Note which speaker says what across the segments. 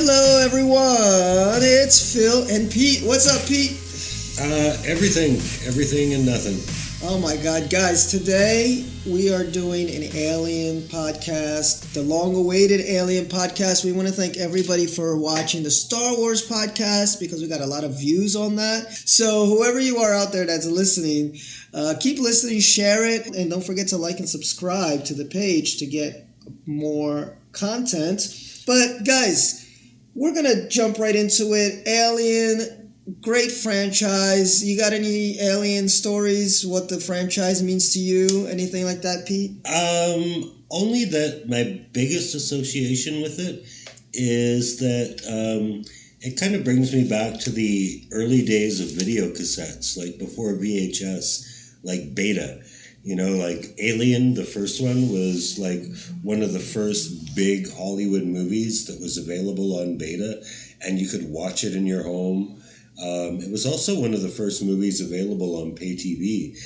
Speaker 1: Hello, everyone. It's Phil and Pete. What's up, Pete?
Speaker 2: Everything and nothing.
Speaker 1: Oh my God, guys! Today we are doing an Alien podcast, the long-awaited Alien podcast. We want to thank everybody for watching the Star Wars podcast because we got a lot of views on that. So whoever you are out there that's listening, keep listening, share it, and don't forget to like and subscribe to the page to get more content. But guys, we're gonna jump right into it. Alien. Great franchise. You got any Alien stories? What the franchise means to you? Anything like that, Pete?
Speaker 2: Only that my biggest association with it is that it kind of brings me back to the early days of video cassettes, like before VHS, like Beta. You know, like Alien, the first one, was like one of the first big Hollywood movies that was available on Beta, and you could watch it in your home. It was also one of the first movies available on pay TV.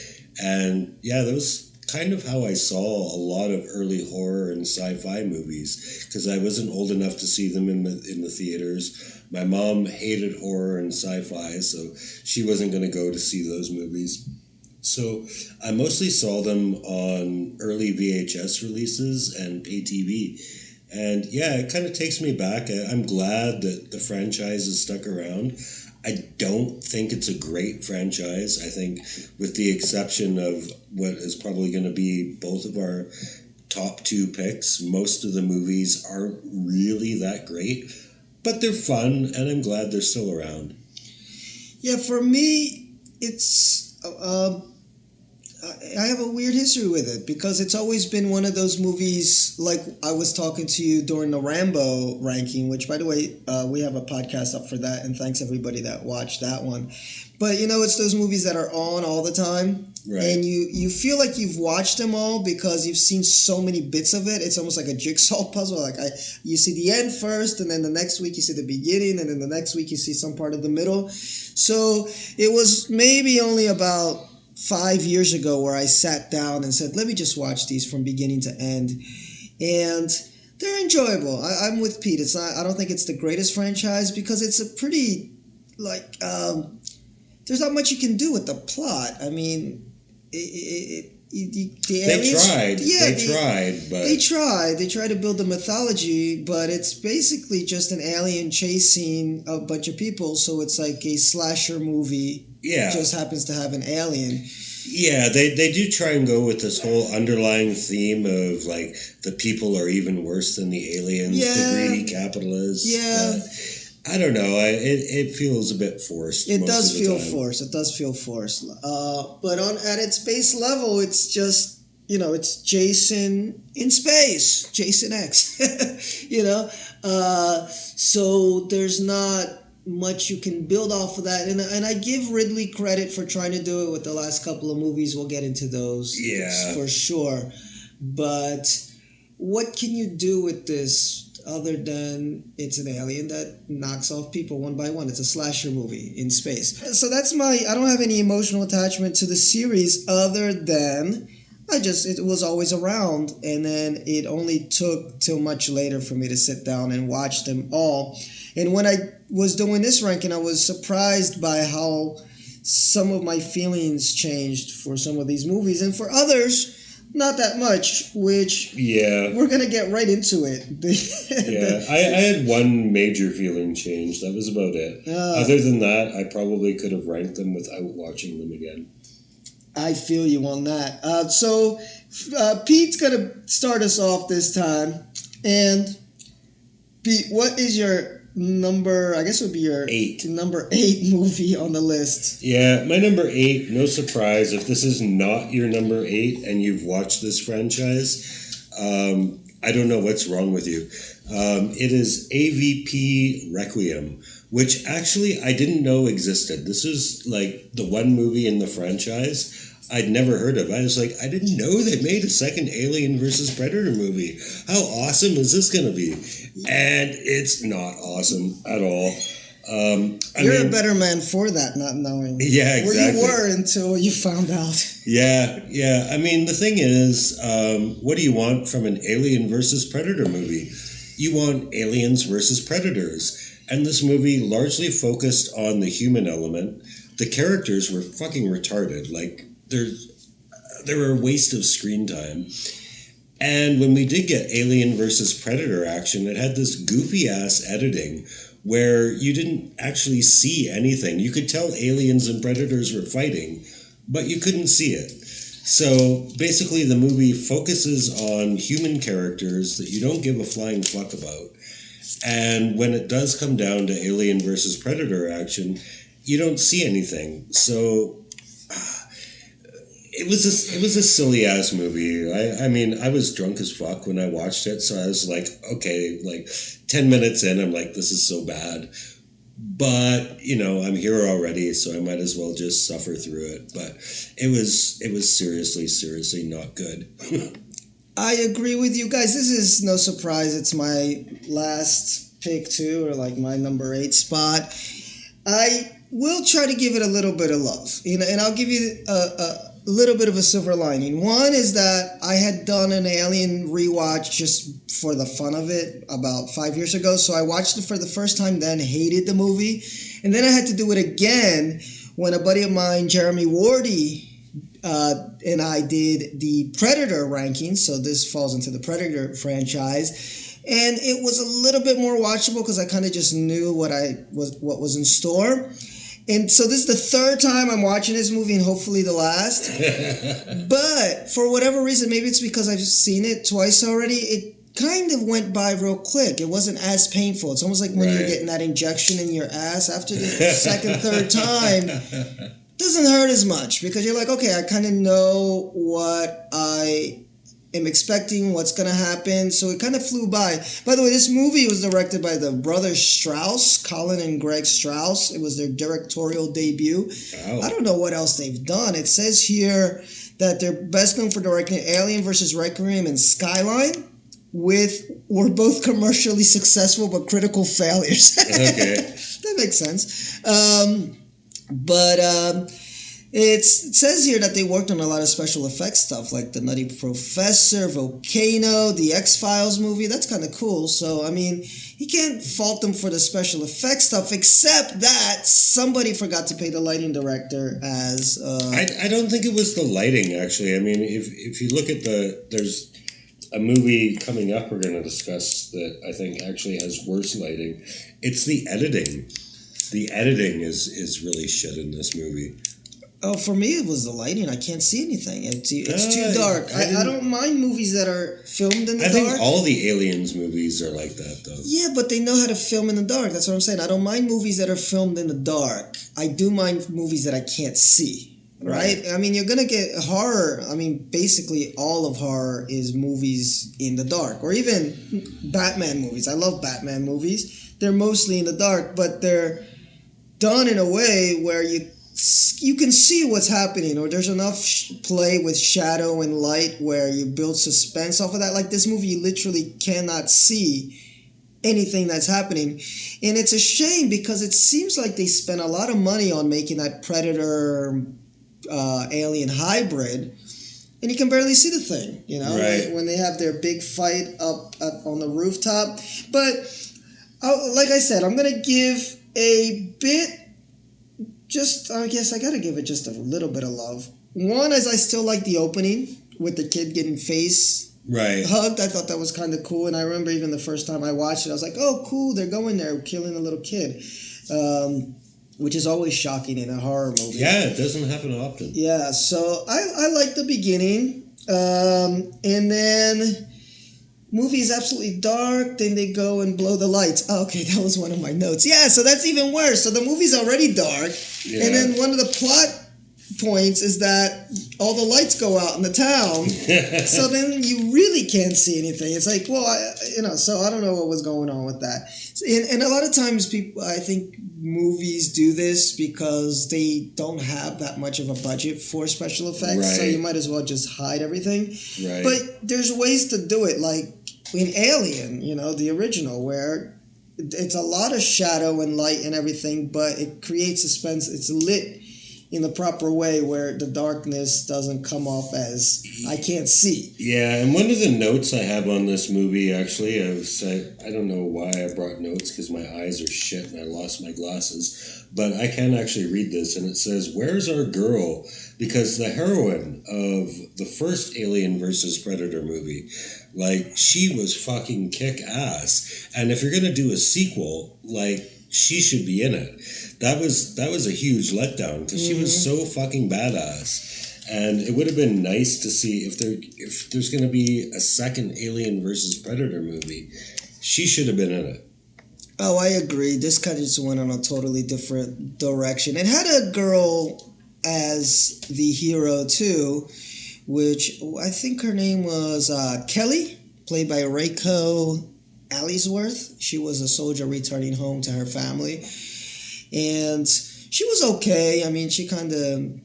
Speaker 2: And yeah, that was kind of how I saw a lot of early horror and sci-fi movies, because I wasn't old enough to see them in the theaters. My mom hated horror and sci-fi, so she wasn't going to go to see those movies. So I mostly saw them on early VHS releases and pay TV. And yeah, it kind of takes me back. I'm glad that the franchise has stuck around. I don't think it's a great franchise. I think with the exception of what is probably going to be both of our top two picks, most of the movies aren't really that great, but they're fun, and I'm glad they're still around.
Speaker 1: Yeah, for me, it's... I have a weird history with it because it's always been one of those movies, like I was talking to you during the Rambo ranking, which, by the way, we have a podcast up for that, and thanks everybody that watched that one. But, you know, it's those movies that are on all the time, right. And you feel like you've watched them all because you've seen so many bits of it. It's almost like a jigsaw puzzle. Like you see the end first, and then the next week you see the beginning, and then the next week you see some part of the middle. So it was maybe only about 5 years ago where I sat down and said, let me just watch these from beginning to end. And they're enjoyable. I'm with Pete. I don't think it's the greatest franchise because it's a pretty, there's not much you can do with the plot. I mean, they tried. They tried to build the mythology, but it's basically just an alien chasing a bunch of people. So it's like a slasher movie. Yeah. It just happens to have an alien.
Speaker 2: Yeah, they do try and go with this whole underlying theme of, like, the people are even worse than the aliens, the greedy capitalists. Yeah. I don't know. It feels a bit forced.
Speaker 1: It does feel forced. But at its base level, it's just, you know, it's Jason in space. Jason X. You know? So there's not much you can build off of that, and I give Ridley credit for trying to do it with the last couple of movies. We'll get into those, for sure. But what can you do with this other than it's an alien that knocks off people one by one? It's a slasher movie in space. So that's I don't have any emotional attachment to the series other than it was always around, and then it only took till much later for me to sit down and watch them all. And when I was doing this ranking, I was surprised by how some of my feelings changed for some of these movies, and for others, not that much, which we're going to get right into it.
Speaker 2: I had one major feeling change. That was about it. Other than that, I probably could have ranked them without watching them again.
Speaker 1: I feel you on that. So Pete's going to start us off this time. And Pete, what is your number, I guess it would be your number 8 movie on the list?
Speaker 2: Yeah, my number 8, no surprise, if this is not your number 8 and you've watched this franchise, I don't know what's wrong with you. It is AVP Requiem, which actually I didn't know existed. This is like the one movie in the franchise I'd never heard of. I was like, I didn't know they made a second Alien versus Predator movie. How awesome is this going to be? And it's not awesome at all.
Speaker 1: You're a better man for that, not knowing
Speaker 2: where you
Speaker 1: were until you found out.
Speaker 2: Yeah. I mean, the thing is, what do you want from an Alien versus Predator movie? You want aliens versus predators. And this movie largely focused on the human element. The characters were fucking retarded. Like, they were a waste of screen time. And when we did get Alien versus Predator action, it had this goofy-ass editing where you didn't actually see anything. You could tell aliens and predators were fighting, but you couldn't see it. So basically the movie focuses on human characters that you don't give a flying fuck about. And when it does come down to Alien versus Predator action, you don't see anything. So it was a silly ass movie. I mean, I was drunk as fuck when I watched it, so I was like, okay, like 10 minutes in, I'm like, this is so bad. But, you know, I'm here already, so I might as well just suffer through it. But it was seriously not good.
Speaker 1: I agree with you guys. This is no surprise. It's my last pick too, or like my number 8 spot. I will try to give it a little bit of love, you know, and I'll give you a little bit of a silver lining. One is that I had done an Alien rewatch just for the fun of it about 5 years ago. So I watched it for the first time then, hated the movie. And then I had to do it again when a buddy of mine, Jeremy Wardy, and I did the Predator rankings. So this falls into the Predator franchise. And it was a little bit more watchable because I kind of just knew what was in store. And so this is the third time I'm watching this movie, and hopefully the last. But for whatever reason, maybe it's because I've seen it twice already, it kind of went by real quick. It wasn't as painful. It's almost like when you're getting that injection in your ass after the second, third time. Doesn't hurt as much because you're like, okay, I kind of know what I am expecting, what's going to happen. So it kind of flew by. By the way, this movie was directed by the brothers Strauss, Colin and Greg Strauss. It was their directorial debut. Wow. I don't know what else they've done. It says here that they're best known for directing Alien vs. Requiem and Skyline, were both commercially successful but critical failures.
Speaker 2: Okay.
Speaker 1: That makes sense. It says here that they worked on a lot of special effects stuff, like the Nutty Professor, Volcano, the X-Files movie. That's kind of cool. So, I mean, you can't fault them for the special effects stuff, except that somebody forgot to pay the lighting director as...
Speaker 2: I don't think it was the lighting, actually. I mean, if you look at there's a movie coming up we're going to discuss that I think actually has worse lighting. It's the editing. The editing is really shit in this movie.
Speaker 1: Oh, for me, it was the lighting. I can't see anything. It's too dark. I don't mind movies that are filmed in the dark.
Speaker 2: I think all the Aliens movies are like that, though.
Speaker 1: Yeah, but they know how to film in the dark. That's what I'm saying. I don't mind movies that are filmed in the dark. I do mind movies that I can't see, right? I mean, you're going to get horror. I mean, basically all of horror is movies in the dark. Or even Batman movies. I love Batman movies. They're mostly in the dark, but they're done in a way where you can see what's happening, or there's enough play with shadow and light where you build suspense off of that. Like this movie, you literally cannot see anything that's happening. And it's a shame because it seems like they spent a lot of money on making that Predator alien hybrid, and you can barely see the thing, you know, when they have their big fight up on the rooftop. But like I said, I'm going to give a bit... I guess I gotta give it just a little bit of love. One is I still like the opening with the kid getting face hugged. I thought that was kind of cool, and I remember even the first time I watched it, I was like, "Oh, cool! They're going there, killing a little kid," which is always shocking in a horror movie.
Speaker 2: Yeah, it doesn't happen often.
Speaker 1: Yeah, so I like the beginning, and then. Movie is absolutely dark, then they go and blow the lights. Oh, okay, that was one of my notes. Yeah, so that's even worse. So the movie's already dark, and then one of the plot points is that all the lights go out in the town, so then you really can't see anything. It's like, well, so I don't know what was going on with that. And a lot of times I think movies do this because they don't have that much of a budget for special effects, so you might as well just hide everything. Right. But there's ways to do it, like in Alien, the original, where it's a lot of shadow and light and everything, but it creates suspense. It's lit in the proper way where the darkness doesn't come off as I can't see.
Speaker 2: Yeah, and one of the notes I have on this movie, actually, I don't know why I brought notes because my eyes are shit and I lost my glasses, but I can actually read this, and it says, "Where's our girl?" Because the heroine of the first Alien versus Predator movie, like, she was fucking kick-ass. And if you're going to do a sequel, like, she should be in it. That was a huge letdown because she was so fucking badass, and it would have been nice to see if there's going to be a second Alien versus Predator movie. She should have been in it.
Speaker 1: Oh, I agree. This kind of just went on a totally different direction. It had a girl as the hero too, which I think her name was Kelly, played by Reiko Allsworth. She was a soldier returning home to her family. And she was okay. I mean, she kind of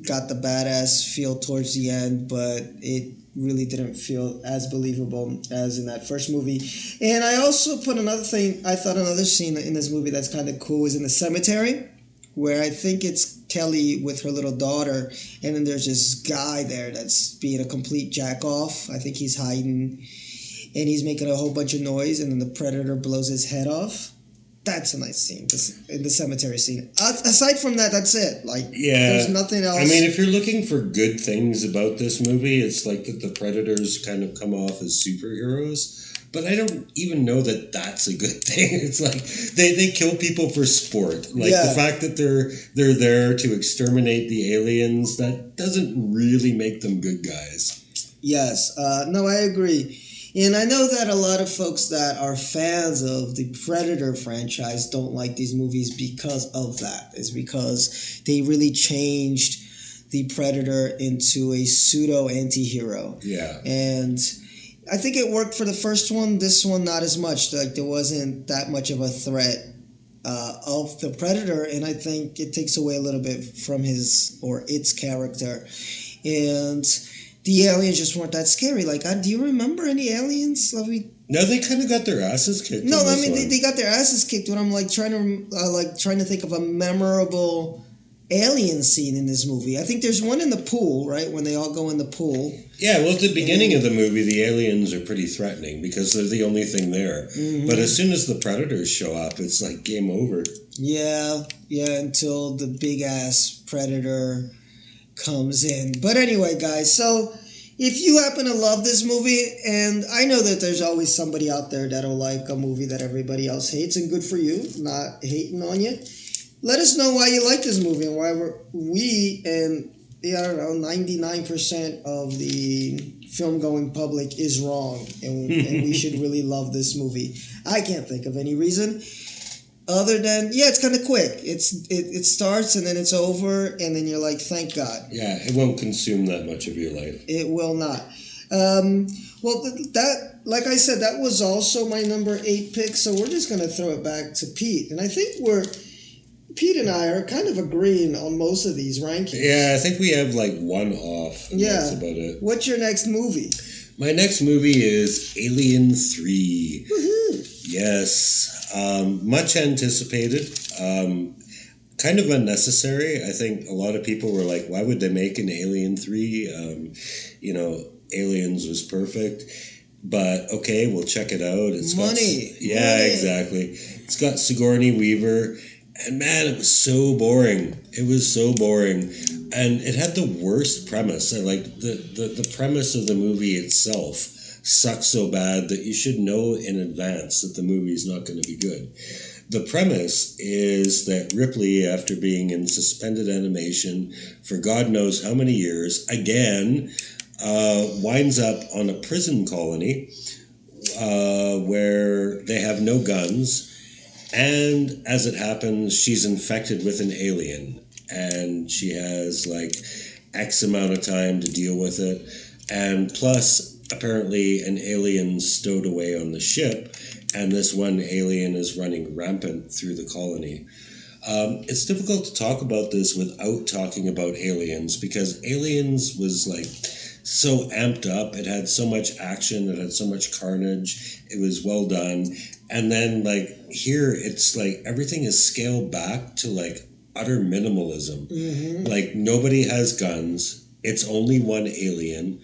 Speaker 1: got the badass feel towards the end, but it really didn't feel as believable as in that first movie. And I also put another thing, I thought another scene in this movie that's kind of cool is in the cemetery, where I think it's Kelly with her little daughter, and then there's this guy there that's being a complete jack-off. I think he's hiding, and he's making a whole bunch of noise, and then the predator blows his head off. That's a nice scene, in the cemetery scene. Aside from that, that's it. Like,
Speaker 2: yeah,
Speaker 1: there's nothing else.
Speaker 2: I mean, if you're looking for good things about this movie, it's like that the Predators kind of come off as superheroes. But I don't even know that that's a good thing. It's like they kill people for sport. Like, the fact that they're there to exterminate the aliens, that doesn't really make them good guys.
Speaker 1: Yes. No, I agree. And I know that a lot of folks that are fans of the Predator franchise don't like these movies because of that. It's because they really changed the Predator into a pseudo anti-hero.
Speaker 2: Yeah.
Speaker 1: And I think it worked for the first one. This one, not as much. Like, there wasn't that much of a threat of the Predator, and I think it takes away a little bit from his or its character. And the aliens just weren't that scary. Like, do you remember any aliens?
Speaker 2: No, they kind of got their asses kicked.
Speaker 1: No, I mean they got their asses kicked. But I'm like trying to think of a memorable alien scene in this movie. I think there's one in the pool, right, when they all go in the pool.
Speaker 2: Yeah, well, at the beginning of the movie, the aliens are pretty threatening because they're the only thing there. Mm-hmm. But as soon as the Predators show up, it's like game over. Yeah,
Speaker 1: until the big-ass Predator comes in. But anyway, guys, so if you happen to love this movie, and I know that there's always somebody out there that'll like a movie that everybody else hates, and good for you, not hating on you. Let us know why you like this movie and why we and 99% of the film-going public is wrong, and we should really love this movie. I can't think of any reason other than, it's kind of quick. It starts and then it's over, and then you're like, thank God.
Speaker 2: Yeah, it won't consume that much of your life.
Speaker 1: It will not. Well, that, like I said, that was also my number 8 pick, so we're just going to throw it back to Pete. And I think Pete and I are kind of agreeing on most of these rankings.
Speaker 2: Yeah, I think we have like one off. And that's about it.
Speaker 1: What's your next movie?
Speaker 2: My next movie is Alien 3.
Speaker 1: Woohoo!
Speaker 2: Yes. Much anticipated. Kind of unnecessary. I think a lot of people were like, why would they make an Alien 3? Aliens was perfect. But okay, we'll check it out. It's
Speaker 1: money.
Speaker 2: Exactly. It's got Sigourney Weaver. And man, it was so boring. It was so boring. And it had the worst premise. The premise of the movie itself sucks so bad that you should know in advance that the movie is not going to be good. The premise is that Ripley, after being in suspended animation for God knows how many years, again, winds up on a prison colony where they have no guns. And as it happens, she's infected with an alien, and she has like X amount of time to deal with it. And plus, apparently, an alien stowed away on the ship, and this one alien is running rampant through the colony. It's difficult to talk about this without talking about Aliens, because Aliens was like so amped up. It had so much action. It had so much carnage. It was well done. And then, like, here, it's like everything is scaled back to, like, utter minimalism. Like, nobody has guns. It's only one alien.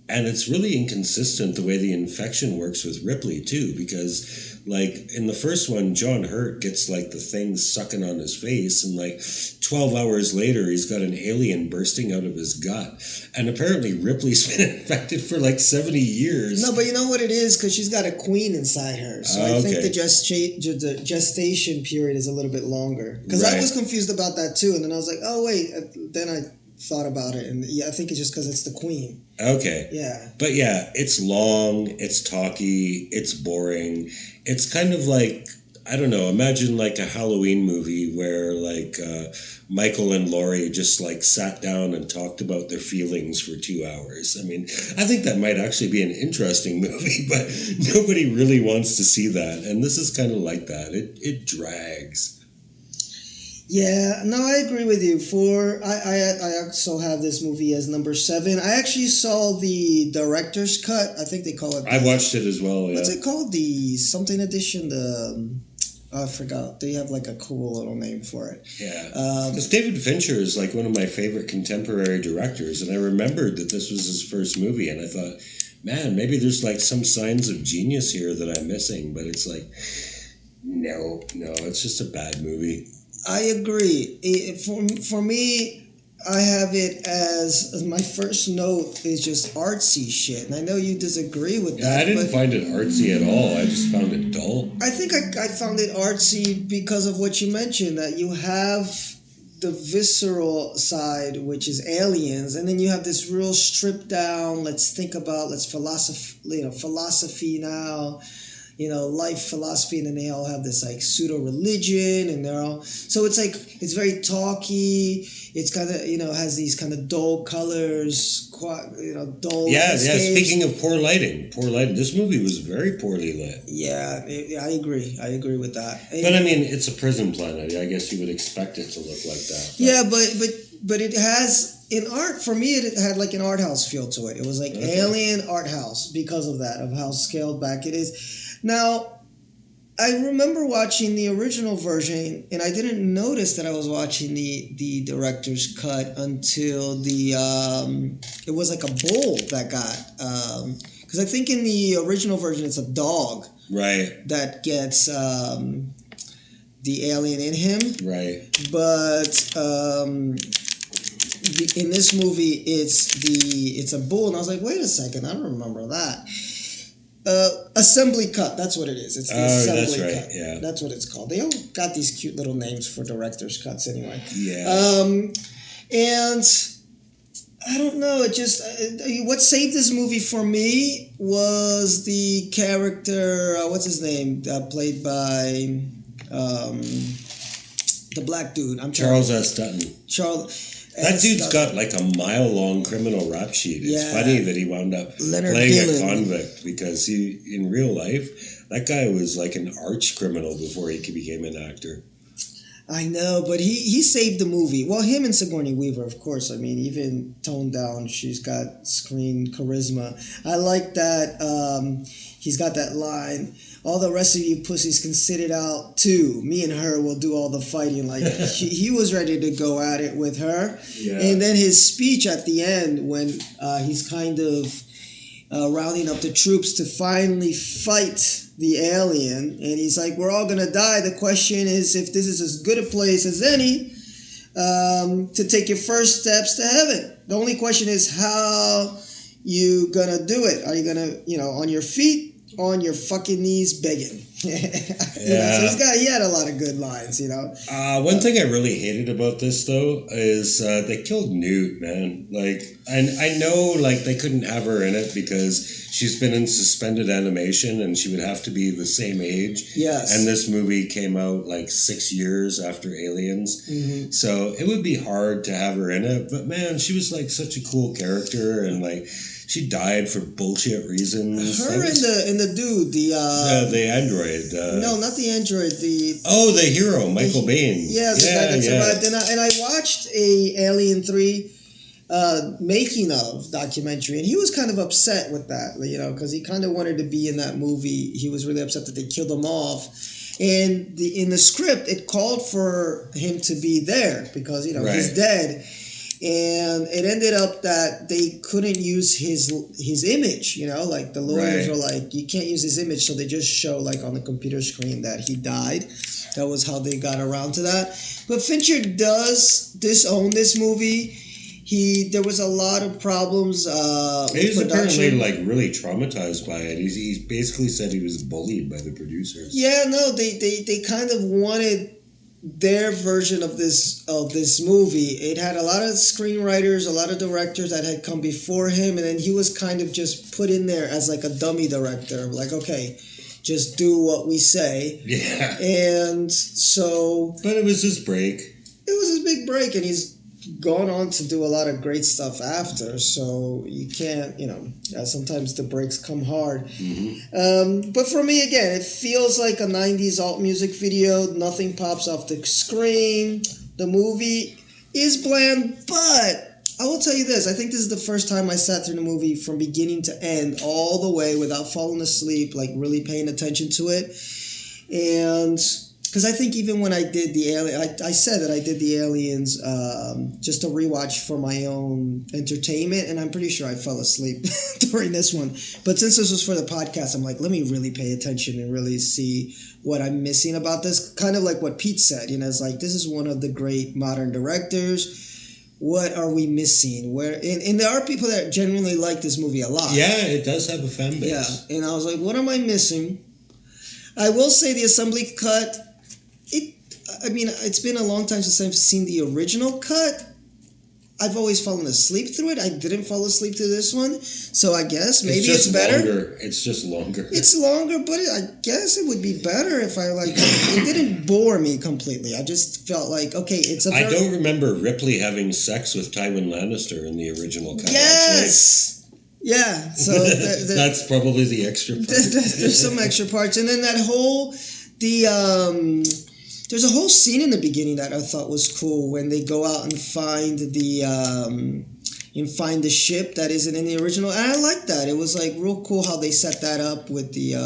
Speaker 2: And it's really inconsistent the way the infection works with Ripley, too, because, like, in the first one, John Hurt gets, like, the thing sucking on his face, and, like, 12 hours later, he's got an alien bursting out of his gut. And apparently Ripley's been infected for, like, 70 years.
Speaker 1: No, but you know what it is? Because she's got a queen inside her. So I think the gestation period is a little bit longer. Because I was confused about that, too. And then I was like, oh, wait. Then I thought about it, and I think it's just because it's the queen.
Speaker 2: Okay.
Speaker 1: Yeah.
Speaker 2: But yeah, it's long, it's talky, it's boring. It's kind of like, I don't know, imagine like a Halloween movie where like Michael and Laurie just like sat down and talked about their feelings for 2 hours. I mean, I think that might actually be an interesting movie, but nobody really wants to see that. And this is kind of like that. It drags.
Speaker 1: Yeah, no, I agree with you. I also have this movie as number 7. I actually saw the director's cut. I think they call it.
Speaker 2: I watched it as well. Yeah.
Speaker 1: What's it called? The something edition. I forgot. They have like a cool little name for it.
Speaker 2: Yeah, because David Fincher is like one of my favorite contemporary directors, and I remembered that this was his first movie, and I thought, man, maybe there's like some signs of genius here that I'm missing, but it's like, no, it's just a bad movie.
Speaker 1: I agree. For me, I have it as my first note is just artsy shit. And I know you disagree with that.
Speaker 2: Yeah, I didn't find it artsy at all. I just found it dull.
Speaker 1: I think I found it artsy because of what you mentioned, that you have the visceral side, which is aliens, and then you have this real stripped down, let's philosophy now. Life philosophy, and then they all have this like pseudo religion, and they're all so it's like it's very talky. It's kind of has these kind of dull colors, dull.
Speaker 2: Yeah.
Speaker 1: landscapes.
Speaker 2: Speaking of poor lighting. This movie was very poorly lit.
Speaker 1: Yeah, I agree. I agree with that.
Speaker 2: But I mean, it's a prison planet. I guess you would expect it to look like that.
Speaker 1: Yeah, but it has in art. For me, it had like an art house feel to it. It was like alien art house because of that, of how scaled back it is. Now, I remember watching the original version, and I didn't notice that I was watching the director's cut until it was like a bull that got, because I think in the original version it's a dog,
Speaker 2: right,
Speaker 1: that gets the alien in him,
Speaker 2: right,
Speaker 1: but in this movie it's a bull, and I was like, wait a second, I don't remember that. Assembly cut, that's what it is. It's the assembly
Speaker 2: that's right.
Speaker 1: cut.
Speaker 2: Yeah.
Speaker 1: That's what it's called. They all got these cute little names for director's cuts anyway.
Speaker 2: Yeah.
Speaker 1: And I don't know, it just what saved this movie for me was the character, what's his name, played by the black dude.
Speaker 2: Charles S. Dutton. That dude's got like a mile-long criminal rap sheet. It's funny that he wound up playing a convict, because in real life, that guy was like an arch criminal before he became an actor.
Speaker 1: I know, but he saved the movie. Well, him and Sigourney Weaver, of course. I mean, even toned down, she's got screen charisma. I like that he's got that line, all the rest of you pussies can sit it out too. Me and her will do all the fighting. Like he was ready to go at it with her. Yeah. And then his speech at the end when he's kind of rounding up the troops to finally fight the alien, and he's like, we're all gonna die. The question is if this is as good a place as any to take your first steps to heaven. The only question is how you gonna do it. Are you gonna, on your feet, on your fucking knees begging? So he had a lot of good lines, One thing I really hated about this, though, is they killed Newt, man. Like, and I know, like, they couldn't have her in it because she's been in suspended animation and she would have to be the same age. Yes.
Speaker 2: And this movie came out, like, 6 years after Aliens. Mm-hmm. So it would be hard to have her in it. But, man, she was, like, such a cool character, and, like, she died for bullshit reasons.
Speaker 1: Her and the dude,
Speaker 2: the android.
Speaker 1: No, not the android.
Speaker 2: The hero, Michael Biehn.
Speaker 1: Yeah, the guy that survived. And I watched a Alien 3 making of documentary, and he was kind of upset with that, because he kind of wanted to be in that movie. He was really upset that they killed him off. And in the script, it called for him to be there because, you know,
Speaker 2: Right.
Speaker 1: he's dead. And it ended up that they couldn't use his image, you know, like the lawyers
Speaker 2: Right.
Speaker 1: were like, you can't use his image, so they just show like on the computer screen that he died. That was how they got around to that. But Fincher does disown this movie. There was a lot of problems with
Speaker 2: He was apparently
Speaker 1: production.
Speaker 2: like really traumatized by it. He basically said he was bullied by the producers.
Speaker 1: Yeah, no, they kind of wanted their version of this movie. It had a lot of screenwriters, a lot of directors that had come before him, and then he was kind of just put in there as like a dummy director. Like, okay, just do what we say.
Speaker 2: Yeah.
Speaker 1: And so
Speaker 2: But it was his break.
Speaker 1: it was his big break, and he's gone on to do a lot of great stuff after. So you can't, you know, sometimes the breaks come hard.
Speaker 2: Mm-hmm.
Speaker 1: But for me, again, it feels like a 90s alt music video. Nothing pops off the screen. The movie is bland, but I will tell you this. I think this is the first time I sat through the movie from beginning to end all the way without falling asleep, like really paying attention to it. And because I think even when I did the Alien, I said that I did the Aliens just a rewatch for my own entertainment, and I'm pretty sure I fell asleep during this one. But since this was for the podcast, I'm like, let me really pay attention and really see what I'm missing about this. Kind of like what Pete said, you know, it's like, this is one of the great modern directors. What are we missing? And there are people that genuinely like this movie a lot.
Speaker 2: Yeah, it does have a fan base.
Speaker 1: Yeah, and I was like, what am I missing? I will say the assembly cut. It's been a long time since I've seen the original cut. I've always fallen asleep through it. I didn't fall asleep through this one. So I guess maybe it's better.
Speaker 2: Longer. It's just longer.
Speaker 1: It's longer, but I guess it would be better if I it didn't bore me completely. I just felt like, okay, it's a
Speaker 2: I don't remember Ripley having sex with Tywin Lannister in the original cut.
Speaker 1: Yes! Actually. Yeah. So
Speaker 2: that's probably the extra part.
Speaker 1: There's some extra parts. And then that whole there's a whole scene in the beginning that I thought was cool when they go out and find the ship that isn't in the original, and I like that. It was like real cool how they set that up with the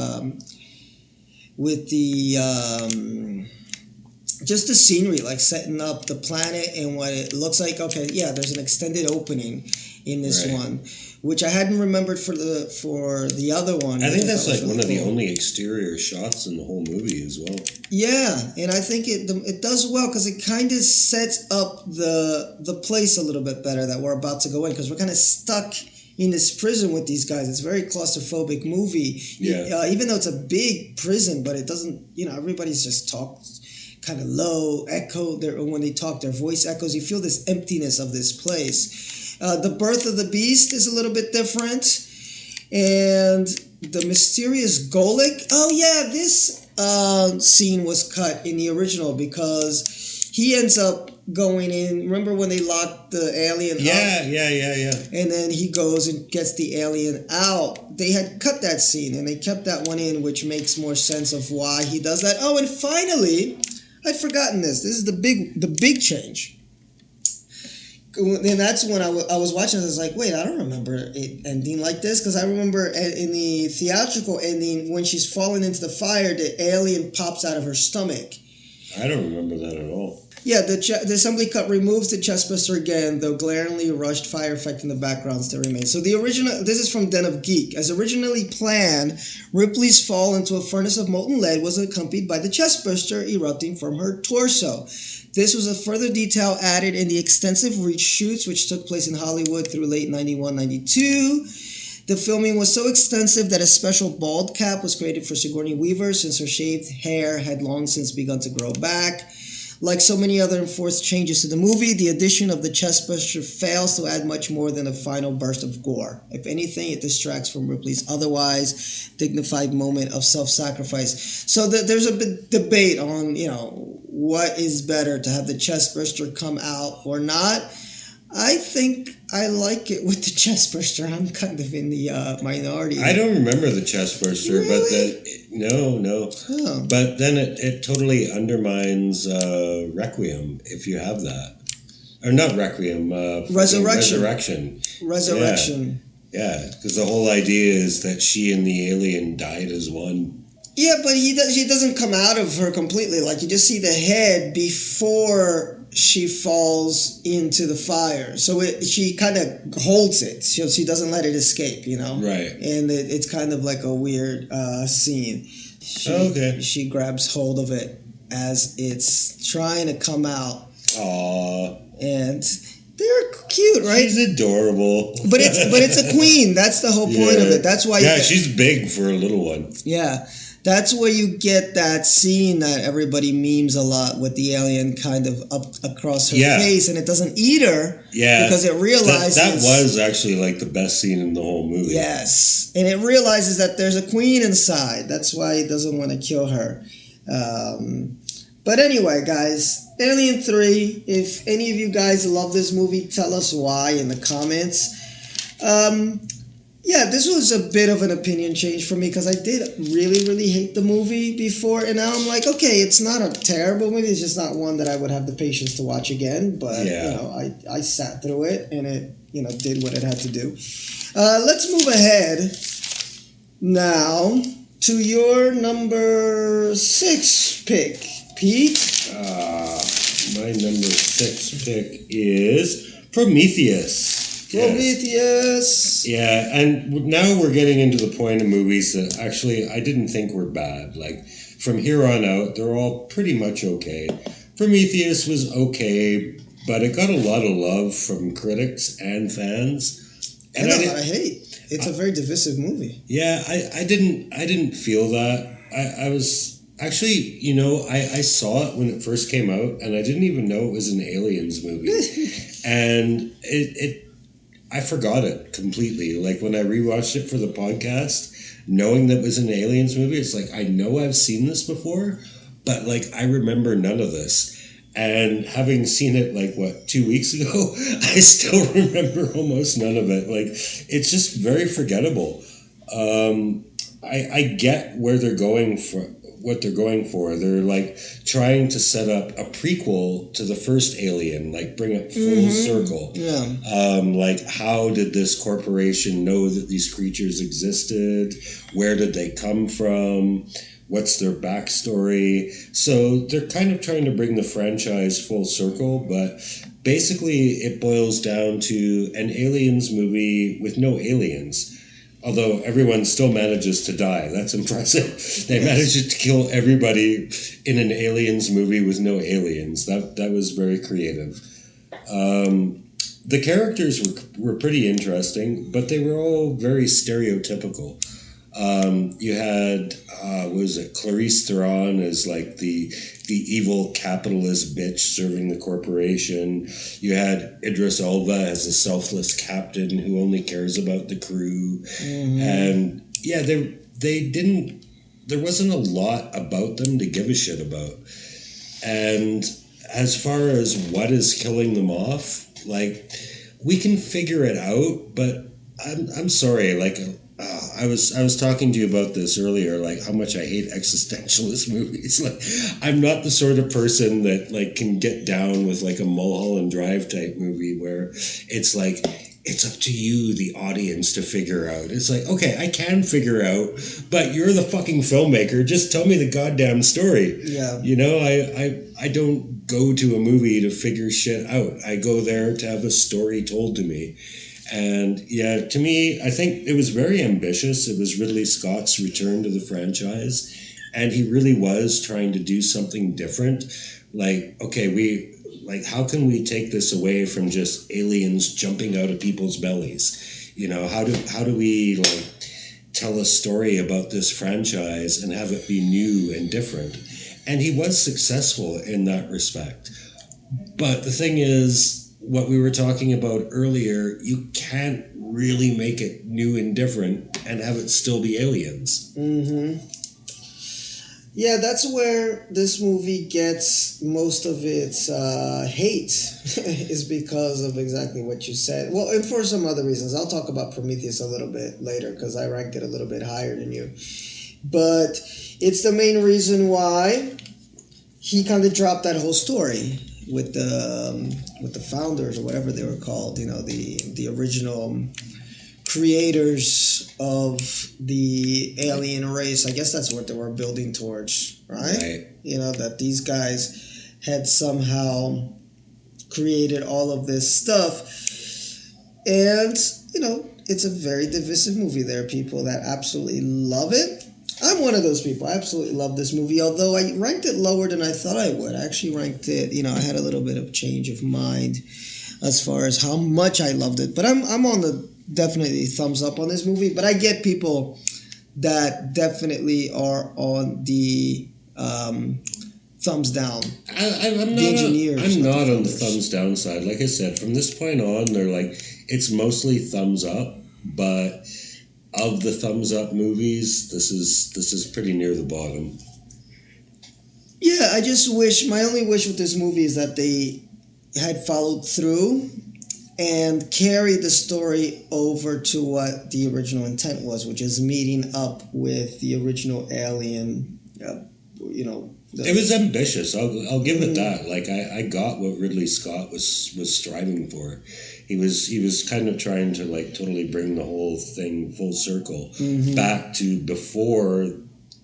Speaker 1: just the scenery, like setting up the planet and what it looks like. Okay, yeah, there's an extended opening in this one, which I hadn't remembered for the other one.
Speaker 2: I think that's like really one of the only exterior shots in the whole movie as well.
Speaker 1: Yeah, and I think it does well because it kind of sets up the place a little bit better that we're about to go in, because we're kind of stuck in this prison with these guys. It's a very claustrophobic movie.
Speaker 2: Yeah.
Speaker 1: Even though it's a big prison, but it doesn't, everybody's just talk kind of low, echo. When they talk, their voice echoes. You feel this emptiness of this place. The birth of the beast is a little bit different. And the mysterious Golik. Oh, yeah, this scene was cut in the original because he ends up going in. Remember when they locked the alien up?
Speaker 2: Yeah.
Speaker 1: And then he goes and gets the alien out. They had cut that scene and they kept that one in, which makes more sense of why he does that. Oh, and finally, I'd forgotten this. This is the big change. And that's when I was watching it. I was like, wait, I don't remember it ending like this, because I remember in the theatrical ending, when she's falling into the fire, the alien pops out of her stomach.
Speaker 2: I don't remember that at all.
Speaker 1: Yeah, the assembly cut removes the chestburster again, though glaringly rushed fire effect in the background still remains. So the original, this is from Den of Geek. As originally planned, Ripley's fall into a furnace of molten lead was accompanied by the chestburster erupting from her torso. This was a further detail added in the extensive reshoots, which took place in Hollywood through late 91-92. The filming was so extensive that a special bald cap was created for Sigourney Weaver, since her shaved hair had long since begun to grow back. Like so many other enforced changes to the movie, the addition of the chestburster fails to add much more than a final burst of gore. If anything, it distracts from Ripley's otherwise dignified moment of self-sacrifice. So there's a big debate on, what is better, to have the chestburster come out or not. I think I like it with the chestburster. I'm kind of in the minority.
Speaker 2: I don't remember the chestburster,
Speaker 1: really?
Speaker 2: No.
Speaker 1: Oh.
Speaker 2: But then it totally undermines Requiem if you have that, or not Requiem.
Speaker 1: Resurrection.
Speaker 2: Yeah, because the whole idea is that she and the alien died as one.
Speaker 1: Yeah, but he doesn't come out of her completely. Like, you just see the head before she falls into the fire. So she kind of holds it. She doesn't let it escape, you know?
Speaker 2: Right.
Speaker 1: And it's kind of like a weird scene. She grabs hold of it as it's trying to come out.
Speaker 2: Aww.
Speaker 1: And they're cute, right?
Speaker 2: She's adorable.
Speaker 1: But it's a queen. That's the whole point of it. That's why.
Speaker 2: Yeah, she's big for a little one.
Speaker 1: Yeah. That's where you get that scene that everybody memes a lot with the alien kind of up across her face, and it doesn't eat her because it realizes...
Speaker 2: That was actually like the best scene in the whole movie.
Speaker 1: Yes. And it realizes that there's a queen inside. That's why it doesn't want to kill her. But anyway, guys, Alien 3, if any of you guys love this movie, tell us why in the comments. Yeah, this was a bit of an opinion change for me because I did really, really hate the movie before. And now I'm like, okay, it's not a terrible movie. It's just not one that I would have the patience to watch again. But, I sat through it and it, did what it had to do. Let's move ahead now to your number 6 pick, Pete.
Speaker 2: My number 6 pick is Prometheus.
Speaker 1: Prometheus.
Speaker 2: Yeah, and now we're getting into the point of movies that actually I didn't think were bad. Like, from here on out, they're all pretty much okay. Prometheus was okay, but it got a lot of love from critics and fans.
Speaker 1: And a lot of hate. It's a very divisive movie.
Speaker 2: Yeah, I didn't feel that. I was actually, I saw it when it first came out, and I didn't even know it was an Aliens movie. And I forgot it completely. Like, when I rewatched it for the podcast, knowing that it was an Aliens movie, it's like, I know I've seen this before, but, like, I remember none of this. And having seen it, 2 weeks ago, I still remember almost none of it. Like, it's just very forgettable. I get where they're going for what they're going for. They're trying to set up a prequel to the first Alien, bring it full circle.
Speaker 1: Yeah.
Speaker 2: How did this corporation know that these creatures existed? Where did they come from? What's their backstory? So they're kind of trying to bring the franchise full circle, but basically it boils down to an Aliens movie with no aliens. Although everyone still manages to die. That's impressive. They managed to kill everybody in an Aliens movie with no aliens. That was very creative. The characters were pretty interesting, but they were all very stereotypical. You had, Clarice Theron as the evil capitalist bitch serving the corporation. You had Idris Elba as a selfless captain who only cares about the crew. And yeah, there wasn't a lot about them to give a shit about. And as far as what is killing them off, we can figure it out, but I'm sorry, I was talking to you about this earlier, how much I hate existentialist movies. I'm not the sort of person that can get down with a Mulholland Drive type movie where it's it's up to you, the audience, to figure out. It's okay, I can figure out, but you're the fucking filmmaker. Just tell me the goddamn story.
Speaker 1: Yeah.
Speaker 2: I don't go to a movie to figure shit out. I go there to have a story told to me. And yeah, to me, I think it was very ambitious. It was Ridley Scott's return to the franchise, and he really was trying to do something different. How can we take this away from just aliens jumping out of people's bellies? How do we tell a story about this franchise and have it be new and different? And he was successful in that respect. But the thing is, what we were talking about earlier, you can't really make it new and different and have it still be aliens.
Speaker 1: Yeah, that's where this movie gets most of its hate, is because of exactly what you said. Well, and for some other reasons. I'll talk about Prometheus a little bit later because I ranked it a little bit higher than you. But it's the main reason why he kind of dropped that whole story with the founders or whatever they were called, the original creators of the alien race. I guess that's what they were building towards, right? You know, that these guys had somehow created all of this stuff. And, you know, it's a very divisive movie. There are people that absolutely love it. I'm one of those people. I absolutely love this movie, although I ranked it lower than I thought I would. I actually ranked it, you know, I had a little bit of change of mind as far as how much I loved it. But I'm on the definitely thumbs up on this movie. But I get people that definitely are on the thumbs down.
Speaker 2: I'm not on the thumbs down side. Like I said, from this point on, they're like, it's mostly thumbs up, but of the thumbs up movies, this is pretty near the bottom.
Speaker 1: Yeah, I just wish, my only wish with this movie is that they had followed through and carried the story over to what the original intent was, which is meeting up with the original alien, you know.
Speaker 2: It was ambitious. I'll give it that. Like I got what Ridley Scott was striving for. He was kind of trying to like totally bring the whole thing full circle back to before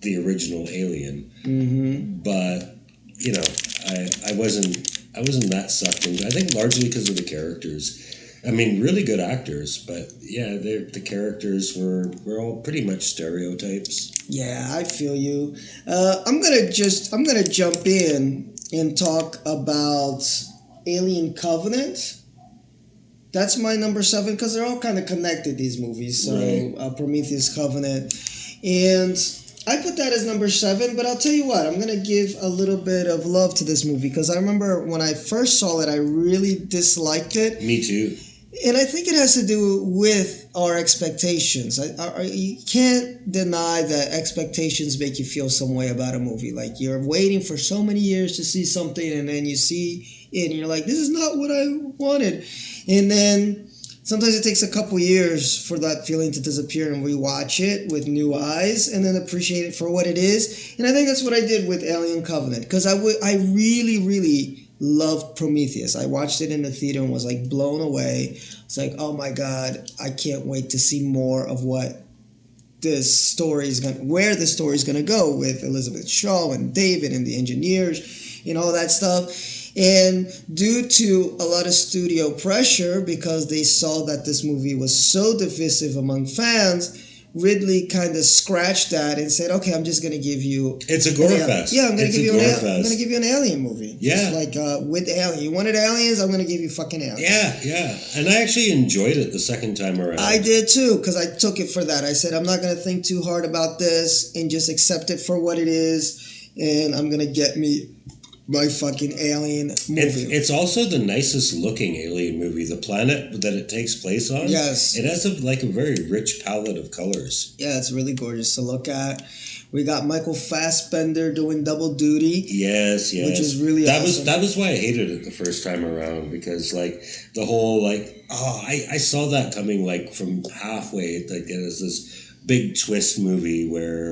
Speaker 2: the original Alien. But you know, I wasn't that sucked into. I think largely because of the characters. I mean, really good actors, but yeah, the characters were all pretty much stereotypes.
Speaker 1: Yeah, I feel you. I'm gonna jump in and talk about Alien Covenant. That's my number 7 because they're all kind of connected, these movies. So right. Prometheus, Covenant, and I put that as number 7. But I'll tell you what, I'm gonna give a little bit of love to this movie because I remember when I first saw it, I really disliked it.
Speaker 2: Me too.
Speaker 1: And I think it has to do with our expectations. You can't deny that expectations make you feel some way about a movie. Like you're waiting for so many years to see something and then you see it and you're like, this is not what I wanted. And then sometimes it takes a couple years for that feeling to disappear and rewatch it with new eyes and then appreciate it for what it is. And I think that's what I did with Alien Covenant because I really, really loved Prometheus. I watched it in the theater and was like blown away. It's like, oh my God, I can't wait to see more of what this story is where the story is gonna go with Elizabeth Shaw and David and the engineers and all that stuff. And due to a lot of studio pressure, because they saw that this movie was so divisive among fans, Ridley kind of scratched that and said, "Okay, I'm just going to give you."
Speaker 2: It's a gore fest.
Speaker 1: Yeah, I'm going to give you an alien movie.
Speaker 2: Yeah,
Speaker 1: just like with alien. You wanted aliens? I'm going to give you fucking aliens.
Speaker 2: Yeah. And I actually enjoyed it the second time around.
Speaker 1: I did too, because I took it for that. I said, I'm not going to think too hard about this and just accept it for what it is, and I'm going to get me my fucking alien movie.
Speaker 2: It's also the nicest looking alien movie. The planet that it takes place on.
Speaker 1: Yes.
Speaker 2: It has a very rich palette of colors.
Speaker 1: Yeah, it's really gorgeous to look at. We got Michael Fassbender doing double duty.
Speaker 2: Yes.
Speaker 1: Which is really awesome.
Speaker 2: That was why I hated it the first time around, because like the whole I saw that coming like from halfway. Like it was this big twist movie where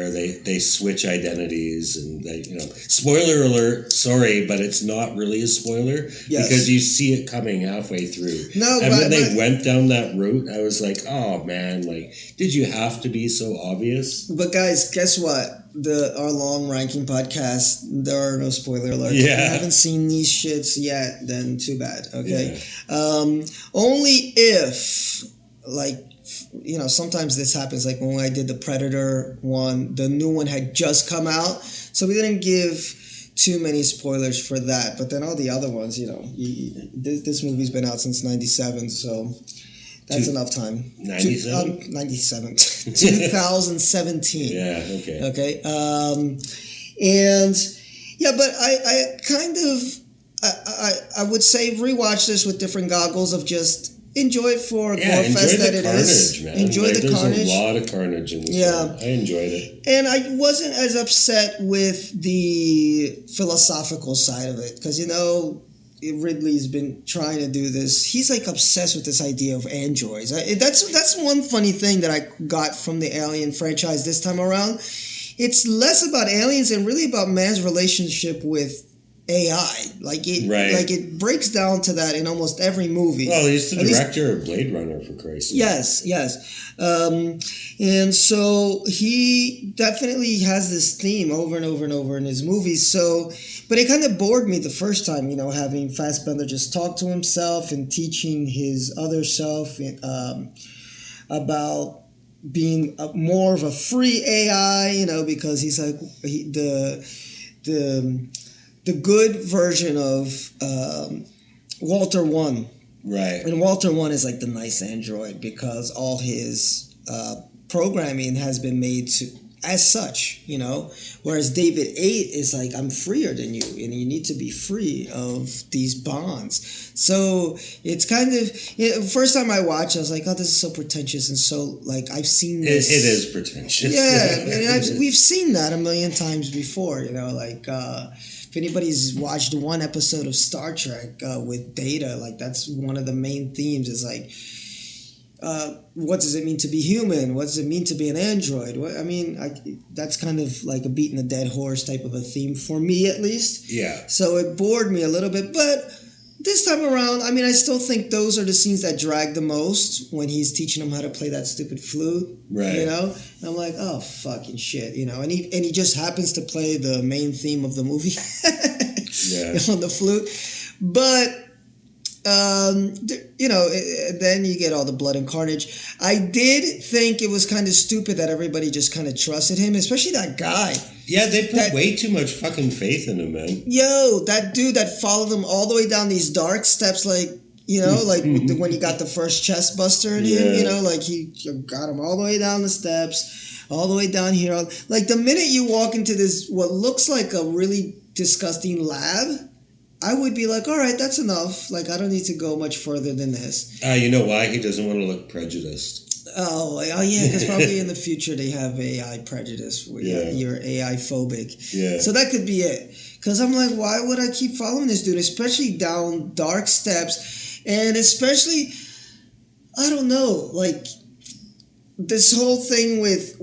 Speaker 2: they switch identities and they, you know, spoiler alert, sorry, but it's not really a spoiler because you see it coming halfway through. When they went down that route, I was like, oh man, like, did you have to be so obvious? But
Speaker 1: guys, guess what? Our long ranking podcast, there are no spoiler alerts.
Speaker 2: Yeah.
Speaker 1: If you haven't seen these shits yet, then too bad. Okay. Yeah. Only if, like, you know, sometimes this happens, like when I did the Predator one, the new one had just come out, so we didn't give too many spoilers for that. But then all the other ones, you know, this movie's been out since 97, so that's enough time.
Speaker 2: 97?
Speaker 1: 97. 2017.
Speaker 2: Yeah, okay.
Speaker 1: Okay. And, yeah, but I kind of, I would say rewatch this with different goggles of just enjoy it for a gore fest that it is.
Speaker 2: Man.
Speaker 1: Enjoy the carnage.
Speaker 2: There's a lot of carnage in this one. I enjoyed it.
Speaker 1: And I wasn't as upset with the philosophical side of it. Because, you know, Ridley's been trying to do this. He's like obsessed with this idea of androids. That's one funny thing that I got from the Alien franchise this time around. It's less about aliens and really about man's relationship with AI. Like it breaks down to that in almost every movie.
Speaker 2: Well, he's the director of Blade Runner, for Christ's sake.
Speaker 1: Yes. And so he definitely has this theme over and over and over in his movies. So, but it kind of bored me the first time, having Fassbender just talk to himself and teaching his other self about being more of a free AI, because he's like the good version of Walter 1.
Speaker 2: Right.
Speaker 1: And Walter 1 is like the nice android because all his programming has been made as such, Whereas David 8 is like, I'm freer than you, and you need to be free of these bonds. So it's kind of, first time I watched, I was like, oh, this is so pretentious and so, like, I've seen this.
Speaker 2: It is pretentious.
Speaker 1: Yeah, and we've seen that a million times before, if anybody's watched one episode of Star Trek with Data, like that's one of the main themes is like, what does it mean to be human? What does it mean to be an android? That's kind of like a beating a dead horse type of a theme for me, at least.
Speaker 2: Yeah.
Speaker 1: So it bored me a little bit, but this time around, I still think those are the scenes that drag the most when he's teaching them how to play that stupid flute.
Speaker 2: Right.
Speaker 1: I'm like, oh, fucking shit, and he just happens to play the main theme of the movie on the flute. But then you get all the blood and carnage. I did think it was kind of stupid that everybody just kind of trusted him, especially that guy.
Speaker 2: Yeah, they put way too much fucking faith in him, man.
Speaker 1: Yo, that dude that followed him all the way down these dark steps, like, like when he got the first chest buster in him, like he got him all the way down the steps, all the way down here. Like the minute you walk into this, what looks like a really disgusting lab, I would be like, all right, that's enough. Like, I don't need to go much further than this.
Speaker 2: You know why? He doesn't want to look prejudiced.
Speaker 1: Oh yeah, because probably in the future they have AI prejudice where you're AI phobic.
Speaker 2: Yeah.
Speaker 1: So that could be it. Because I'm like, why would I keep following this dude, especially down dark steps, and especially, I don't know, like this whole thing with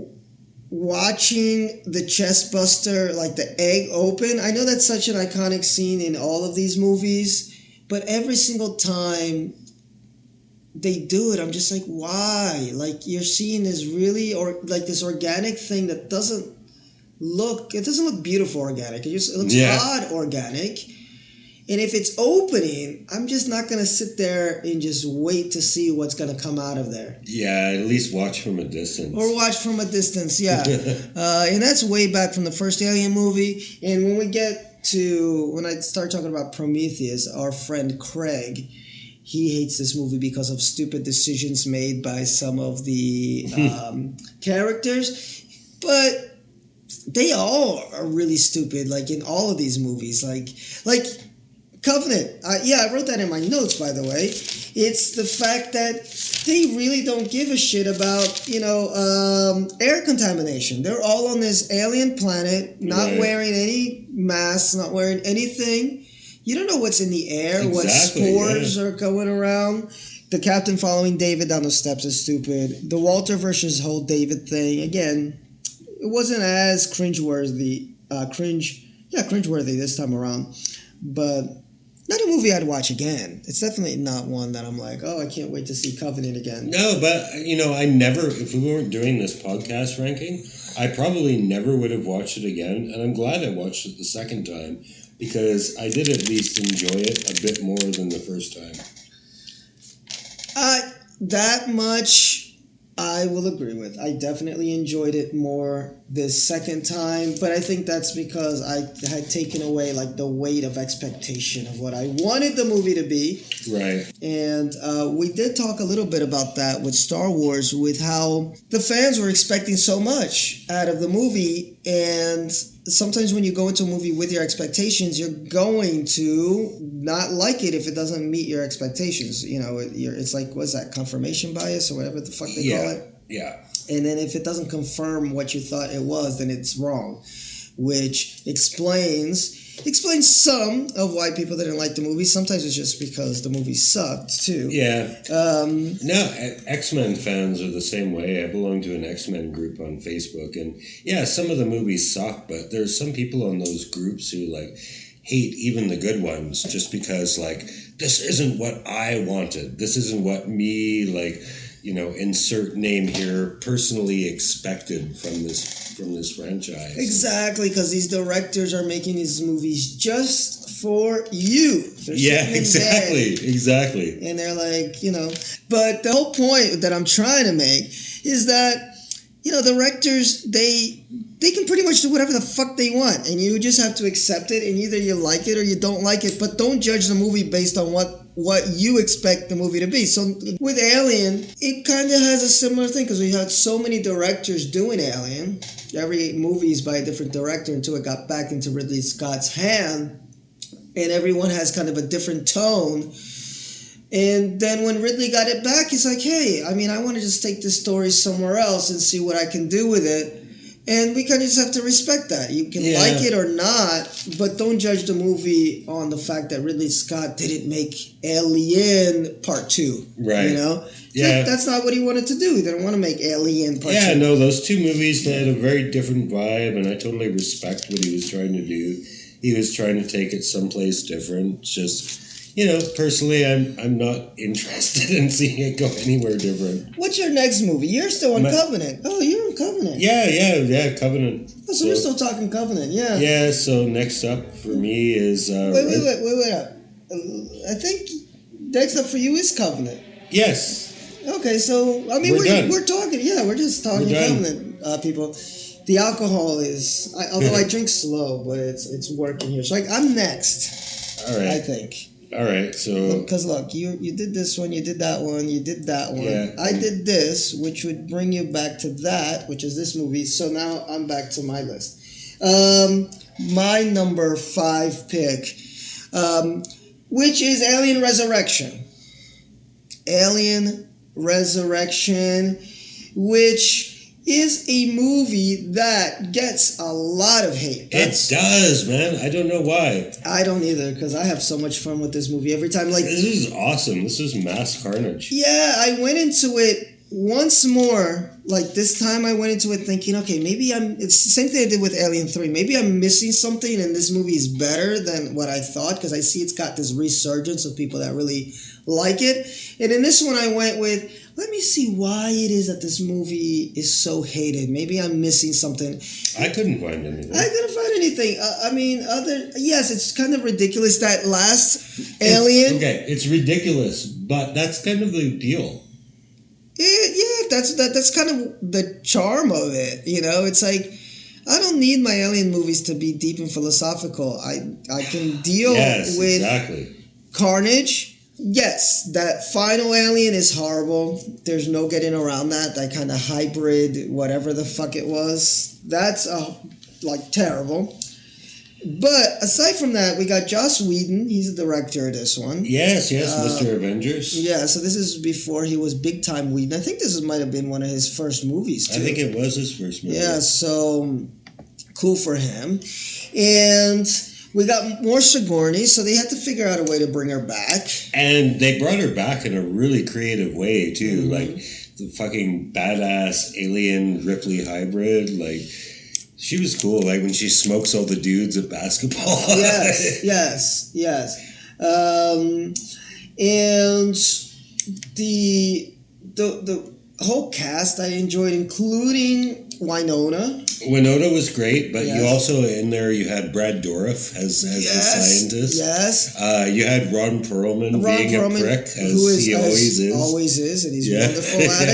Speaker 1: watching the chest buster, like the egg open. I know that's such an iconic scene in all of these movies, but every single time they do it, I'm just like, why? Like, you're seeing this really, this organic thing that doesn't look beautiful organic. It looks odd organic. And if it's opening, I'm just not going to sit there and just wait to see what's going to come out of there.
Speaker 2: Yeah, at least watch from a distance.
Speaker 1: Or watch from a distance, yeah. And that's way back from the first Alien movie. And when I start talking about Prometheus, our friend Craig, he hates this movie because of stupid decisions made by some of the characters. But they all are really stupid, like in all of these movies. Like Covenant. I wrote that in my notes, by the way. It's the fact that they really don't give a shit about, air contamination. They're all on this alien planet, not wearing any masks, not wearing anything. You don't know what's in the air, what spores are going around. The captain following David down the steps is stupid. The Walter versus whole David thing, again, it wasn't as cringeworthy this time around. But not a movie I'd watch again. It's definitely not one that I'm like, oh, I can't wait to see Covenant again.
Speaker 2: No, but, I never, if we weren't doing this podcast ranking, I probably never would have watched it again. And I'm glad I watched it the second time because I did at least enjoy it a bit more than the first time.
Speaker 1: That much I will agree with. I definitely enjoyed it more this second time, but I think that's because I had taken away like the weight of expectation of what I wanted the movie to be.
Speaker 2: Right.
Speaker 1: And we did talk a little bit about that with Star Wars, with how the fans were expecting so much out of the movie, and sometimes when you go into a movie with your expectations, you're going to not like it if it doesn't meet your expectations. It's like, what's that, confirmation bias or whatever the fuck they call it?
Speaker 2: Yeah.
Speaker 1: And then if it doesn't confirm what you thought it was, then it's wrong, which explains some of why people didn't like the movie. Sometimes it's just because the movie sucked, too.
Speaker 2: Yeah. X-Men fans are the same way. I belong to an X-Men group on Facebook, and yeah, some of the movies suck, but there's some people on those groups who, like, hate even the good ones just because, like, this isn't what I wanted. This isn't what me, like, insert name here, personally expected from this franchise.
Speaker 1: Exactly, because these directors are making these movies just for you.
Speaker 2: Yeah, exactly.
Speaker 1: And they're like, But the whole point that I'm trying to make is that, directors, they can pretty much do whatever the fuck they want. And you just have to accept it. And either you like it or you don't like it. But don't judge the movie based on what you expect the movie to be. So with Alien, it kind of has a similar thing because we had so many directors doing Alien. Every movie is by a different director until it got back into Ridley Scott's hand. And everyone has kind of a different tone. And then when Ridley got it back, he's like, hey, I want to just take this story somewhere else and see what I can do with it. And we kind of just have to respect that. You can like it or not, but don't judge the movie on the fact that Ridley Scott didn't make Alien Part 2.
Speaker 2: Right.
Speaker 1: Yeah. That's not what he wanted to do. He didn't want to make Alien Part 2.
Speaker 2: Yeah, no, those two movies, they had a very different vibe, and I totally respect what he was trying to do. He was trying to take it someplace different. Just, personally, I'm not interested in seeing it go anywhere different.
Speaker 1: What's your next movie? You're still on Covenant. Oh, you're on Covenant.
Speaker 2: Yeah, Covenant.
Speaker 1: Oh, so we're still talking Covenant, yeah.
Speaker 2: Yeah, so next up for me is...
Speaker 1: Wait up. I think next up for you is Covenant.
Speaker 2: Yes.
Speaker 1: Okay, so, we're talking, we're just talking Covenant, people. The alcohol is, although I drink slow, but it's working here. So I'm next.
Speaker 2: All right.
Speaker 1: I think.
Speaker 2: All right, so...
Speaker 1: Because look, you did this one, you did that one, you did that one.
Speaker 2: Yeah.
Speaker 1: I did this, which would bring you back to that, which is this movie. So now I'm back to my list. My number 5 pick, which is Alien Resurrection. Alien Resurrection, which is a movie that gets a lot of hate.
Speaker 2: It does, man. I don't know why.
Speaker 1: I don't either, because I have so much fun with this movie every time. Like,
Speaker 2: this is awesome. This is mass carnage.
Speaker 1: Yeah, I went into it once more. Like, this time I went into it thinking, okay, maybe it's the same thing I did with Alien 3. Maybe I'm missing something and this movie is better than what I thought, because I see it's got this resurgence of people that really like it. And in this one I went with, let me see why it is that this movie is so hated. Maybe I'm missing something.
Speaker 2: I couldn't find anything.
Speaker 1: I couldn't find anything. Yes, it's kind of ridiculous. That last Alien.
Speaker 2: It's ridiculous, but that's kind of the deal.
Speaker 1: Yeah, that's kind of the charm of it. It's like, I don't need my Alien movies to be deep and philosophical. I can deal with carnage. Yes, that final Alien is horrible. There's no getting around that. That kind of hybrid, whatever the fuck it was. That's terrible. But aside from that, we got Joss Whedon. He's the director of this one.
Speaker 2: Yes, Mr. Avengers.
Speaker 1: Yeah, so this is before he was big time Whedon. I think this might have been one of his first movies too.
Speaker 2: I think it was his first movie.
Speaker 1: Yeah, so cool for him. And we got more Sigourney, so they had to figure out a way to bring her back. And
Speaker 2: they brought her back in a really creative way, too. Mm-hmm. Like, the fucking badass alien Ripley hybrid. Like, she was cool. Like, when she smokes all the dudes at basketball. Yes. And the whole cast I enjoyed, including Winona. Winona was great, but you also, in there, you had Brad Dourif as the scientist. Yes. You had Ron Perlman being a prick, as he always is. And he's wonderful at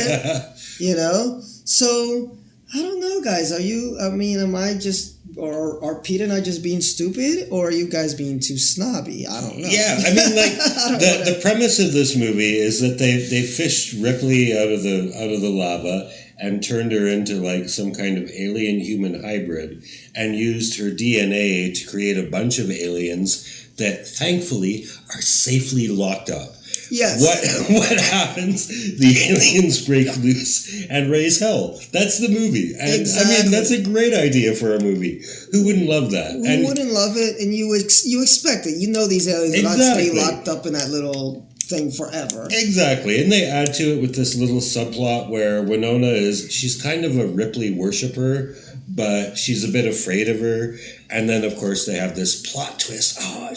Speaker 2: it. So, I don't know, guys. Am I just... Or are Pete and I just being stupid, or are you guys being too snobby? I don't know. Yeah, the premise of this movie is that they fished Ripley out of the lava and turned her into like some kind of alien human hybrid and used her DNA to create a bunch of aliens that thankfully are safely locked up. Yes. What happens? The aliens break loose and raise hell. That's the movie. And exactly. That's a great idea for a movie. Who wouldn't love that? Who wouldn't love it? And you expect it. These aliens are not stay locked up in that little thing forever. Exactly. And they add to it with this little subplot where Winona she's kind of a Ripley worshiper, but she's a bit afraid of her. And then, of course, they have this plot twist. Oh,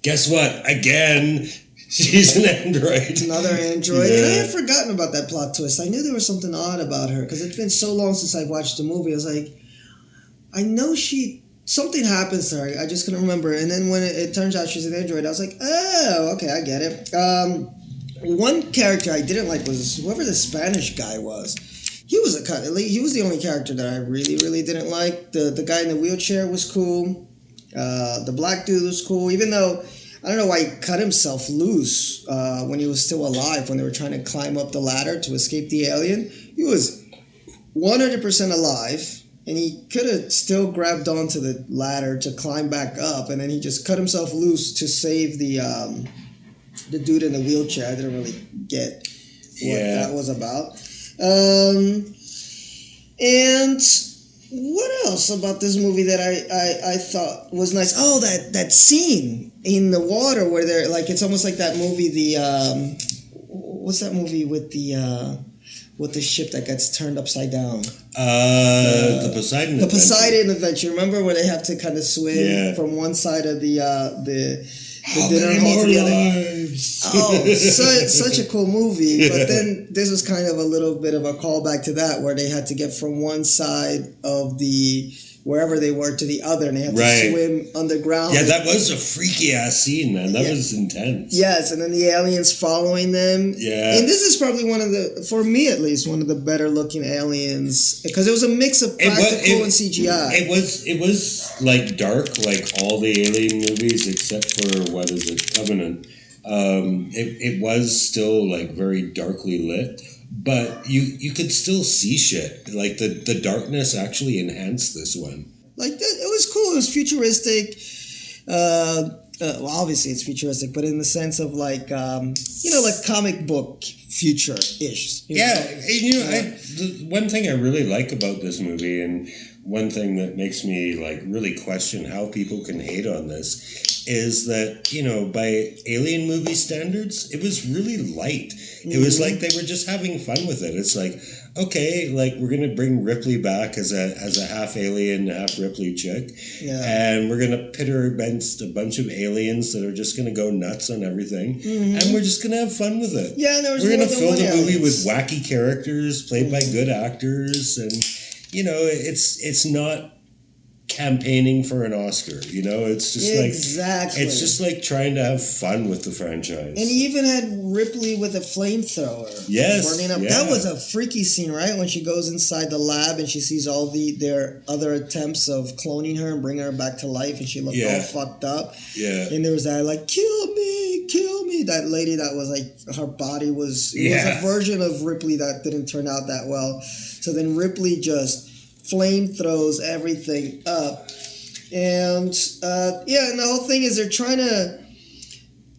Speaker 2: guess what? Again, she's an android.
Speaker 1: Another android.
Speaker 2: Yeah.
Speaker 1: And I had forgotten about that plot twist. I knew there was something odd about her because it's been so long since I watched the movie. I was like, I know something happens to her. I just couldn't remember. And then when it turns out she's an android, I was like, oh, okay, I get it. One character I didn't like was whoever the Spanish guy was. He was the only character that I really, really didn't like. The guy in the wheelchair was cool. The black dude was cool, even though I don't know why he cut himself loose when he was still alive when they were trying to climb up the ladder to escape the alien. He was 100% alive, and he could have still grabbed onto the ladder to climb back up, and then he just cut himself loose to save the dude in the wheelchair. I didn't really get what that was about. And what else about this movie that I thought was nice? Oh, that scene in the water where they're like, it's almost like that movie, what's that movie with the ship that gets turned upside down?
Speaker 2: The Poseidon Adventure.
Speaker 1: The Poseidon Adventure. Remember where they have to kind of swim from one side of the dinner hall to the other? Oh, such a cool movie. But then this was kind of a little bit of a callback to that, where they had to get from one side of wherever they were to the other, and they had to swim underground.
Speaker 2: Yeah, that was a freaky ass scene, man. That was intense.
Speaker 1: Yes, and then the aliens following them.
Speaker 2: Yeah.
Speaker 1: And this is probably for me at least, one of the better looking aliens, because it was a mix of practical and CGI.
Speaker 2: It was like dark, like all the alien movies, except for, what is it, Covenant. It was still like very darkly lit, but you could still see shit. Like the darkness actually enhanced this one.
Speaker 1: Like it was cool. It was futuristic. Well, obviously it's futuristic, but in the sense of like like comic book future-ish.
Speaker 2: The one thing I really like about this movie, and one thing that makes me like really question how people can hate on this, is that, by alien movie standards, it was really light. Mm-hmm. It was like they were just having fun with it. It's like, okay, like we're going to bring Ripley back as a half alien, half Ripley chick. Yeah. And we're going to pit her against a bunch of aliens that are just going to go nuts on everything. Mm-hmm. And we're just going to have fun with it.
Speaker 1: Yeah,
Speaker 2: we're going to fill the movie with wacky characters played by good actors. And, it's not campaigning for an Oscar, it's just it's just like trying to have fun with the franchise.
Speaker 1: And he even had Ripley with a flamethrower.
Speaker 2: Yes,
Speaker 1: burning up. Yeah. That was a freaky scene, right? When she goes inside the lab and she sees all their other attempts of cloning her and bringing her back to life, and she looked all fucked up.
Speaker 2: Yeah.
Speaker 1: And there was that like, kill me, that lady that was like, her body was a version of Ripley that didn't turn out that well. So then Ripley just flame throws everything up, and and the whole thing is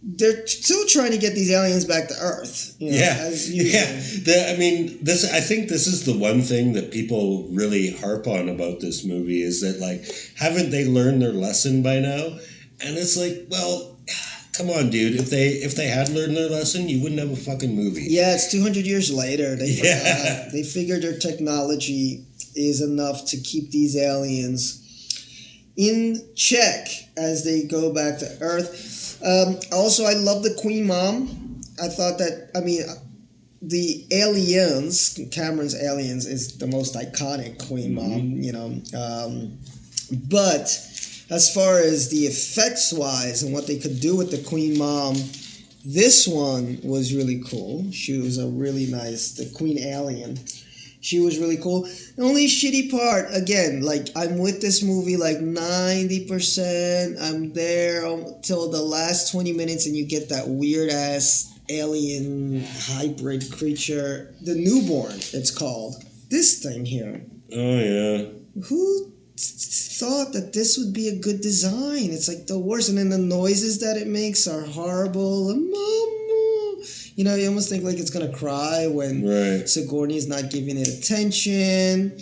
Speaker 1: they're still trying to get these aliens back to Earth. As usual.
Speaker 2: I think this is the one thing that people really harp on about this movie, is that like, haven't they learned their lesson by now? And it's like, well, come on, dude. If they had learned their lesson, you wouldn't have a fucking movie.
Speaker 1: Yeah, it's 200 years later. They figured their technology is enough to keep these aliens in check as they go back to Earth. Also, I love the Queen Mom. I thought that, the aliens, Cameron's aliens, is the most iconic Queen Mom, but as far as the effects-wise and what they could do with the Queen Mom, this one was really cool. She was a really nice, the Queen Alien. She was really cool. The only shitty part, again, like, I'm with this movie like 90%. I'm there till the last 20 minutes, and you get that weird-ass alien hybrid creature. The Newborn, it's called. This thing here.
Speaker 2: Oh, yeah.
Speaker 1: Who thought that this would be a good design? It's like the worst. And then the noises that it makes are horrible. You almost think like it's going to cry when Sigourney's not giving it attention.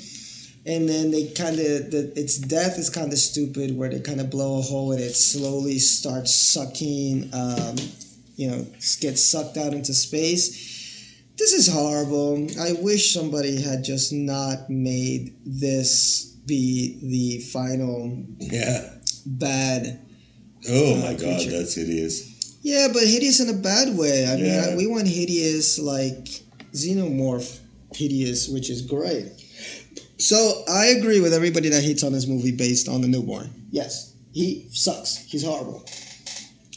Speaker 1: And then they its death is kind of stupid, where they kind of blow a hole and it slowly starts sucking, gets sucked out into space. The this is horrible. I wish somebody had just not made this be the final bad.
Speaker 2: Oh my God,
Speaker 1: creature.
Speaker 2: that's hideous.
Speaker 1: Yeah, but hideous in a bad way. I
Speaker 2: Yeah.
Speaker 1: mean, we want hideous like Xenomorph hideous, which is great. So I agree with everybody that hates on this movie based on the newborn. Yes, he sucks. He's horrible.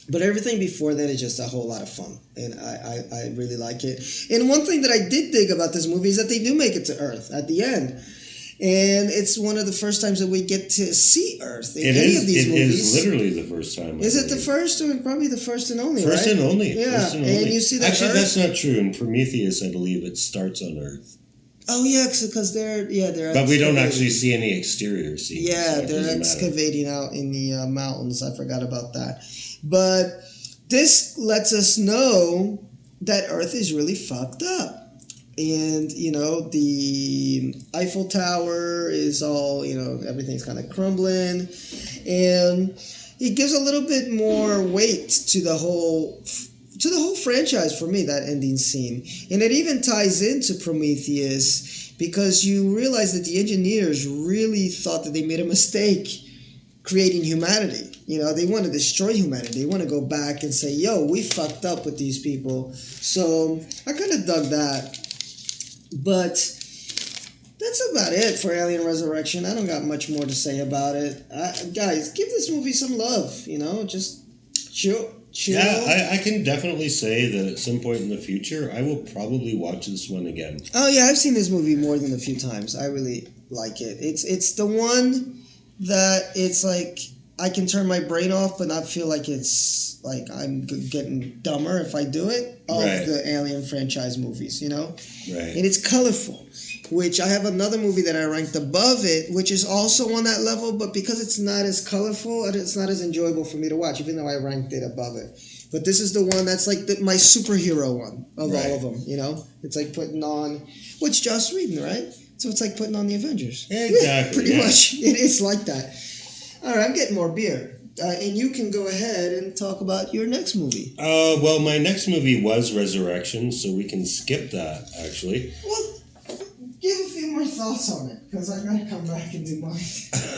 Speaker 1: But everything before that is just a whole lot of fun, and I really like it. And one thing that I did dig about this movie is that they do make it to Earth at the end. And it's one of the first times that we get to see Earth in any of these movies.
Speaker 2: It is literally the first time.
Speaker 1: Is it the first, or probably the first and only,
Speaker 2: First
Speaker 1: right?
Speaker 2: and only.
Speaker 1: Yeah,
Speaker 2: First and only.
Speaker 1: and you see that
Speaker 2: Actually,
Speaker 1: Earth?
Speaker 2: that's not true. In Prometheus, I believe it starts on Earth.
Speaker 1: Oh, yeah, because they're
Speaker 2: But we don't actually see any exterior scenes.
Speaker 1: Yeah,
Speaker 2: so
Speaker 1: they're excavating out in the mountains. I forgot about that. But this lets us know that Earth is really fucked up. And, you know, the Eiffel Tower is all, you know, everything's kind of crumbling. And it gives a little bit more weight to the whole franchise for me, that ending scene. And it even ties into Prometheus because you realize that the engineers really thought that they made a mistake creating humanity. You know, they want to destroy humanity. They want to go back and say, yo, we fucked up with these people. So I kind of dug that. But that's about it for Alien Resurrection. I don't got much more to say about it. Guys, give this movie some love, you know, just chill.
Speaker 2: Yeah, I can definitely say that at some point in the future, I will probably watch this one again.
Speaker 1: Oh, yeah, I've seen this movie more than a few times. I really like it. It's the one that it's like I can turn my brain off but not feel like it's like I'm getting dumber if I do it, of the Alien franchise movies, you know?
Speaker 2: Right.
Speaker 1: And it's colorful, which I have another movie that I ranked above it, which is also on that level, but because it's not as colorful, it's not as enjoyable for me to watch, even though I ranked it above it. But this is the one that's like my superhero one of all of them, you know? It's like putting on, what's Joss Whedon, right? So it's like putting on the Avengers.
Speaker 2: Exactly.
Speaker 1: Pretty much. It's like that. All right, I'm getting more beer. And you can go ahead and talk about your next movie.
Speaker 2: Well, my next movie was Resurrection, so we can skip that, actually.
Speaker 1: Well, give a few more thoughts on it, because I gotta come back and do mine.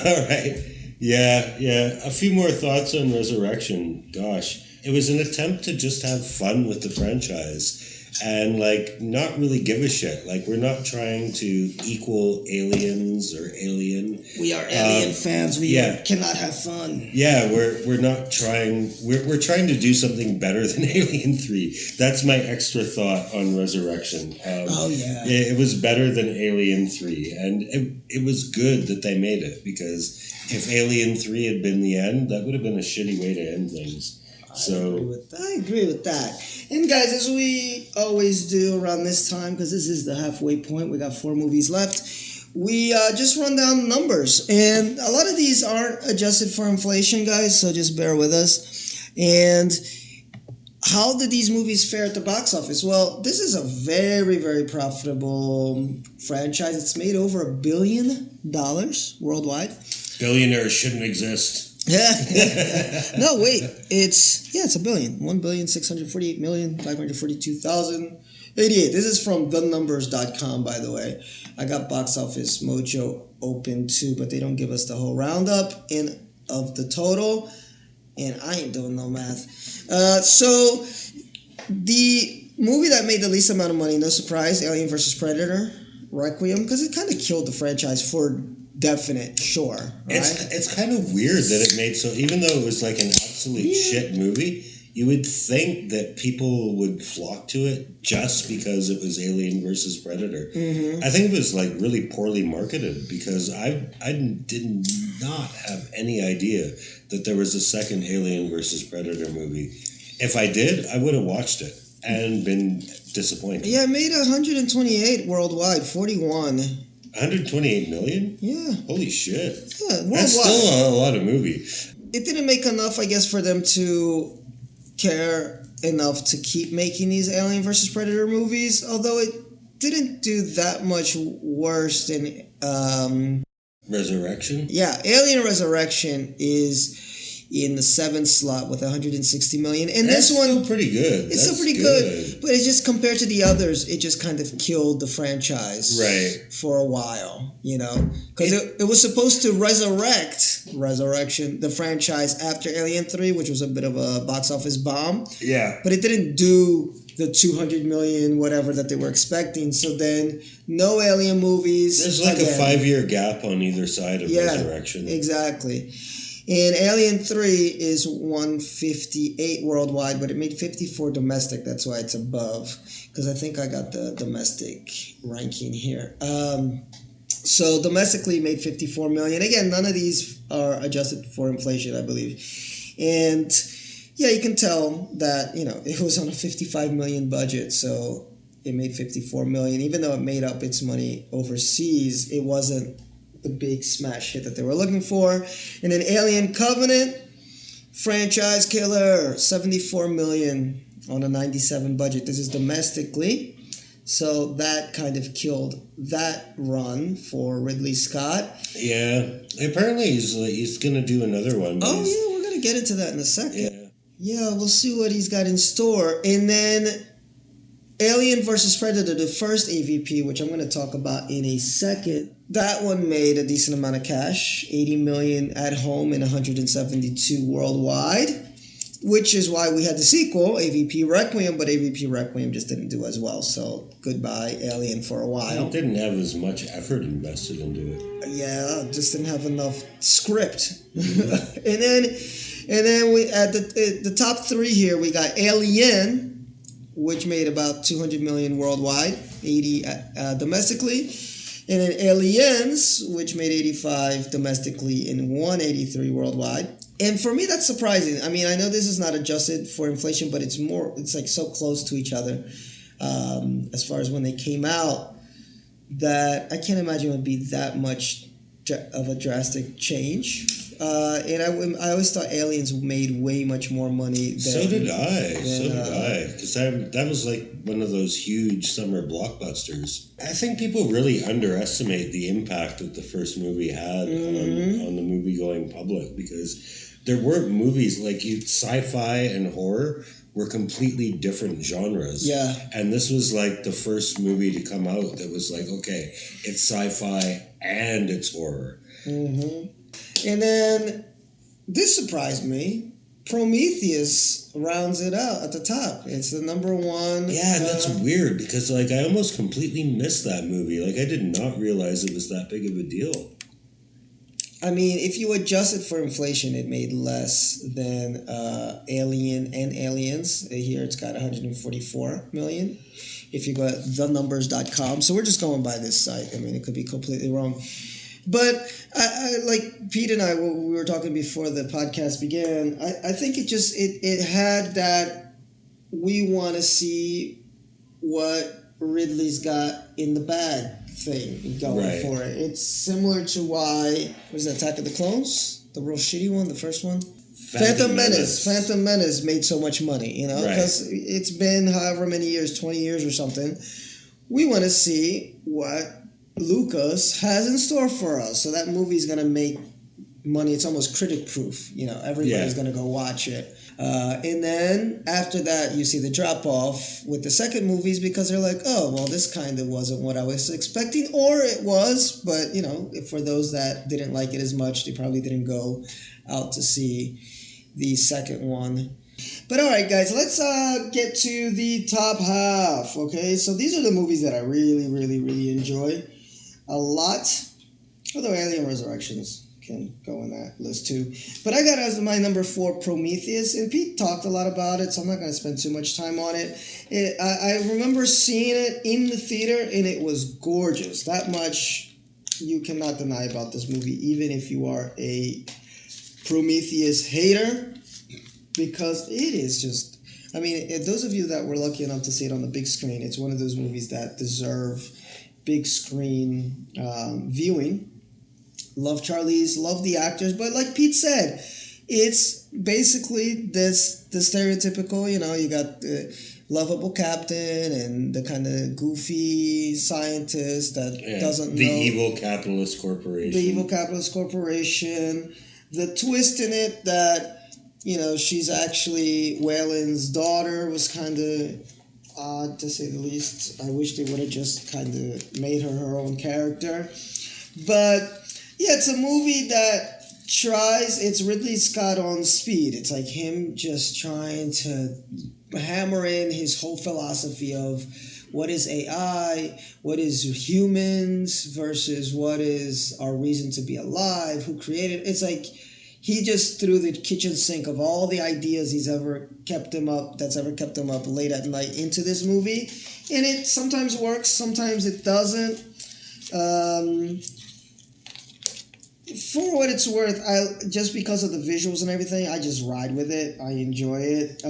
Speaker 2: All right. Yeah. A few more thoughts on Resurrection. Gosh. It was an attempt to just have fun with the franchise and, like, not really give a shit. Like, we're not trying to equal Aliens or Alien.
Speaker 1: We are Alien fans. We cannot have fun.
Speaker 2: Yeah, we're not trying. We're trying to do something better than Alien 3. That's my extra thought on Resurrection. It was better than Alien 3, and it was good that they made it, because if Alien 3 had been the end, that would have been a shitty way to end things.
Speaker 1: I agree with that. And guys, as we always do around this time, because this is the halfway point, we got 4 movies left, we just run down numbers. And a lot of these aren't adjusted for inflation, guys, so just bear with us. And how did these movies fare at the box office? Well, this is a very, very profitable franchise. It's made over $1 billion worldwide.
Speaker 2: Billionaires shouldn't exist.
Speaker 1: No, wait. It's $1 billion. 1,648,542,088. This is from thenumbers.com, by the way. I got Box Office Mojo open too, but they don't give us the whole roundup of the total, and I ain't doing no math. So the movie that made the least amount of money, no surprise, Alien vs. Predator, Requiem, because it kind of killed the franchise for definite, sure. Right?
Speaker 2: It's kind of weird that it made so, even though it was like an absolute shit movie, you would think that people would flock to it just because it was Alien versus Predator. Mm-hmm. I think it was like really poorly marketed, because I did not have any idea that there was a second Alien versus Predator movie. If I did, I would have watched it and been disappointed.
Speaker 1: Yeah, it made 128 worldwide, 41.
Speaker 2: 128 million?
Speaker 1: Yeah.
Speaker 2: Holy shit.
Speaker 1: Yeah, worldwide.
Speaker 2: That's still a lot of movie.
Speaker 1: It didn't make enough, I guess, for them to care enough to keep making these Alien vs. Predator movies, although it didn't do that much worse than...
Speaker 2: Resurrection?
Speaker 1: Yeah, Alien Resurrection is in the 7th slot with 160 million. And
Speaker 2: That's
Speaker 1: this one,
Speaker 2: still pretty good.
Speaker 1: it's still pretty good. But it's just compared to the others, it just kind of killed the franchise for a while, you know, because it was supposed to resurrection, the franchise after Alien 3, which was a bit of a box office bomb.
Speaker 2: Yeah.
Speaker 1: But it didn't do the 200 million whatever that they were expecting. So then no Alien movies.
Speaker 2: There's like a 5-year gap on either side of Resurrection.
Speaker 1: Exactly. And Alien 3 is 158 worldwide, but it made 54 domestic. That's why it's above, because I think I got the domestic ranking here. So domestically made 54 million. Again, none of these are adjusted for inflation, I believe. And yeah, you can tell that, you know, it was on a 55 million budget, so it made 54 million. Even though it made up its money overseas, it wasn't the big smash hit that they were looking for. And then Alien Covenant, franchise killer, 74 million on a 97 budget. This is domestically. So that kind of killed that run for Ridley Scott.
Speaker 2: Yeah. Apparently he's going to do another one.
Speaker 1: Oh, yeah, we're going to get into that in a second. Yeah, we'll see what he's got in store. And then Alien vs. Predator, the first AVP, which I'm going to talk about in a second. That one made a decent amount of cash, 80 million at home and 172 worldwide, which is why we had the sequel, AVP Requiem, but AVP Requiem just didn't do as well. So goodbye, Alien, for a while.
Speaker 2: It didn't have as much effort invested into it.
Speaker 1: Yeah, just didn't have enough script. and then we at the top 3 here, we got Alien, which made about 200 million worldwide, 80 domestically. And then Aliens, which made 85 domestically and 183 worldwide. And for me, that's surprising. I mean, I know this is not adjusted for inflation, but it's like so close to each other as far as when they came out that I can't imagine it would be that much of a drastic change. And I always thought Aliens made way much more money.
Speaker 2: So did I. Because that was like one of those huge summer blockbusters. I think people really underestimate the impact that the first movie had on the movie-going public, because there weren't movies like sci-fi and horror were completely different genres.
Speaker 1: Yeah.
Speaker 2: And this was like the first movie to come out that was like, okay, it's sci-fi and it's horror.
Speaker 1: Mm-hmm. And then this surprised me. Prometheus rounds it out at the top. It's the number 1.
Speaker 2: Yeah, that's weird, because like I almost completely missed that movie. Like I did not realize it was that big of a deal.
Speaker 1: I mean, if you adjust it for inflation, it made less than Alien and Aliens. Here it's got 144 million. If you go at thenumbers.com. So we're just going by this site. I mean, it could be completely wrong. But I like Pete and I, we were talking before the podcast began, I think it had that we want to see what Ridley's got in the bag thing going for it. It's similar to why, was it Attack of the Clones? The real shitty one, the first one? Phantom Menace. Phantom Menace made so much money, you know, because it's been however many years, 20 years or something. We want to see what Lucas has in store for us. So that movie's going to make money. It's almost critic proof. You know, everybody's going to go watch it. And then after that, you see the drop off with the second movies, because they're like, oh, well, this kind of wasn't what I was expecting, or it was. But, you know, for those that didn't like it as much, they probably didn't go out to see the second one. But all right, guys, let's get to the top half. Okay, so these are the movies that I really, really, really enjoy a lot, although Alien Resurrections can go in that list too. But I got as my number 4 Prometheus, and Pete talked a lot about it, so I'm not going to spend too much time on it. I remember seeing it in the theater, and it was gorgeous. That much you cannot deny about this movie, even if you are a Prometheus hater, because it is just, I mean, those of you that were lucky enough to see it on the big screen, it's one of those movies that deserve big screen viewing. Love Charlize, love the actors, but like Pete said, it's basically the stereotypical, you know, you got the lovable captain and the kind of goofy scientist that doesn't know.
Speaker 2: The evil capitalist corporation.
Speaker 1: The evil capitalist corporation. The twist in it that she's actually Whalen's daughter, was kind of odd to say the least. I wish they would have just kind of made her own character. But yeah, it's a movie that it's Ridley Scott on speed. It's like him just trying to hammer in his whole philosophy of what is AI, what is humans versus what is our reason to be alive, who created. It's like he just threw the kitchen sink of all the ideas that's ever kept him up late at night into this movie. And it sometimes works, sometimes it doesn't. For what it's worth, just because of the visuals and everything, I just ride with it. I enjoy it.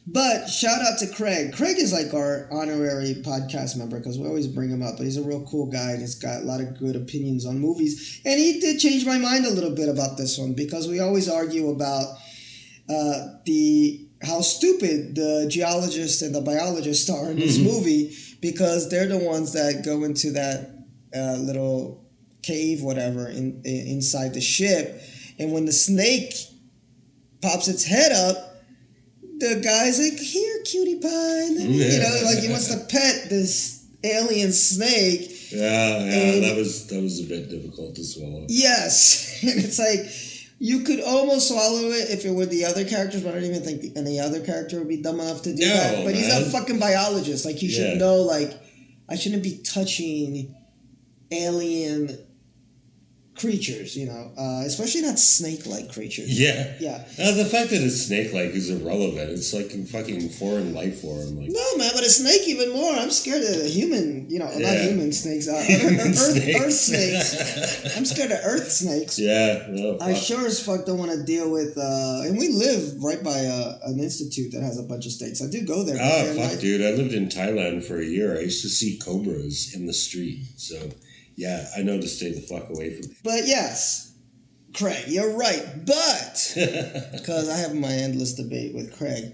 Speaker 1: But shout out to Craig. Craig is like our honorary podcast member because we always bring him up. But he's a real cool guy and he's got a lot of good opinions on movies. And he did change my mind a little bit about this one because we always argue about how stupid the geologist and the biologist are in this movie because they're the ones that go into that little cave, whatever, inside the ship. And when the snake pops its head up, the guy's like, "Here, cutie pie," like he wants to pet this alien snake.
Speaker 2: Yeah, that was a bit difficult to swallow.
Speaker 1: Yes, and it's like you could almost swallow it if it were the other characters, but I don't even think any other character would be dumb enough to do that. But he's a fucking biologist. Like, you should know, like, I shouldn't be touching alien creatures, especially not snake-like creatures.
Speaker 2: Yeah.
Speaker 1: Yeah.
Speaker 2: The fact that it's snake-like is irrelevant. It's like a fucking foreign life form. Like,
Speaker 1: no, man, but a snake even more. I'm scared of human, not human snakes. Earth snakes. I'm scared of earth snakes.
Speaker 2: Yeah. No,
Speaker 1: I sure as fuck don't want to deal with, and we live right by an institute that has a bunch of snakes. I do go there.
Speaker 2: Oh, fuck, dude. I lived in Thailand for a year. I used to see cobras in the street, so... Yeah, I know to stay the fuck away from it.
Speaker 1: But yes, Craig, you're right. But, because I have my endless debate with Craig,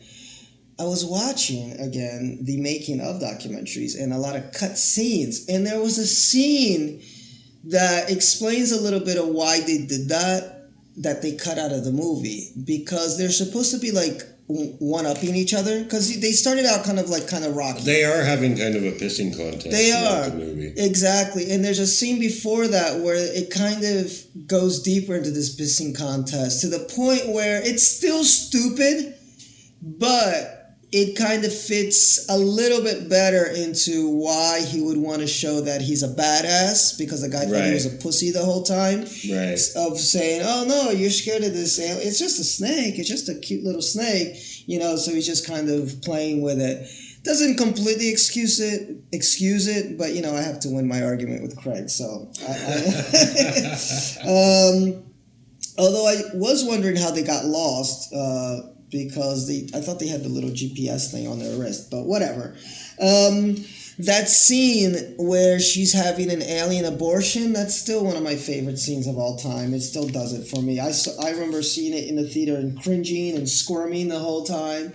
Speaker 1: I was watching, again, the making of documentaries and a lot of cut scenes. And there was a scene that explains a little bit of why they did that they cut out of the movie. Because they're supposed to be like one-upping each other, because they started out kind of rocky.
Speaker 2: They are having kind of a pissing contest.
Speaker 1: They are.
Speaker 2: The movie.
Speaker 1: Exactly. And there's a scene before that where it kind of goes deeper into this pissing contest to the point where it's still stupid, but it kind of fits a little bit better into why he would want to show that he's a badass, because the guy thought he was a pussy the whole time.
Speaker 2: Right.
Speaker 1: Of saying, "Oh no, you're scared of this alien. It's just a snake. It's just a cute little snake." So he's just kind of playing with it. Doesn't completely excuse it, but I have to win my argument with Craig. So, although I was wondering how they got lost. Because I thought they had the little GPS thing on their wrist, but whatever. That scene where she's having an alien abortion, that's still one of my favorite scenes of all time. It still does it for me. I remember seeing it in the theater and cringing and squirming the whole time.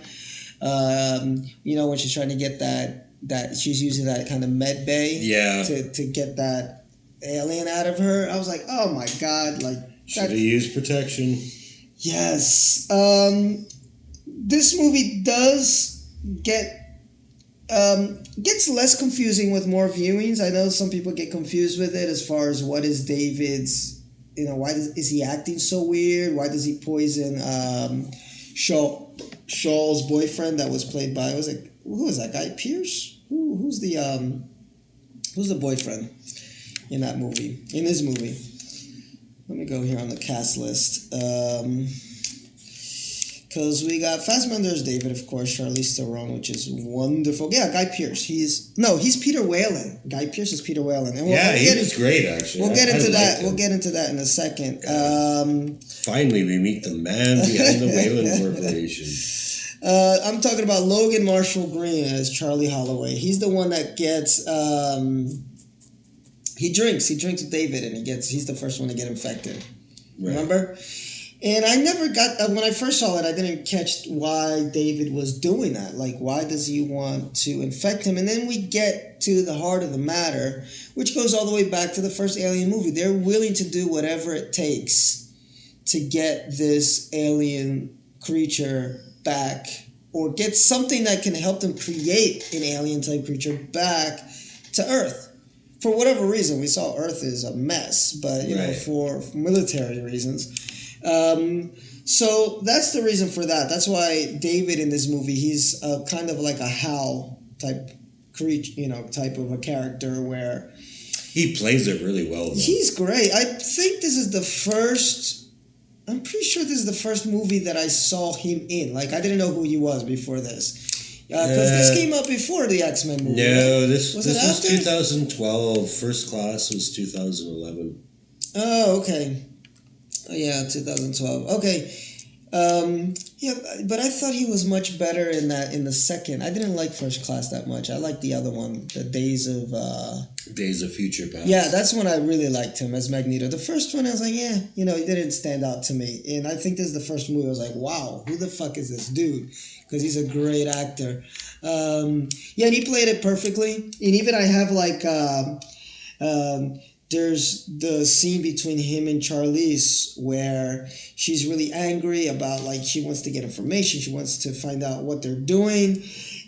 Speaker 1: When she's trying to get that she's using that kind of med bay to get that alien out of her. I was like, oh my God.
Speaker 2: Should have used protection.
Speaker 1: Yes. This movie does gets less confusing with more viewings. I know some people get confused with it as far as what is David's, why is he acting so weird? Why does he poison Shaw's boyfriend that was played by, who was that guy? Pierce? Who's the boyfriend in that movie? In this movie? Let me go here on the cast list. Because we got Fassbender's David, of course, Charlize Theron, which is wonderful. Yeah, Guy Pearce. He's Peter Whalen. Guy Pearce is Peter Whalen. And
Speaker 2: he was great, actually.
Speaker 1: We'll get into that. We'll get into that in a second.
Speaker 2: Finally, we meet the man behind the Whalen Corporation.
Speaker 1: I'm talking about Logan Marshall Green as Charlie Holloway. He's the one that gets... He drinks with David, and he's the first one to get infected. Right. Remember? And I never got, when I first saw it, I didn't catch why David was doing that. Like, why does he want to infect him? And then we get to the heart of the matter, which goes all the way back to the first Alien movie. They're willing to do whatever it takes to get this alien creature back, or get something that can help them create an alien type creature back to Earth. For whatever reason, we saw Earth is a mess, but you know, for military reasons. So that's the reason for that. That's why David in this movie, he's kind of like a Hal type creature, you know, type of a character where
Speaker 2: he plays it really well, though.
Speaker 1: He's great. I think this is the first. I'm pretty sure this is the first movie that I saw him in. Like, I didn't know who he was before this. Because this came out before the X-Men movie.
Speaker 2: No,
Speaker 1: right?
Speaker 2: this was 2012. First Class was 2011.
Speaker 1: Oh, okay. Oh, yeah, 2012. Okay. Yeah, but I thought he was much better in the second. I didn't like First Class that much. I liked the other one, the Days of Future Past. Yeah, that's when I really liked him as Magneto. The first one, I was like, yeah, you know, he didn't stand out to me. And I think this is the first movie I was like, wow, who the fuck is this dude? Because he's a great actor. Yeah, and he played it perfectly. And even I have like... there's the scene between him and Charlize where she's really angry about, like, she wants to get information. She wants to find out what they're doing.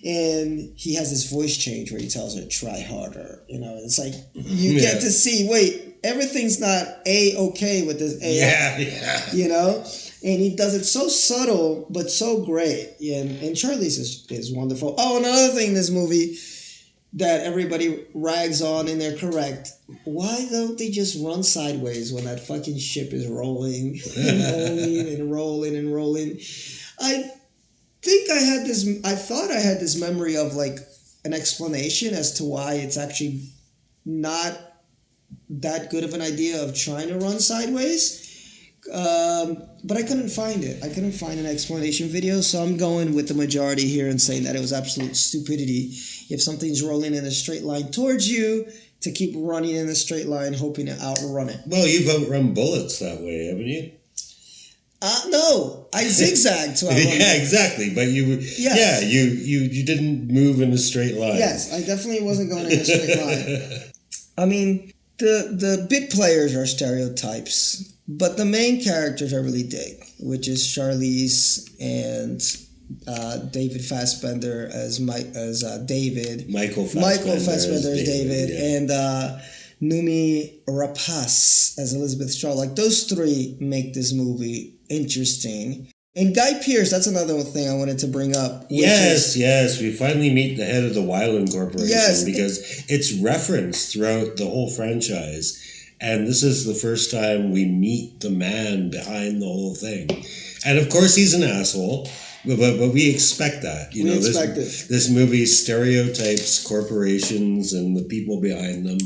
Speaker 1: And he has this voice change where he tells her, try harder. You know, it's like you get to see, wait, everything's not A-okay with this AI.
Speaker 2: Yeah.
Speaker 1: You know? And he does it so subtle, but so great. And Charlize is wonderful. Oh, another thing in this movie that everybody rags on, and they're correct. Why don't they just run sideways when that fucking ship is rolling and rolling and rolling and rolling? I thought I had this memory of like an explanation as to why it's actually not that good of an idea of trying to run sideways. But I couldn't find it. I couldn't find an explanation video, so I'm going with the majority here and saying that it was absolute stupidity. If something's rolling in a straight line towards you, to keep running in a straight line, hoping to outrun it.
Speaker 2: Well, you've outrun bullets that way, haven't you?
Speaker 1: No, I zigzagged to outrun
Speaker 2: Yeah,
Speaker 1: them.
Speaker 2: exactly. But you didn't move in a straight line.
Speaker 1: Yes, I definitely wasn't going in a straight line. I mean, the bit players are stereotypes. But the main characters I really dig, which is Charlize and David Fassbender as David.
Speaker 2: Michael
Speaker 1: Fassbender as David. Yeah. And Noomi Rapace as Elizabeth Shaw. Like, those three make this movie interesting. And Guy Pearce, that's another thing I wanted to bring up.
Speaker 2: Yes, we finally meet the head of the Wyland Corporation because it's referenced throughout the whole franchise. And this is the first time we meet the man behind the whole thing. And of course, he's an asshole, but we expect that. You know, this movie stereotypes corporations and the people behind them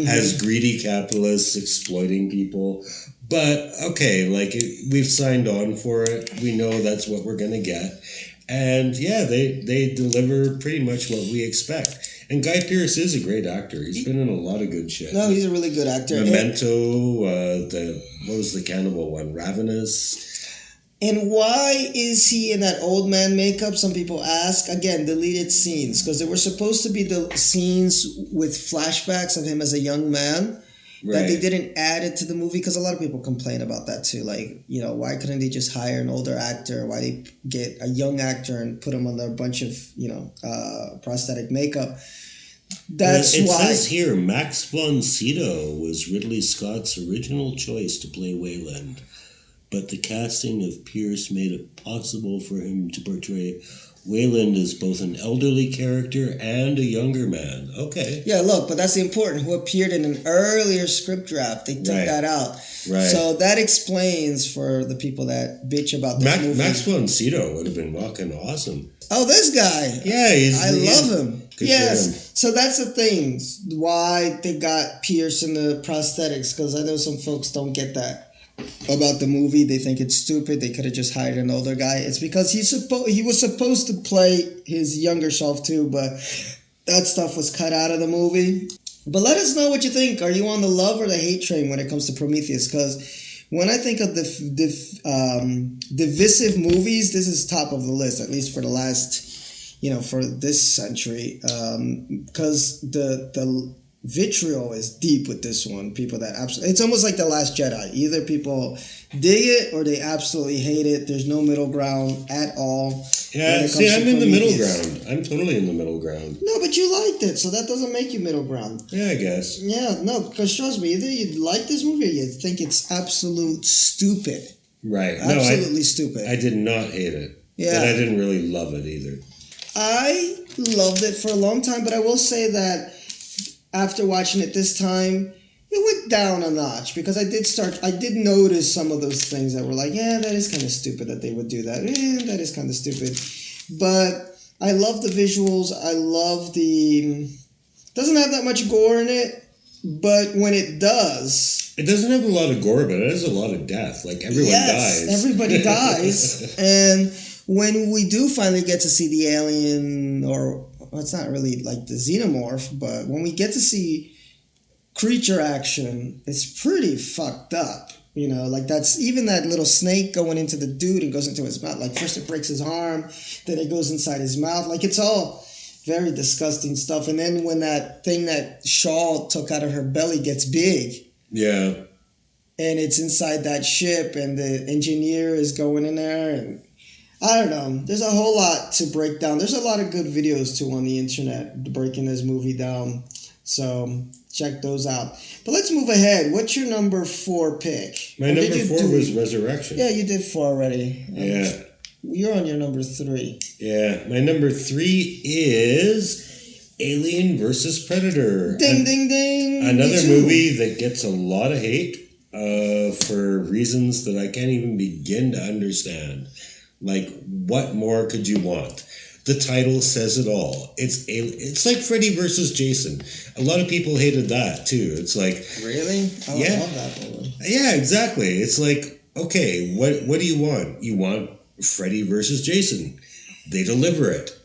Speaker 2: as greedy capitalists exploiting people. But, okay, like, we've signed on for it. We know that's what we're going to get. And, yeah, they deliver pretty much what we expect. And Guy Pearce is a great actor. He's been in a lot of good shit.
Speaker 1: No, he's a really good actor.
Speaker 2: Memento, what was the cannibal one? Ravenous.
Speaker 1: And why is he in that old man makeup? Some people ask. Again, deleted scenes. Because they were supposed to be the scenes with flashbacks of him as a young man. Right. That they didn't add it to the movie. Because a lot of people complain about that too. Like, you know, why couldn't they just hire an older actor? Why they get a young actor and put him under a bunch of, you know, prosthetic makeup? That's
Speaker 2: it
Speaker 1: why. It
Speaker 2: says here, Max von Sydow was Ridley Scott's original choice to play Wayland. But the casting of Pierce made it possible for him to portray Wayland as both an elderly character and a younger man. Okay.
Speaker 1: Yeah, look, but that's the important. Who appeared in an earlier script draft. They took that out. Right. So that explains for the people that bitch about this movie.
Speaker 2: Max von Sydow would have been fucking awesome.
Speaker 1: Oh, this guy.
Speaker 2: Yeah,
Speaker 1: I love him. Yes. So that's the thing. Why they got Pierce in the prosthetics. Because I know some folks don't get that about the movie. They think it's stupid. They could have just hired an older guy. It's because he was supposed to play his younger self too, but that stuff was cut out of the movie. But let us know what you think. Are you on the love or the hate train when it comes to Prometheus? Because when I think of the divisive movies, this is top of the list, at least for the last, you know, for this century. Because the vitriol is deep with this one. People that absolutely, it's almost like The Last Jedi. Either people dig it or they absolutely hate it. There's no middle ground at all.
Speaker 2: Yeah, see, I'm in the middle ground. I'm totally in the middle ground.
Speaker 1: No, but you liked it, so that doesn't make you middle ground.
Speaker 2: Yeah, I guess.
Speaker 1: Yeah, no, because trust me, either you like this movie or you think it's absolute stupid.
Speaker 2: Right.
Speaker 1: Absolutely stupid.
Speaker 2: I did not hate it.
Speaker 1: Yeah.
Speaker 2: But I didn't really love it either.
Speaker 1: I loved it for a long time, but I will say that after watching it this time, it went down a notch because I did notice some of those things that were like, yeah, that is kind of stupid that they would do that. That is kind of stupid. But I love the visuals. I love doesn't have that much gore in it, but when it does...
Speaker 2: It doesn't have a lot of gore, but it has a lot of death. Like, everyone dies.
Speaker 1: Everybody dies. And when we do finally get to see the alien, or well, it's not really like the xenomorph, but when we get to see creature action, it's pretty fucked up. You know, like that's even that little snake going into the dude and goes into his mouth. Like first it breaks his arm, then it goes inside his mouth. Like it's all very disgusting stuff. And then when that thing that Shaw took out of her belly gets big.
Speaker 2: Yeah.
Speaker 1: And it's inside that ship and the engineer is going in there and I don't know. There's a whole lot to break down. There's a lot of good videos too on the internet breaking this movie down. So check those out. But let's move ahead. What's your number 4 pick?
Speaker 2: My number 4 was Resurrection.
Speaker 1: Yeah, you did 4 already.
Speaker 2: Yeah.
Speaker 1: You're on your number 3.
Speaker 2: Yeah. My number 3 is Alien versus Predator.
Speaker 1: Ding, ding, ding.
Speaker 2: Another movie that gets a lot of hate for reasons that I can't even begin to understand. Like, what more could you want? The title says it all. It's like Freddy versus Jason. A lot of people hated that too. It's like,
Speaker 1: really? I love that movie.
Speaker 2: Yeah, exactly. It's like, okay, what do you want? You want Freddy versus Jason. They deliver it.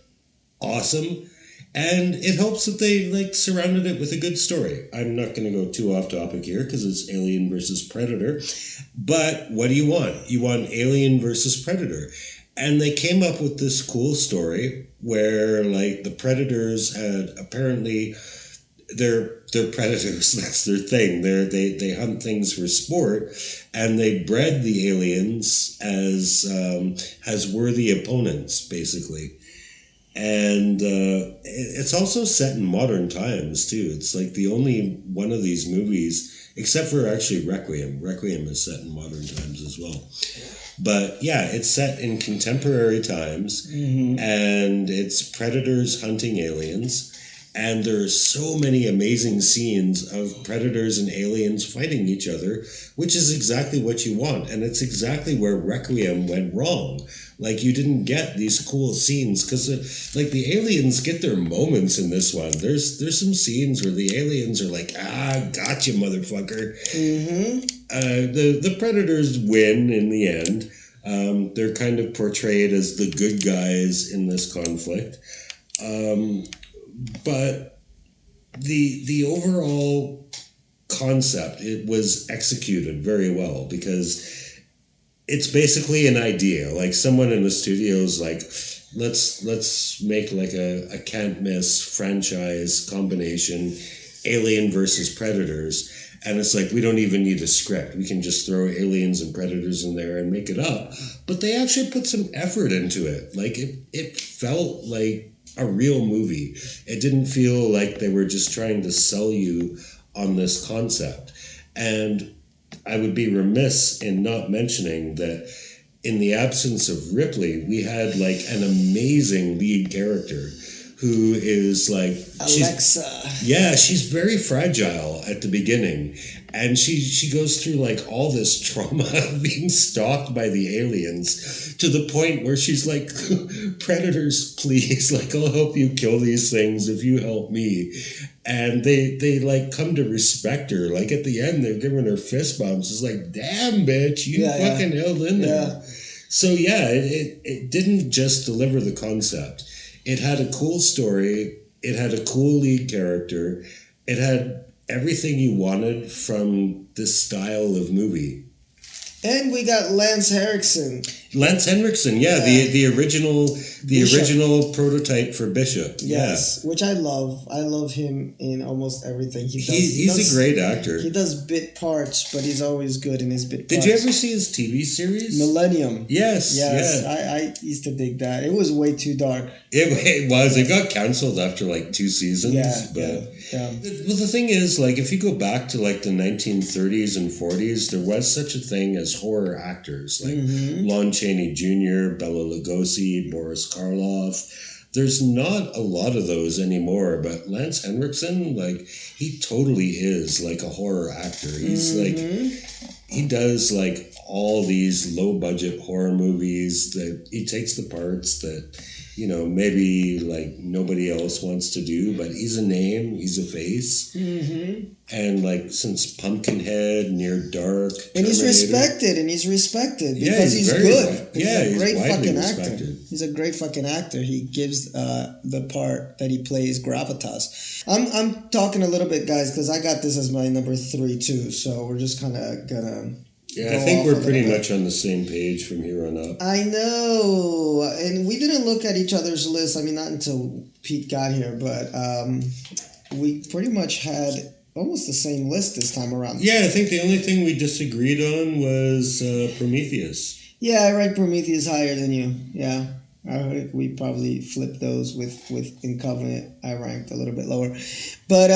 Speaker 2: Awesome. And it helps that they surrounded it with a good story. I'm not going to go too off topic here because it's Alien versus Predator. But what do you want? You want Alien versus Predator. And they came up with this cool story where the Predators had apparently they're predators. That's their thing. They hunt things for sport, and they bred the aliens as worthy opponents, basically. And it's also set in modern times too. It's like the only one of these movies, except for actually Requiem. Requiem is set in modern times as well. But yeah, it's set in contemporary times, and it's predators hunting aliens. And there's so many amazing scenes of predators and aliens fighting each other, which is exactly what you want. And it's exactly where Requiem went wrong. Like, you didn't get these cool scenes because, the aliens get their moments in this one. There's some scenes where the aliens are like, gotcha, motherfucker. The predators win in the end. They're kind of portrayed as the good guys in this conflict. But the overall concept, it was executed very well because it's basically an idea. Like, someone in the studio is like, let's make a can't miss franchise combination, Alien versus Predators. And it's like, we don't even need a script. We can just throw aliens and predators in there and make it up. But they actually put some effort into it. Like, it felt like a real movie. It didn't feel like they were just trying to sell you on this concept. And I would be remiss in not mentioning that in the absence of Ripley, we had an amazing lead character who is
Speaker 1: Alexa.
Speaker 2: She's very fragile at the beginning. And she goes through all this trauma of being stalked by the aliens to the point where she's like, predators, please, I'll help you kill these things if you help me. And they come to respect her. At the end, they're giving her fist bumps. It's like, damn, bitch, you fucking held in there. So it didn't just deliver the concept. It had a cool story. It had a cool lead character. It had everything you wanted from this style of movie.
Speaker 1: And we got Lance Henriksen
Speaker 2: Lance Henriksen, the original prototype for Bishop.
Speaker 1: Yes, which I love. I love him in almost everything he does.
Speaker 2: He's a great actor.
Speaker 1: He does bit parts, but he's always good in his bit parts.
Speaker 2: Did you ever see his TV series?
Speaker 1: Millennium.
Speaker 2: Yes.
Speaker 1: I used to dig that. It was way too dark.
Speaker 2: It was. It got canceled after like 2 seasons. Yeah. Well, the thing is, like, if you go back to like the 1930s and 40s, there was such a thing as horror actors, like Lon Chaney Jr., Bela Lugosi, Boris Karloff. There's not a lot of those anymore, but Lance Henriksen, like, he totally is like a horror actor. He's like, he does like all these low budget horror movies that he takes the parts that, you know, maybe like nobody else wants to do, but he's a name, he's a face. And like since Pumpkinhead, Near Dark,
Speaker 1: and he's respected, because he's good. He's a great fucking actor. He's a great fucking actor. He gives the part that he plays gravitas. I'm talking a little bit, guys, because I got this as my number 3 too. So we're just kind of gonna.
Speaker 2: Yeah, I think we're pretty much on the same page from here on up.
Speaker 1: I know, and we didn't look at each other's list. I mean, not until Pete got here, but we pretty much had almost the same list this time around.
Speaker 2: Yeah, I think the only thing we disagreed on was Prometheus.
Speaker 1: Yeah, I ranked Prometheus higher than you. Yeah, I think we probably flipped those with In Covenant. I ranked a little bit lower, but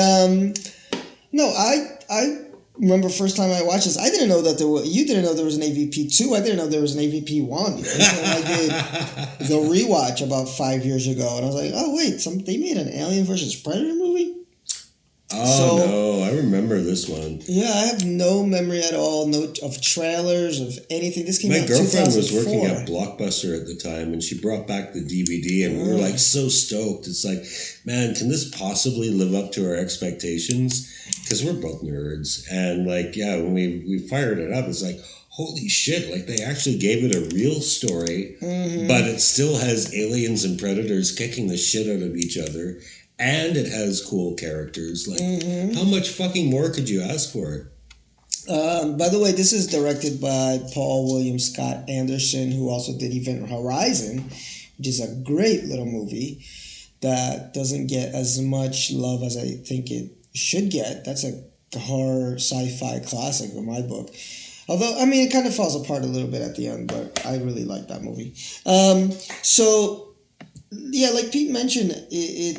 Speaker 1: no, I remember first time I watched this, I didn't know that you didn't know there was an AVP 2. I didn't know there was an AVP 1 until I did the rewatch about 5 years ago. And I was like, oh, wait, they made an Alien versus Predator movie?
Speaker 2: No, I remember this one.
Speaker 1: Yeah, I have no memory at all of trailers, of anything. This came out in 2004.
Speaker 2: My girlfriend was working at Blockbuster at the time, and she brought back the DVD, and we were like so stoked. It's like, man, can this possibly live up to our expectations? Because we're both nerds, and like, yeah, when we fired it up, it's like, holy shit, like they actually gave it a real story, but it still has aliens and predators kicking the shit out of each other, and it has cool characters. Like, how much fucking more could you ask for it?
Speaker 1: By the way, this is directed by Paul William Scott Anderson, who also did Event Horizon, which is a great little movie that doesn't get as much love as I think it should get. That's a horror sci-fi classic in my book. Although, I mean, it kind of falls apart a little bit at the end, but I really like that movie. So, yeah, like Pete mentioned, it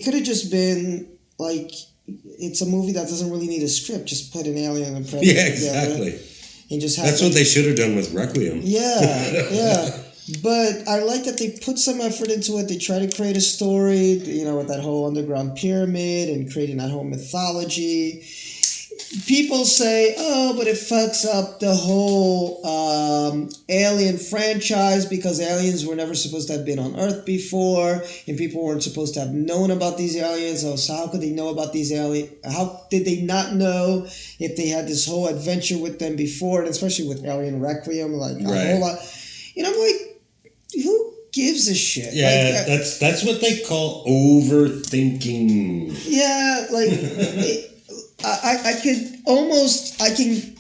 Speaker 1: could have just been like, it's a movie that doesn't really need a script. Just put an alien and predator
Speaker 2: exactly.
Speaker 1: And just have
Speaker 2: That's what they should have done with Requiem.
Speaker 1: Yeah. But I like that they put some effort into it. They try to create a story, you know, with that whole underground pyramid and creating that whole mythology. People say, oh, but it fucks up the whole Alien franchise because aliens were never supposed to have been on Earth before and people weren't supposed to have known about these aliens. So how could they know about these aliens? How did they not know if they had this whole adventure with them before? And especially with Alien Requiem, like a whole lot. You know, I'm like, who gives a shit?
Speaker 2: Yeah, like, that's what they call overthinking.
Speaker 1: Yeah, like... I can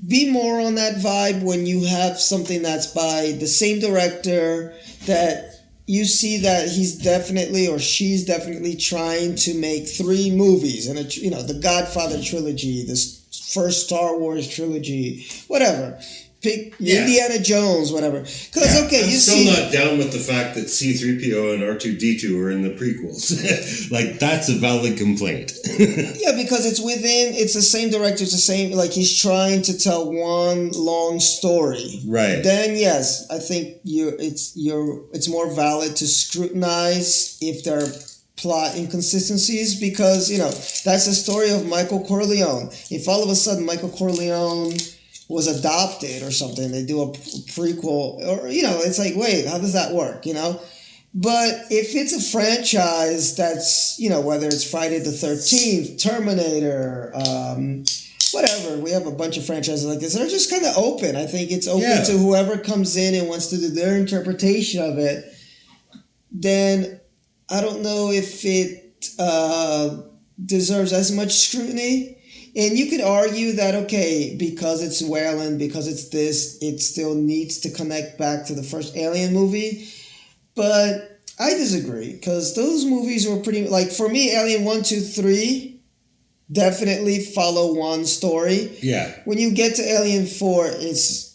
Speaker 1: be more on that vibe when you have something that's by the same director that you see that he's definitely or she's definitely trying to make 3 movies and the Godfather trilogy, this first Star Wars trilogy, whatever. Pick Indiana Jones, whatever. Because
Speaker 2: I'm still not down with the fact that C-3PO and R2-D2 are in the prequels. Like, that's a valid complaint.
Speaker 1: Yeah, because it's the same director, it's the same, like, he's trying to tell one long story.
Speaker 2: Right.
Speaker 1: Then, yes, I think it's more valid to scrutinize if there are plot inconsistencies because, that's the story of Michael Corleone. If all of a sudden Michael Corleone was adopted or something, they do a prequel, or it's like, wait, how does that work? But if it's a franchise that's whether it's Friday the 13th, Terminator, whatever, we have a bunch of franchises like this. They're just kind of open. I think it's open to whoever comes in and wants to do their interpretation of it. Then I don't know if it deserves as much scrutiny. And you could argue that, okay, because it's Wayland, because it's this, it still needs to connect back to the first Alien movie. But I disagree, because those movies were pretty, like, for me, Alien 1, 2, 3 definitely follow one story.
Speaker 2: Yeah.
Speaker 1: When you get to Alien 4, it's,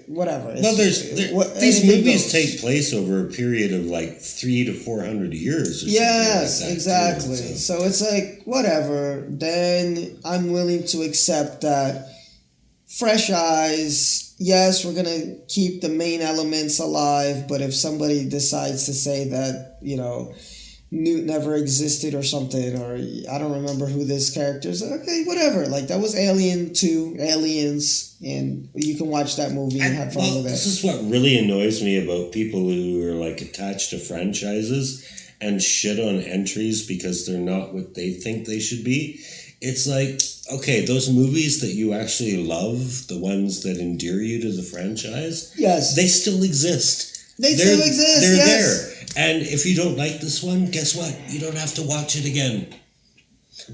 Speaker 1: whatever.
Speaker 2: Well, these movies take place over a period of like 300 to 400 years. Or
Speaker 1: yes,
Speaker 2: like that
Speaker 1: exactly.
Speaker 2: too,
Speaker 1: so it's like, whatever. Then I'm willing to accept that fresh eyes, yes, we're going to keep the main elements alive, but if somebody decides to say that, Newt never existed or something, or I don't remember who this character is, okay, whatever. Like, that was Alien 2, Aliens, and you can watch that movie and have fun with it.
Speaker 2: This is what really annoys me about people who are like attached to franchises and shit on entries because they're not what they think they should be. It's like, okay, those movies that you actually love, the ones that endear you to the franchise,
Speaker 1: yes,
Speaker 2: they still exist.
Speaker 1: They're there.
Speaker 2: And if you don't like this one, guess what? You don't have to watch it again.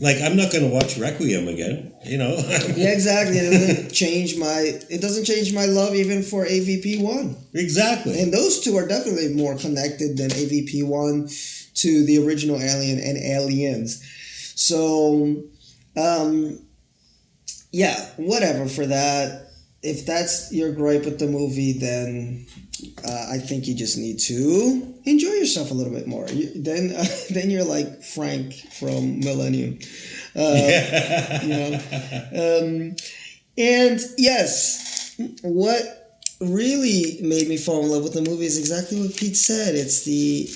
Speaker 2: Like, I'm not going to watch Requiem again,
Speaker 1: Yeah, exactly. It doesn't change my love even for AVP1.
Speaker 2: Exactly.
Speaker 1: And those two are definitely more connected than AVP1 to the original Alien and Aliens. So, yeah, whatever for that. If that's your gripe with the movie, then I think you just need to enjoy yourself a little bit more. Then you're like Frank from Millennium. And yes, what really made me fall in love with the movie is exactly what Pete said. It's the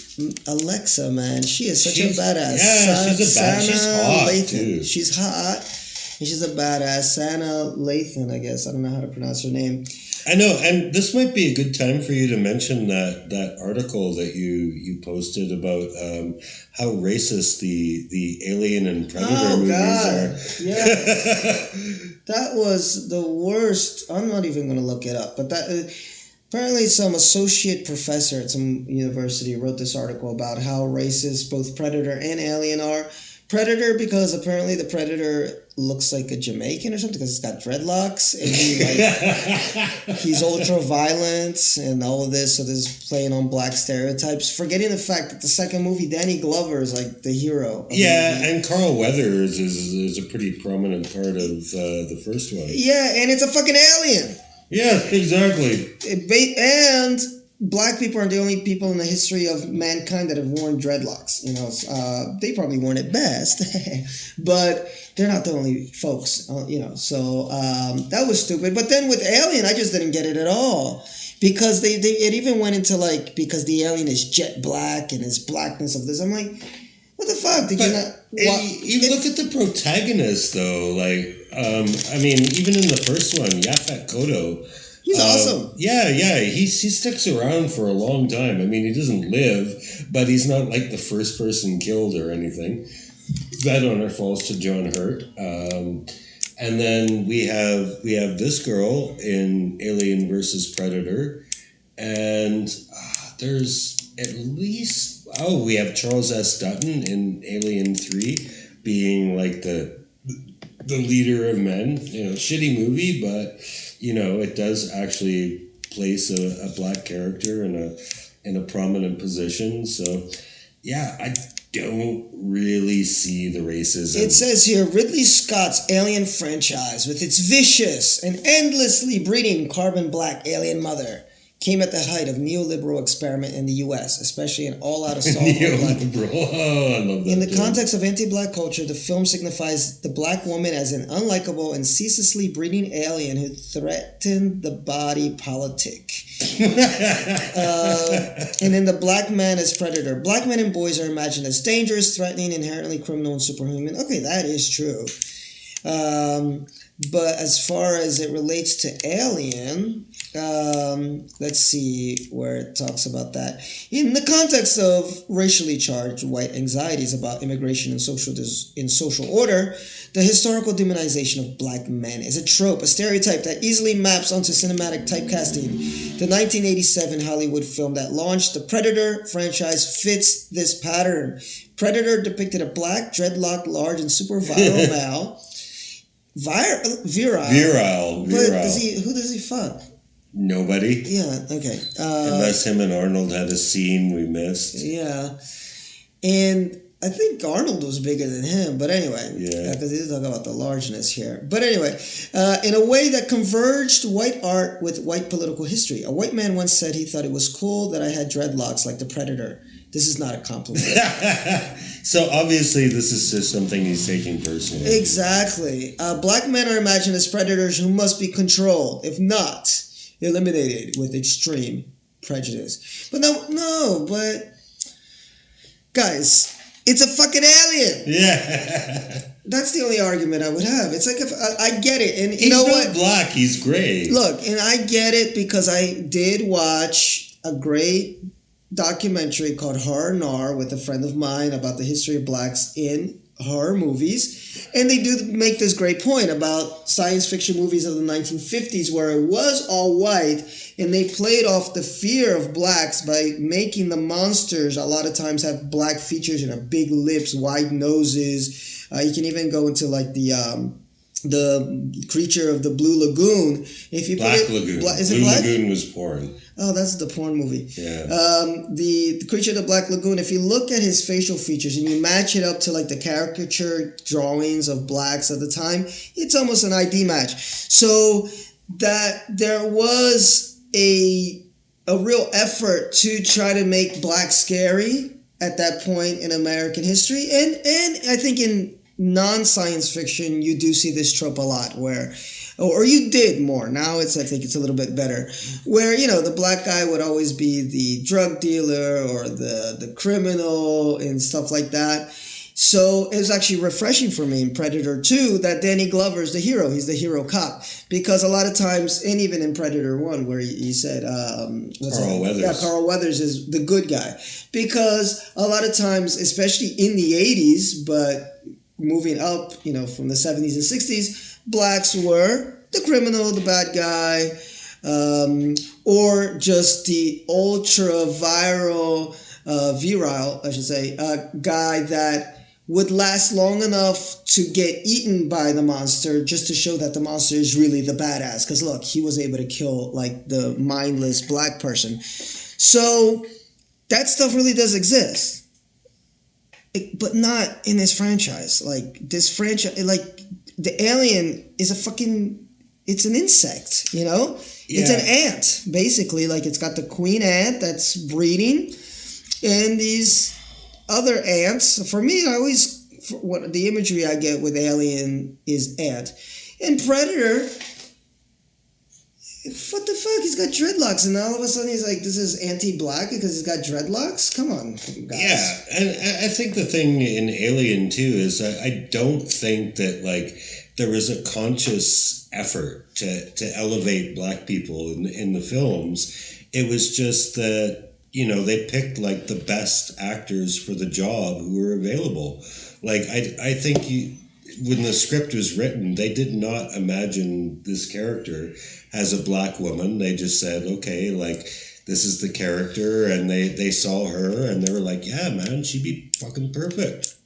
Speaker 1: Alexa, man. She's a badass.
Speaker 2: Yeah, she's hot,
Speaker 1: Lathan.
Speaker 2: too.
Speaker 1: She's hot. And she's a badass. Sana Lathan, I guess. I don't know how to pronounce her name.
Speaker 2: I know, and this might be a good time for you to mention that article that you posted about how racist the Alien and Predator movies are.
Speaker 1: Yeah. That was the worst. I'm not even going to look it up, but that apparently some associate professor at some university wrote this article about how racist both Predator and Alien are. Predator, because apparently the Predator looks like a Jamaican or something because he's got dreadlocks and he's ultra violent and all of this. So this is playing on black stereotypes, forgetting the fact that the second movie, Danny Glover is like the hero.
Speaker 2: Yeah, and Carl Weathers is a pretty prominent part of the first one.
Speaker 1: Yeah, and it's a fucking alien.
Speaker 2: Yeah, exactly.
Speaker 1: And black people are the only people in the history of mankind that have worn dreadlocks. They probably worn it best, but they're not the only folks. So that was stupid. But then with Alien, I just didn't get it at all because it even went into because the alien is jet black and his blackness of this. I'm like, what the fuck? Did you not?
Speaker 2: You look at the protagonist though. Even in the first one, Yaphet Kotto.
Speaker 1: He's awesome.
Speaker 2: Yeah. He sticks around for a long time. I mean, he doesn't live, but he's not like the first person killed or anything. That honor falls to John Hurt. And then we have this girl in Alien versus Predator, and there's at least we have Charles S. Dutton in Alien 3 being like the leader of men. Shitty movie, but it does actually place a black character in a prominent position. So, yeah, I don't really see the racism.
Speaker 1: It says here, Ridley Scott's Alien franchise, with its vicious and endlessly breeding carbon black alien mother, came at the height of neoliberal experiment in the U.S., especially in all-out assault on black people.
Speaker 2: Oh, I love that.
Speaker 1: In the context of anti-black culture, the film signifies the black woman as an unlikable and ceaselessly breeding alien who threatened the body politic. And then the black man as predator. Black men and boys are imagined as dangerous, threatening, inherently criminal, and superhuman. Okay, that is true. But as far as it relates to Alien, let's see where it talks about that. In the context of racially charged white anxieties about immigration and social order, the historical demonization of black men is a trope, a stereotype that easily maps onto cinematic typecasting. The 1987 Hollywood film that launched the Predator franchise fits this pattern. Predator depicted a black, dreadlocked, large, and super viral male. Virile. But who does he fuck?
Speaker 2: Nobody.
Speaker 1: Yeah, okay.
Speaker 2: Unless him and Arnold had a scene we missed.
Speaker 1: Yeah. And I think Arnold was bigger than him, but anyway.
Speaker 2: Yeah.
Speaker 1: Because he's talking about the largeness here. But anyway, in a way that converged white art with white political history. A white man once said he thought it was cool that I had dreadlocks like the Predator. This is not a compliment.
Speaker 2: So obviously this is just something he's taking personally.
Speaker 1: Exactly. Black men are imagined as predators who must be controlled, if not eliminated, with extreme prejudice. But but guys, it's a fucking alien.
Speaker 2: Yeah.
Speaker 1: That's the only argument I would have. It's like, if I get it, and
Speaker 2: he's
Speaker 1: know
Speaker 2: not
Speaker 1: what?
Speaker 2: Black, he's gray.
Speaker 1: Look, and I get it because I did watch a great documentary called Horror Noir with a friend of mine about the history of blacks in horror movies, and they do make this great point about science fiction movies of the 1950s where it was all white, and they played off the fear of blacks by making the monsters a lot of times have black features and have big lips, wide noses. You can even go into like the creature of the Blue Lagoon. If you
Speaker 2: Black
Speaker 1: put it,
Speaker 2: Lagoon.
Speaker 1: Is it
Speaker 2: Blue
Speaker 1: black?
Speaker 2: Lagoon was porn.
Speaker 1: Oh, that's the porn movie.
Speaker 2: Yeah.
Speaker 1: The creature of the Black Lagoon, if you look at his facial features and you match it up to like the caricature drawings of blacks at the time, it's almost an ID match. So that there was a real effort to try to make blacks scary at that point in American history. And I think in non-science fiction, you do see this trope a lot where, or you did more. Now I think it's a little bit better, where, the black guy would always be the drug dealer or the criminal and stuff like that. So it was actually refreshing for me in Predator 2 that Danny Glover's the hero. He's the hero cop. Because a lot of times, and even in Predator 1 where he said...
Speaker 2: Carl Weathers.
Speaker 1: Yeah, Carl Weathers is the good guy. Because a lot of times, especially in the 80s, but moving up, from the 70s and 60s, blacks were the criminal, the bad guy, or just the virile, guy that would last long enough to get eaten by the monster just to show that the monster is really the badass. Because look, he was able to kill like the mindless black person. So that stuff really does exist. But not in this franchise. Like this franchise, like the alien is it's an insect, Yeah. It's an ant, basically. Like it's got the queen ant that's breeding. And these other ants, for me, what the imagery I get with Alien is ant. And Predator, what the fuck? He's got dreadlocks, and all of a sudden he's like, this is anti-black because he's got dreadlocks? Come on, guys.
Speaker 2: Yeah, and I think the thing in Alien, too, is I don't think that, like, there was a conscious effort to elevate black people in the films. It was just that, they picked, like, the best actors for the job who were available. Like, I think when the script was written, they did not imagine this character as a black woman. They just said, okay, like, this is the character, and they saw her, and they were like, yeah, man, she'd be fucking perfect.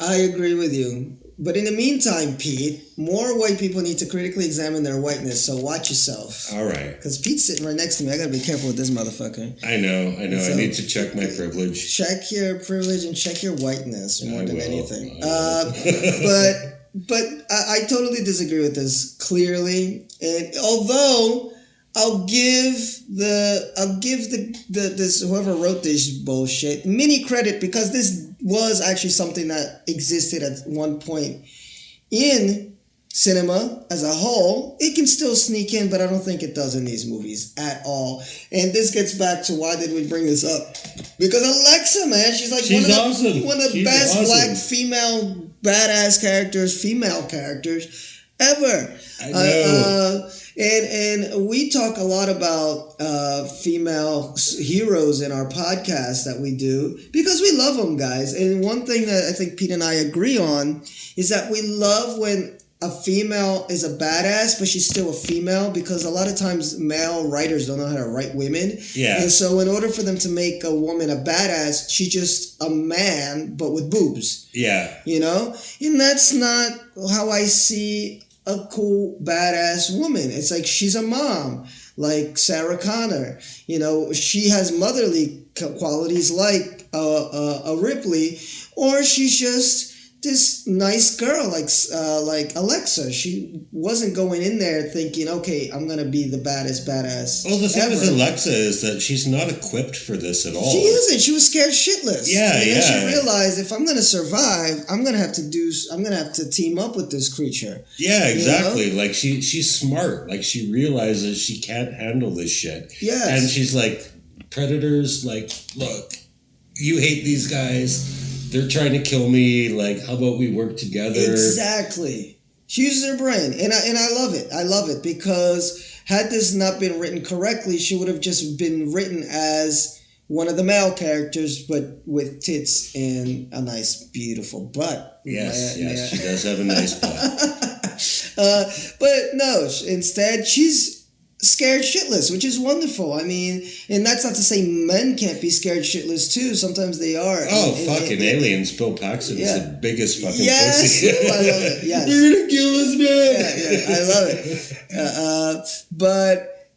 Speaker 1: I agree with you. But in the meantime, Pete, more white people need to critically examine their whiteness, so watch yourself.
Speaker 2: All right.
Speaker 1: Because Pete's sitting right next to me. I got to be careful with this motherfucker.
Speaker 2: I know. So, I need to check my privilege.
Speaker 1: Check your privilege and check your whiteness more than anything. But I totally disagree with this, clearly. And although I'll give this whoever wrote this bullshit mini credit, because this was actually something that existed at one point in cinema as a whole. It can still sneak in, but I don't think it does in these movies at all. And this gets back to why did we bring this up? Because Alexa, man, she's
Speaker 2: awesome.
Speaker 1: One of the best black female badass female characters ever.
Speaker 2: I know.
Speaker 1: And we talk a lot about female heroes in our podcast that we do because we love them, guys. And one thing that I think Pete and I agree on is that we love when a female is a badass, but she's still a female, because a lot of times male writers don't know how to write women.
Speaker 2: Yeah.
Speaker 1: And so in order for them to make a woman a badass, she's just a man, but with boobs.
Speaker 2: Yeah.
Speaker 1: You know? And that's not how I see a cool, badass woman. It's like she's a mom, like Sarah Connor. You know, she has motherly qualities like a Ripley, or she's just this nice girl like Alexa. She wasn't going in there thinking, okay, I'm gonna be the baddest badass.
Speaker 2: Well, the thing
Speaker 1: ever.
Speaker 2: with Alexa is that she's not equipped for this at all.
Speaker 1: She isn't. She was scared shitless.
Speaker 2: Yeah,
Speaker 1: and
Speaker 2: yeah.
Speaker 1: then she realized, if I'm gonna survive, I'm gonna have to team up with this creature.
Speaker 2: Yeah, exactly.
Speaker 1: You know?
Speaker 2: Like she's smart. Like she realizes she can't handle this shit.
Speaker 1: Yes.
Speaker 2: And she's like, predators, like, look, you hate these guys. They're trying to kill me. Like, how about we work together?
Speaker 1: Exactly. She uses her brain, and I love it. I love it, because had this not been written correctly, she would have just been written as one of the male characters, but with tits and a nice, beautiful butt.
Speaker 2: Yes, she does have a nice butt.
Speaker 1: But no, instead she's scared shitless, which is wonderful. I mean, and that's not to say men can't be scared shitless too. Sometimes they are.
Speaker 2: Oh, fucking aliens. Bill Paxton is the biggest fucking pussy.
Speaker 1: Yes, I love it. Yes.
Speaker 2: You're gonna kill us, man.
Speaker 1: Yeah, I love it. But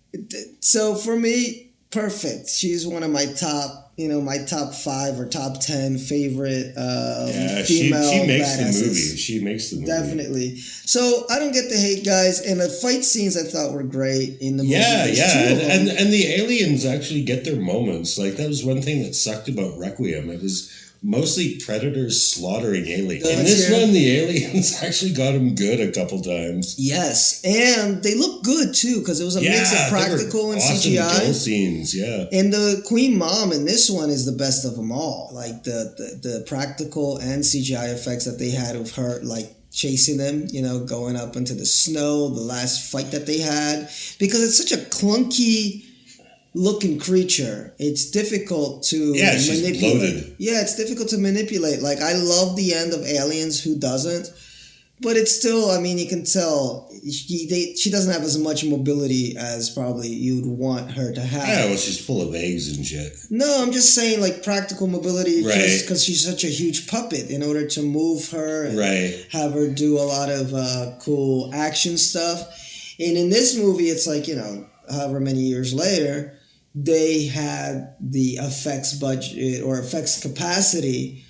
Speaker 1: so for me, perfect. She's one of my top, my top 5 or top 10 favorite female
Speaker 2: she makes
Speaker 1: badasses.
Speaker 2: the movie. She makes the movie.
Speaker 1: Definitely. So I don't get the hate, guys. And the fight scenes I thought were great in the movie.
Speaker 2: Yeah. And the aliens actually get their moments. Like, that was one thing that sucked about Requiem. It was mostly predators slaughtering aliens. In this one, the aliens actually got them good a couple times.
Speaker 1: Yes, and they look good too, because it was a mix of practical and
Speaker 2: awesome
Speaker 1: CGI.
Speaker 2: kill scenes, yeah.
Speaker 1: And the Queen Mom in this one is the best of them all. Like the practical and CGI effects that they had of her, like chasing them, going up into the snow, the last fight that they had, because it's such a clunky looking creature. It's difficult to manipulate.
Speaker 2: She's loaded.
Speaker 1: Yeah, it's difficult to manipulate. Like, I love the end of Aliens, who doesn't? But it's still, I mean, you can tell she doesn't have as much mobility as probably you'd want her to have.
Speaker 2: Yeah, well, she's full of eggs and shit.
Speaker 1: No, I'm just saying, like, practical mobility,
Speaker 2: right?
Speaker 1: Because she's such a huge puppet. In order to move her and have her do a lot of cool action stuff. And in this movie, it's like, however many years later, they had the effects budget or effects capacity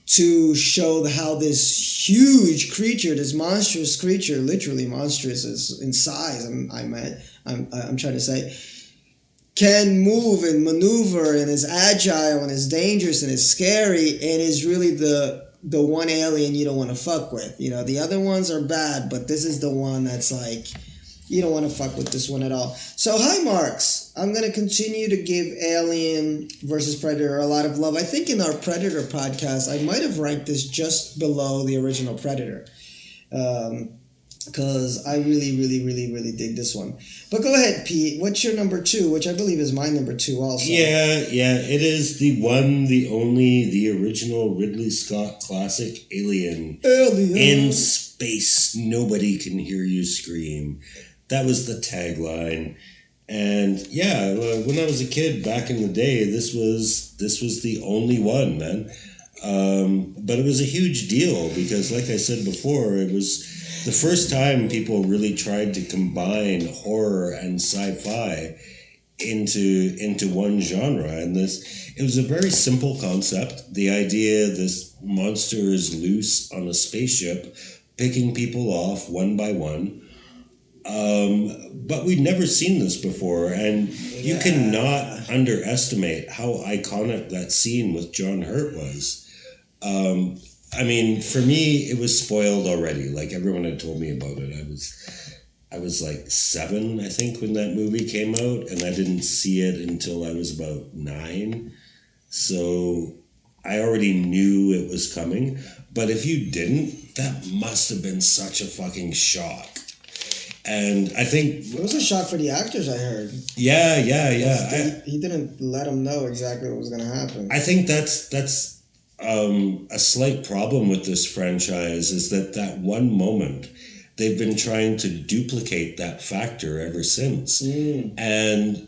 Speaker 1: to show how this huge creature, this monstrous creature, literally monstrous in size, I'm trying to say, can move and maneuver and is agile and is dangerous and is scary and is really the one alien you don't want to fuck with. The other ones are bad, but this is the one that's like, you don't want to fuck with this one at all. So, high marks. I'm going to continue to give Alien versus Predator a lot of love. I think in our Predator podcast, I might have ranked this just below the original Predator. Because I really, really, really, really dig this one. But go ahead, Pete. What's your number 2, which I believe is my number 2 also?
Speaker 2: Yeah. It is the one, the only, the original Ridley Scott classic Alien. In space, nobody can hear you scream. That was the tagline. And when I was a kid back in the day, this was the only one, man. But it was a huge deal because, like I said before, it was the first time people really tried to combine horror and sci-fi into one genre. And it was a very simple concept. The idea this monster is loose on a spaceship, picking people off one by one. But we'd never seen this before, and you cannot underestimate how iconic that scene with John Hurt was. I mean, for me, it was spoiled already. Like, everyone had told me about it. I was like 7, I think, when that movie came out, and I didn't see it until I was about 9. So I already knew it was coming. But if you didn't, that must have been such a fucking shock. And I think
Speaker 1: it was a shock for the actors, I heard.
Speaker 2: Yeah.
Speaker 1: He didn't let them know exactly what was going to happen.
Speaker 2: I think that's a slight problem with this franchise is that one moment they've been trying to duplicate that factor ever since. And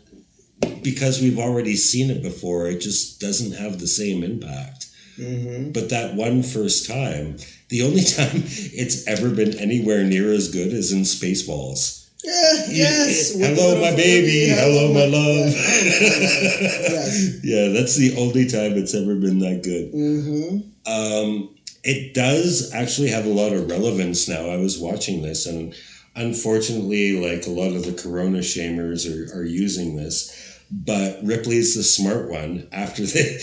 Speaker 2: because we've already seen it before, it just doesn't have the same impact. But that one first time, the only time it's ever been anywhere near as good is in Spaceballs.
Speaker 1: Yeah, yes.
Speaker 2: Hello, my baby. Hello, my love.
Speaker 1: Yes.
Speaker 2: Yeah, that's the only time it's ever been that good. It does actually have a lot of relevance now. I was watching this, and unfortunately, like a lot of the Corona shamers are using this. But Ripley's the smart one. After they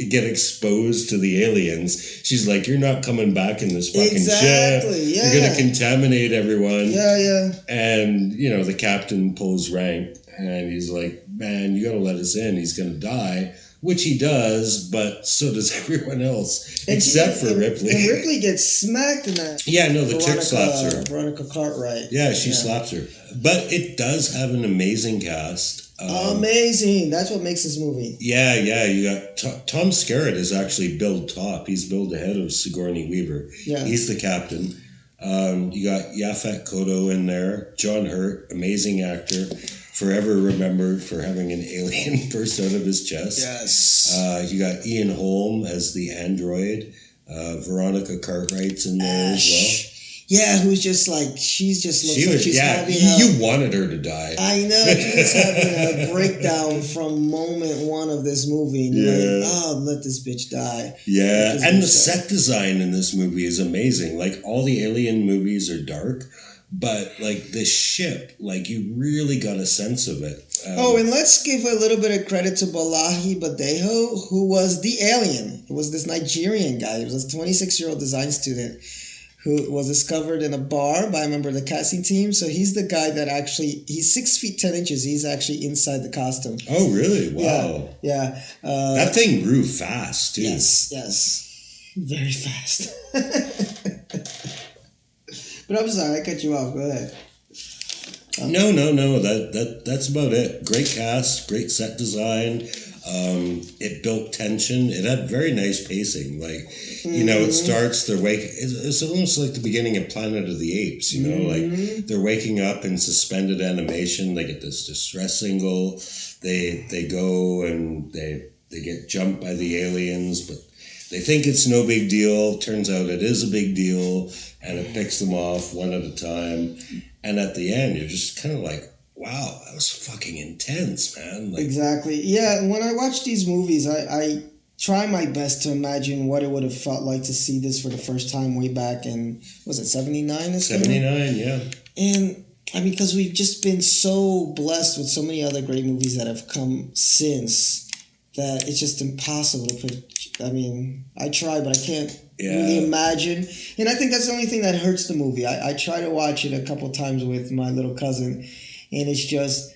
Speaker 2: get exposed to the aliens, she's like, "You're not coming back in this fucking ship.
Speaker 1: Yeah.
Speaker 2: You're gonna contaminate everyone."
Speaker 1: Yeah.
Speaker 2: And the captain pulls rank, and he's like, "Man, you gotta let us in. He's gonna die." Which he does, but so does everyone else, except for Ripley.
Speaker 1: And Ripley gets smacked in that.
Speaker 2: Yeah, no, the chick slaps her.
Speaker 1: Veronica Cartwright.
Speaker 2: Yeah, she slaps her. But it does have an amazing cast.
Speaker 1: Amazing. That's what makes this movie.
Speaker 2: Yeah. You got Tom Skerritt is actually billed top. He's billed ahead of Sigourney Weaver.
Speaker 1: Yeah.
Speaker 2: He's the captain. You got Yaphet Kotto in there. John Hurt, amazing actor. Forever remembered for having an alien burst out of his chest.
Speaker 1: Yes.
Speaker 2: You got Ian Holm as the android. Veronica Cartwright's in there as well.
Speaker 1: Yeah, who's just like, she's having
Speaker 2: you wanted her to die.
Speaker 1: I know, she's having a breakdown from moment one of this movie. And you're like, oh, let this bitch die.
Speaker 2: Yeah, and the set design in this movie is amazing. Like, all the alien movies are dark, but like this ship, like you really got a sense of it.
Speaker 1: And let's give a little bit of credit to Bolaji Badejo, who was the alien. It was this Nigerian guy. He was a 26-year-old design student who was discovered in a bar by a member of the casting team. So he's the guy that he's 6 feet 10 inches. He's actually inside the costume.
Speaker 2: Oh, really? Wow.
Speaker 1: Yeah.
Speaker 2: That thing grew fast, too.
Speaker 1: Yes. Very fast. But I'm sorry, I cut you off. Go ahead.
Speaker 2: No. That's about it. Great cast, great set design. It built tension. It had very nice pacing. Like, it starts, they're waking. It's almost like the beginning of Planet of the Apes, like they're waking up in suspended animation. They get this distress signal. They go and they get jumped by the aliens, but they think it's no big deal. Turns out it is a big deal, and it picks them off one at a time. And at the end, you're just kind of like, wow, that was fucking intense, man. Like,
Speaker 1: exactly. Yeah, when I watch these movies, I try my best to imagine what it would have felt like to see this for the first time way back in, was it 79?
Speaker 2: 79, yeah.
Speaker 1: And, I mean, because we've just been so blessed with so many other great movies that have come since that it's just impossible to put. I mean, I try, but I can't really imagine. And I think that's the only thing that hurts the movie. I try to watch it a couple times with my little cousin, and it's just,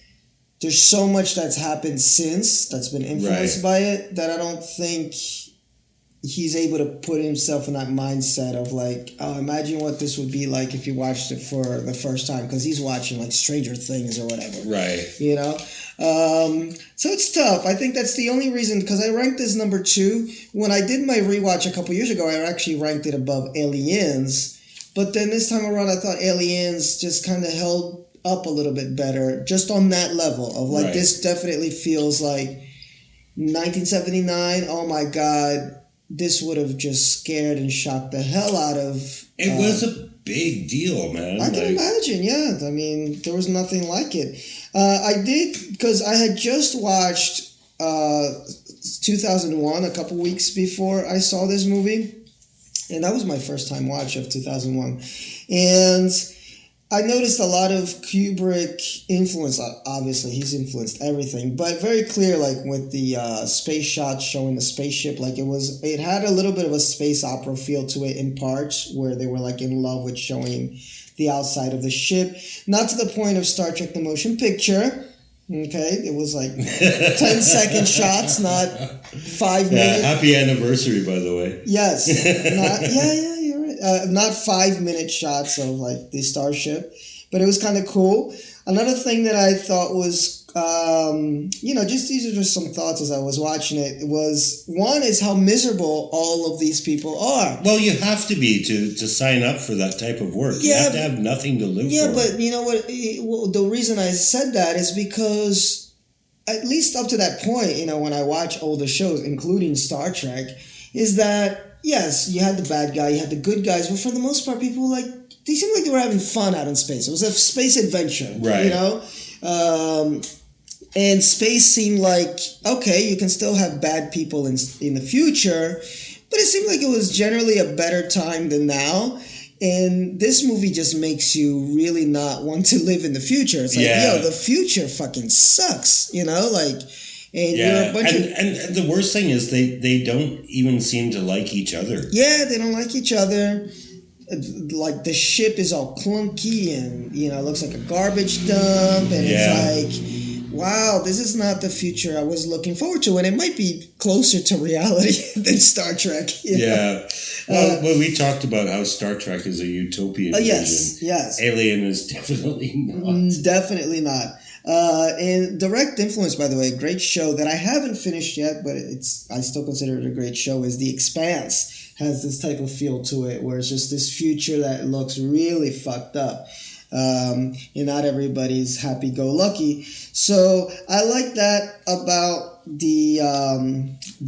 Speaker 1: there's so much that's happened since that's been influenced by it that I don't think he's able to put himself in that mindset of like, oh, imagine what this would be like if you watched it for the first time, because he's watching like Stranger Things or whatever.
Speaker 2: Right.
Speaker 1: So it's tough. I think that's the only reason, because I ranked this number 2. When I did my rewatch a couple years ago, I actually ranked it above Aliens. But then this time around, I thought Aliens just kind of held up a little bit better, just on that level of like, this definitely feels like 1979. Oh my God. This would have just scared and shocked the hell out of...
Speaker 2: It was a big deal, man.
Speaker 1: I can imagine, yeah. I mean, there was nothing like it. I did, because I had just watched 2001 a couple weeks before I saw this movie. And that was my first time watch of 2001. And I noticed a lot of Kubrick influence. Obviously, he's influenced everything, but very clear, like with the space shots showing the spaceship, like it had a little bit of a space opera feel to it in parts where they were like in love with showing the outside of the ship. Not to the point of Star Trek the Motion Picture. Okay, it was like 10-second shots, not 5 minutes.
Speaker 2: Happy anniversary, by the way.
Speaker 1: Yes. You're right. Not 5-minute shots of like the starship, but it was kind of cool. Another thing that I thought was, just these are just some thoughts as I was watching it, was one is how miserable all of these people are.
Speaker 2: Well, you have to be to sign up for that type of work. You have to have nothing to live for.
Speaker 1: Yeah, but you know what? The reason I said that is because at least up to that point, when I watch older shows, including Star Trek, is that, yes, you had the bad guy, you had the good guys, but for the most part, people they seemed like they were having fun out in space. It was a space adventure,
Speaker 2: right?
Speaker 1: And space seemed like, okay, you can still have bad people in the future, but it seemed like it was generally a better time than now. And this movie just makes you really not want to live in the future. It's like, the future fucking sucks, And you're a bunch
Speaker 2: and the worst thing is they don't even seem to like each other.
Speaker 1: Yeah, they don't like each other. Like the ship is all clunky and it looks like a garbage dump, and it's like, wow, this is not the future I was looking forward to, and it might be closer to reality than Star Trek.
Speaker 2: Well, we talked about how Star Trek is a utopian vision.
Speaker 1: Yes.
Speaker 2: Alien is definitely not.
Speaker 1: Definitely not. And direct influence, by the way, great show that I haven't finished yet, but I still consider it a great show, is The Expanse. Has this type of feel to it where it's just this future that looks really fucked up. And not everybody's happy-go-lucky. So I like that about the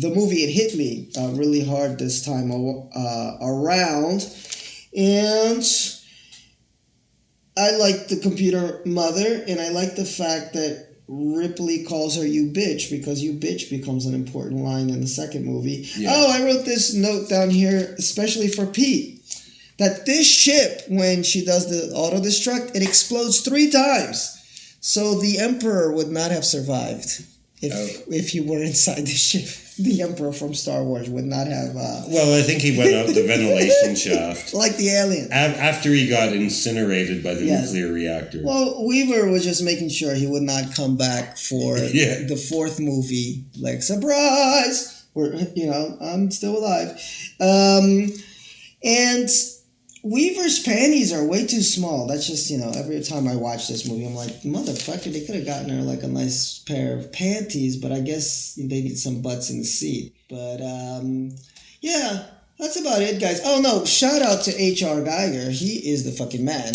Speaker 1: movie. It hit me really hard this time around. And I like the computer mother, and I like the fact that Ripley calls her "you bitch," because "you bitch" becomes an important line in the second movie. Yeah. Oh, I wrote this note down here, especially for Pete, that this ship, when she does the auto-destruct, it explodes 3 times. So the Emperor would not have survived if he were inside the ship. The Emperor from Star Wars would not have...
Speaker 2: Well, I think he went up the ventilation shaft.
Speaker 1: Like the alien.
Speaker 2: After he got incinerated by the nuclear reactor.
Speaker 1: Well, Weaver was just making sure he would not come back for the 4th movie. Like, surprise! I'm still alive. And Weaver's panties are way too small. That's just, every time I watch this movie, I'm like, motherfucker, they could have gotten her like a nice pair of panties, but I guess they need some butts in the seat. But, that's about it, guys. Oh, no, shout out to H.R. Geiger. He is the fucking man.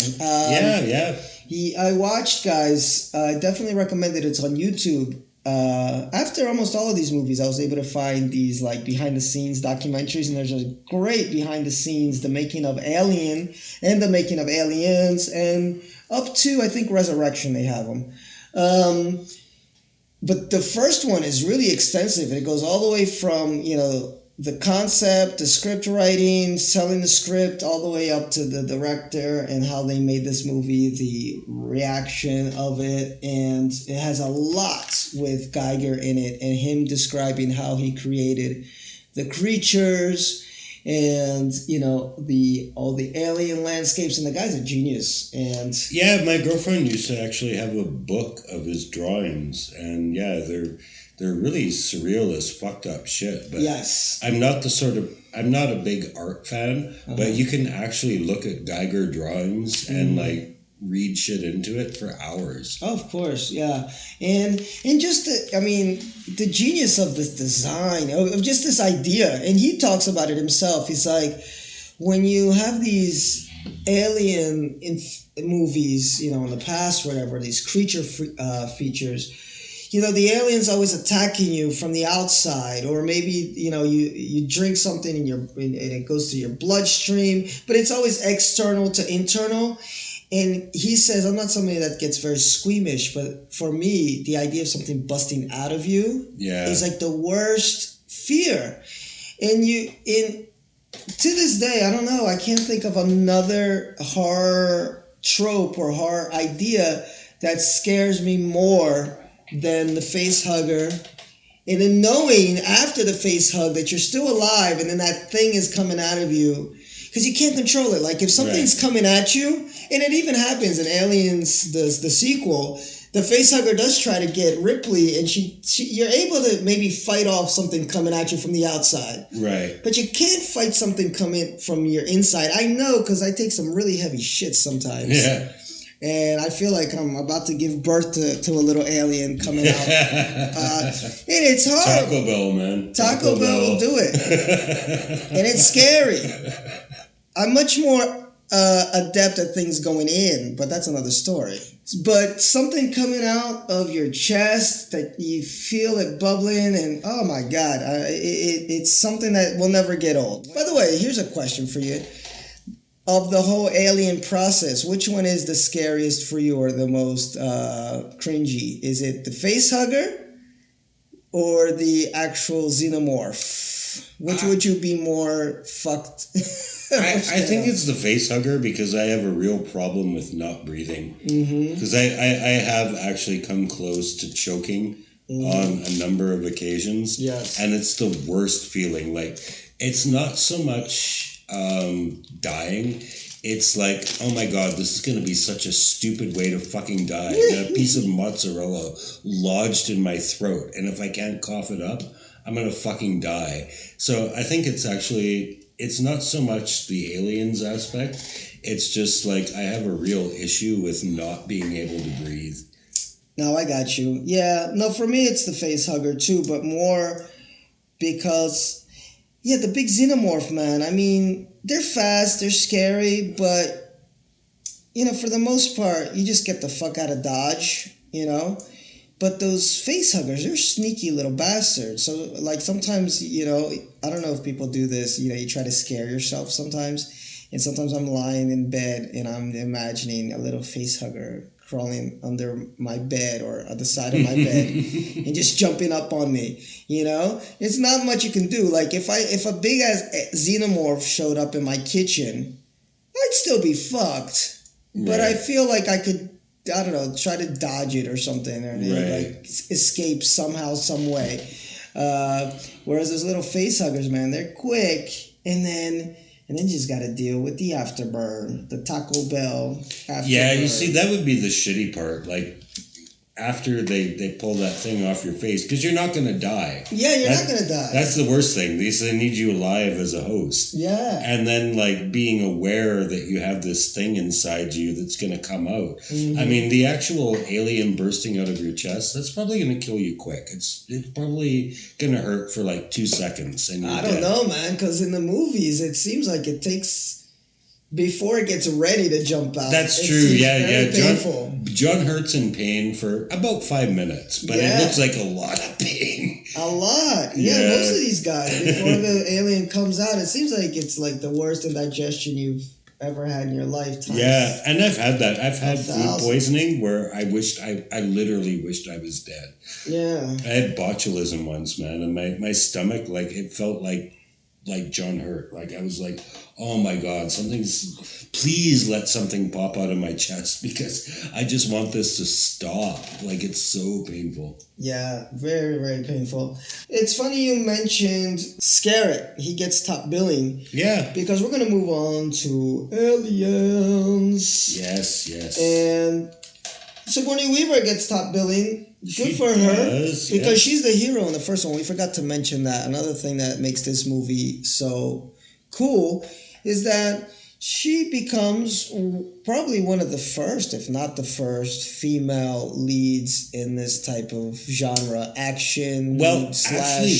Speaker 1: I watched, guys, I definitely recommend it. It's on YouTube. After almost all of these movies, I was able to find these behind-the-scenes documentaries, and there's a great behind-the-scenes, the making of Alien and the making of Aliens, and up to, I think, Resurrection, they have them. But the first one is really extensive. It goes all the way from, the concept, the script writing, selling the script, all the way up to the director and how they made this movie, the reaction of it. And it has a lot with Geiger in it and him describing how he created the creatures and, all the alien landscapes. And the guy's a genius. And
Speaker 2: yeah, my girlfriend used to actually have a book of his drawings. And they're really surreal as fucked up shit. But
Speaker 1: yes.
Speaker 2: I'm not a big art fan, but you can actually look at Geiger drawings and read shit into it for hours.
Speaker 1: Oh, of course, yeah. And just the genius of this design, of just this idea. And he talks about it himself. He's like, when you have these alien movies, in the past, whatever, these creature features, the alien's always attacking you from the outside, or maybe, you drink something and it goes to your bloodstream, but it's always external to internal. And he says, I'm not somebody that gets very squeamish, but for me, the idea of something busting out of you is like the worst fear. And to this day, I don't know, I can't think of another horror trope or horror idea that scares me more than the face hugger, and then knowing after the face hug that you're still alive, and then that thing is coming out of you, because you can't control it. Like if something's coming at you, and it even happens in Aliens, the sequel, the face hugger does try to get Ripley, and you're able to maybe fight off something coming at you from the outside.
Speaker 2: Right.
Speaker 1: But you can't fight something coming from your inside. I know, because I take some really heavy shit sometimes.
Speaker 2: Yeah.
Speaker 1: And I feel like I'm about to give birth to a little alien coming out. And it's horrible.
Speaker 2: Taco Bell, man.
Speaker 1: Taco Bell will do it. And it's scary. I'm much more adept at things going in, but that's another story. But something coming out of your chest that you feel it bubbling, and oh my God, it's something that will never get old. By the way, here's a question for you. Of the whole alien process, which one is the scariest for you or the most cringy? Is it the face hugger or the actual xenomorph? Which would you be more fucked?
Speaker 2: I think it's the face hugger because I have a real problem with not breathing. Because I have actually come close to choking on a number of occasions.
Speaker 1: Yes.
Speaker 2: And it's the worst feeling. Like, it's not so much dying. It's like, oh my God, this is going to be such a stupid way to fucking die. I got a piece of mozzarella lodged in my throat. And if I can't cough it up, I'm going to fucking die. So I think it's not so much the aliens aspect. It's just like I have a real issue with not being able to breathe.
Speaker 1: No, I got you. Yeah, no, for me it's the face hugger too, but more because, yeah, the big xenomorph, man. I mean, they're fast, they're scary, but, you know, for the most part, you just get the fuck out of Dodge, you know? But those face huggers, they're sneaky little bastards. So, like, sometimes, you know, I don't know if people do this, you know, you try to scare yourself sometimes. And sometimes I'm lying in bed and I'm imagining a little face hugger crawling under my bed or at the side of my bed and just jumping up on me, you know? It's not much you can do. Like, if a big-ass xenomorph showed up in my kitchen, I'd still be fucked. Right. But I feel like I could, I don't know, try to dodge it or something, or like escape somehow, some way. Whereas those little face huggers, man, they're quick, and then you just got to deal with the afterburn, the Taco Bell afterburn.
Speaker 2: Yeah, you see, that would be the shitty part. Like, after they pull that thing off your face, because you're not going to die.
Speaker 1: Yeah, you're not going to die.
Speaker 2: That's the worst thing. They need you alive as a host.
Speaker 1: Yeah.
Speaker 2: And then, like, being aware that you have this thing inside you that's going to come out. I mean, the actual alien bursting out of your chest, that's probably going to kill you quick. It's probably going to hurt for, like, 2 seconds. And
Speaker 1: I don't know, man, because in the movies, it seems like it takes... before it gets ready to jump out.
Speaker 2: That's true. Yeah.
Speaker 1: John
Speaker 2: hurts in pain for about 5 minutes, but it looks like a lot of pain.
Speaker 1: A lot. Yeah, most of these guys, before the alien comes out, it seems like it's like the worst indigestion you've ever had in your lifetime.
Speaker 2: Yeah, and I've had that. I've had food poisoning where I literally wished I was dead.
Speaker 1: Yeah.
Speaker 2: I had botulism once, man, and my stomach, like, it felt like John Hurt. Like, I was like, oh my God, please let something pop out of my chest because I just want this to stop. Like, it's so painful. Yeah,
Speaker 1: very, very painful. It's funny you mentioned Scarrett. He gets top billing.
Speaker 2: Yeah.
Speaker 1: Because we're going to move on to Aliens.
Speaker 2: Yes.
Speaker 1: And Sigourney Weaver gets top billing. Good for her, because she's the hero in the first one. We forgot to mention that. Another thing that makes this movie so cool is that she becomes probably one of the first, if not the first, female leads in this type of genre, action.
Speaker 2: Well, actually,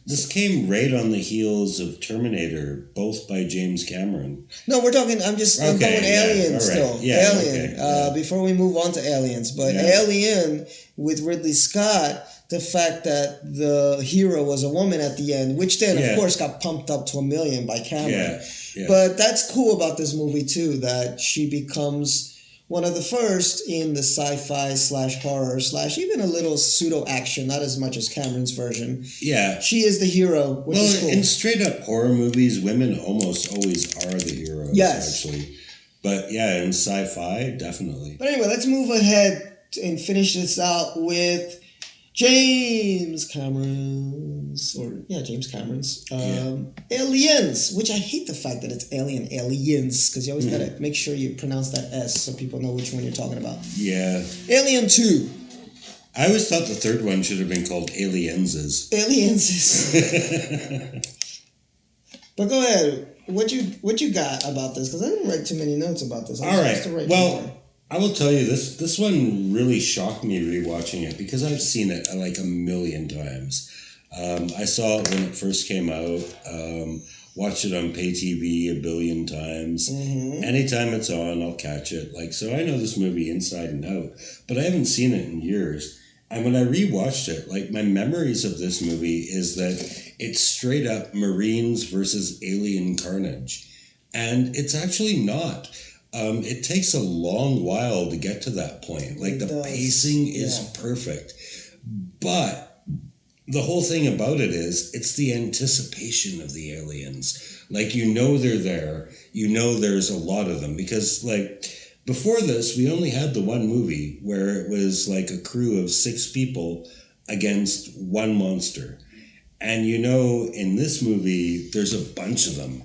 Speaker 2: this came right on the heels of Terminator, both by James Cameron.
Speaker 1: No, I'm going Alien still.
Speaker 2: Yeah,
Speaker 1: Alien. Before we move on to Aliens. But Alien with Ridley Scott, the fact that the hero was a woman at the end, which then, of course, got pumped up to 1 million by Cameron.
Speaker 2: Yeah.
Speaker 1: But that's cool about this movie, too, that she becomes one of the first in the sci-fi / horror / even a little pseudo-action, not as much as Cameron's version.
Speaker 2: Yeah.
Speaker 1: She is the hero, which is cool.
Speaker 2: In straight-up horror movies, women almost always are the heroes, actually. But, yeah, in sci-fi, definitely.
Speaker 1: But anyway, let's move ahead and finish this out with James Cameron's Aliens, which I hate the fact that it's aliens, because you always gotta make sure you pronounce that S so people know which one you're talking about.
Speaker 2: Yeah.
Speaker 1: Alien 2.
Speaker 2: I always thought the third one should have been called Alienses.
Speaker 1: But go ahead. What you got about this? Because I didn't write too many notes about this.
Speaker 2: All right. Well, I will tell you, this one really shocked me rewatching it because I've seen it like a million times. I saw it when it first came out. Watched it on pay TV a billion times.
Speaker 1: Mm-hmm.
Speaker 2: Anytime it's on, I'll catch it. Like, so I know this movie inside and out, but I haven't seen it in years. And when I rewatched it, like, my memories of this movie is that it's straight up Marines versus alien carnage. And it's actually not. It takes a long while to get to that point. Like, the pacing is perfect. But the whole thing about it is it's the anticipation of the aliens. Like, you know they're there. You know there's a lot of them. Because, like, before this, we only had the one movie where it was like a crew of 6 people against one monster. And you know, in this movie, there's a bunch of them.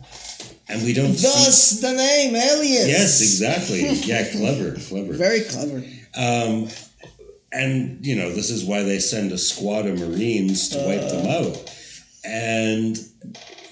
Speaker 2: And we don't
Speaker 1: Thus the name, Aliens.
Speaker 2: Yes, exactly. Yeah, clever.
Speaker 1: Very clever.
Speaker 2: And, you know, this is why they send a squad of Marines to wipe them out. And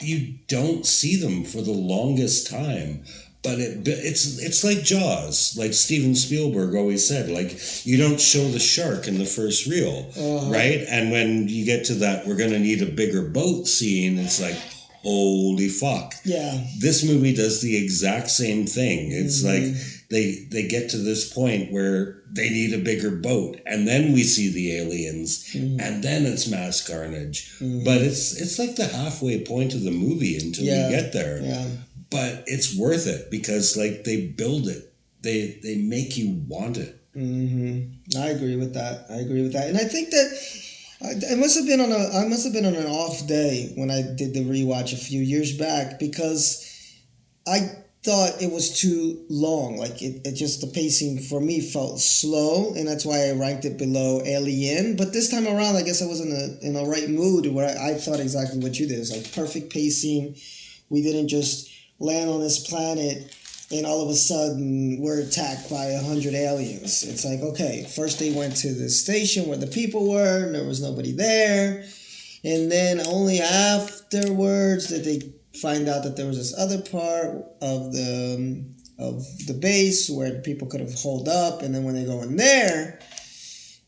Speaker 2: you don't see them for the longest time. But it's like Jaws, like Steven Spielberg always said. Like, you don't show the shark in the first reel, right? And when you get to that, we're going to need a bigger boat scene, it's like, holy fuck.
Speaker 1: Yeah.
Speaker 2: This movie does the exact same thing. It's like they get to this point where they need a bigger boat, and then we see the aliens, and then it's mass carnage. But it's like the halfway point of the movie until you get there.
Speaker 1: Yeah.
Speaker 2: But it's worth it because, like, they build it. They make you want it.
Speaker 1: Mm-hmm. I agree with that. And I think that I must have been on an off day when I did the rewatch a few years back because I thought it was too long. Like, it just, the pacing for me felt slow, and that's why I ranked it below Alien. But this time around, I guess I was in a right mood where I thought exactly what you did. It's like perfect pacing. We didn't just land on this planet and all of a sudden we're attacked by 100 aliens. It's like, okay, first they went to the station where the people were, and there was nobody there, and then only afterwards did they find out that there was this other part of the base where the people could have holed up, and then when they go in there,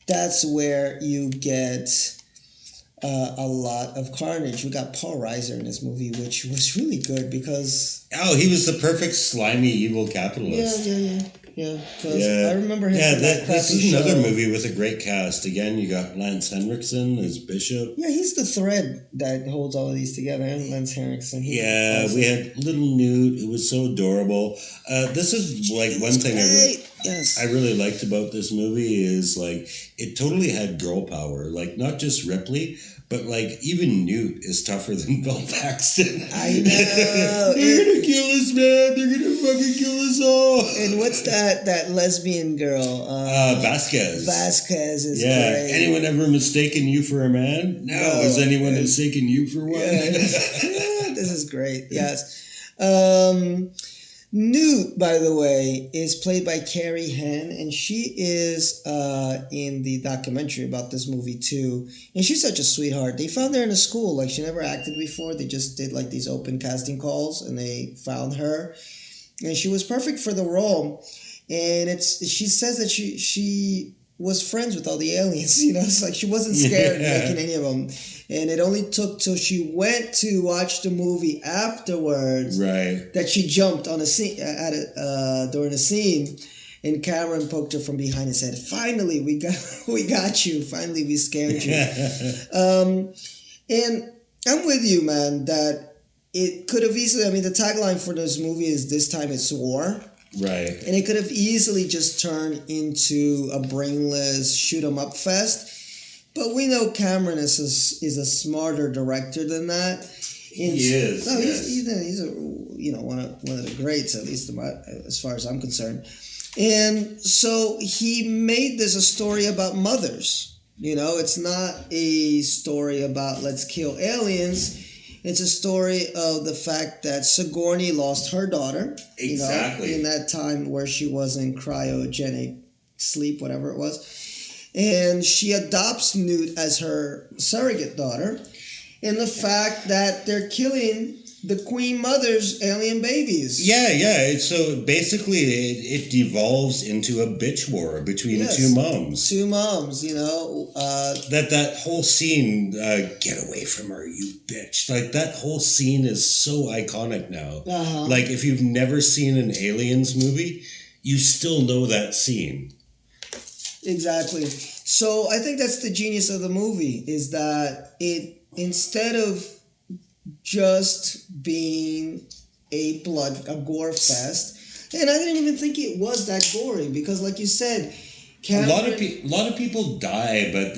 Speaker 1: that's where you get a lot of carnage. We got Paul Reiser in this movie, which was really good because...
Speaker 2: Oh, he was the perfect slimy evil capitalist.
Speaker 1: Yeah. I remember him.
Speaker 2: This is another movie with a great cast. Again, you got Lance Henriksen as Bishop.
Speaker 1: Yeah, he's the thread that holds all of these together. And Lance Henriksen.
Speaker 2: We had Little Newt. It was so adorable. This is like one thing I really liked about this movie is, like, it totally had girl power. Like, not just Ripley, but, like, even Newt is tougher than Bill Paxton.
Speaker 1: I know.
Speaker 2: They're gonna kill us, man. They're gonna fucking kill us all.
Speaker 1: And what's that lesbian girl?
Speaker 2: Vasquez.
Speaker 1: Vasquez is great.
Speaker 2: Anyone ever mistaken you for a man? No. Has anyone mistaken you for one?
Speaker 1: Yeah. This is great. Yes. Newt, by the way, is played by Carrie Henn, and she is in the documentary about this movie too. And she's such a sweetheart. They found her in a school. Like, she never acted before. They just did like these open casting calls, and they found her, and she was perfect for the role. And she says that she was friends with all the aliens. You know, it's like she wasn't scared making any of them. And it only took till she went to watch the movie afterwards,
Speaker 2: right, that
Speaker 1: she jumped on a scene during a scene, and Cameron poked her from behind and said, "Finally, we got you. Finally, we scared you." And I'm with you, man. That it could have easily. I mean, the tagline for this movie is "This time it's war."
Speaker 2: Right.
Speaker 1: And it could have easily just turned into a brainless shoot 'em up fest. But we know Cameron is a smarter director than that.
Speaker 2: He is.
Speaker 1: No, he's a one of the greats, at least as far as I'm concerned. And so he made this a story about mothers. You know, it's not a story about let's kill aliens. It's a story of the fact that Sigourney lost her daughter.
Speaker 2: Exactly.
Speaker 1: In that time where she was in cryogenic sleep, whatever it was. And she adopts Newt as her surrogate daughter. And the fact that they're killing the Queen Mother's alien babies.
Speaker 2: Yeah. So basically, it devolves into a bitch war between two moms.
Speaker 1: Two moms, you know.
Speaker 2: That whole scene, get away from her, you bitch. Like, that whole scene is so iconic now.
Speaker 1: Uh-huh.
Speaker 2: Like, if you've never seen an Aliens movie, you still know that scene.
Speaker 1: Exactly. So I think that's the genius of the movie, is that it, instead of just being a gore fest, and I didn't even think it was that gory, because like you said, Cameron,
Speaker 2: a lot of people die, but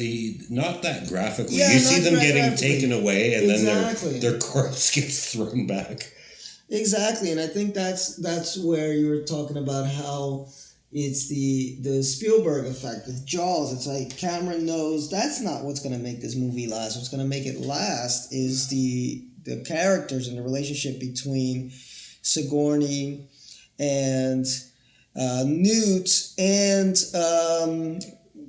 Speaker 2: not that graphically.
Speaker 1: Yeah,
Speaker 2: you see them getting
Speaker 1: graphically.
Speaker 2: taken away, and
Speaker 1: Exactly.
Speaker 2: then their corpse gets thrown back.
Speaker 1: Exactly, and I think that's where you were talking about how it's the Spielberg effect with Jaws. It's like Cameron knows that's not what's going to make this movie last. What's going to make it last is the characters and the relationship between Sigourney and Newt and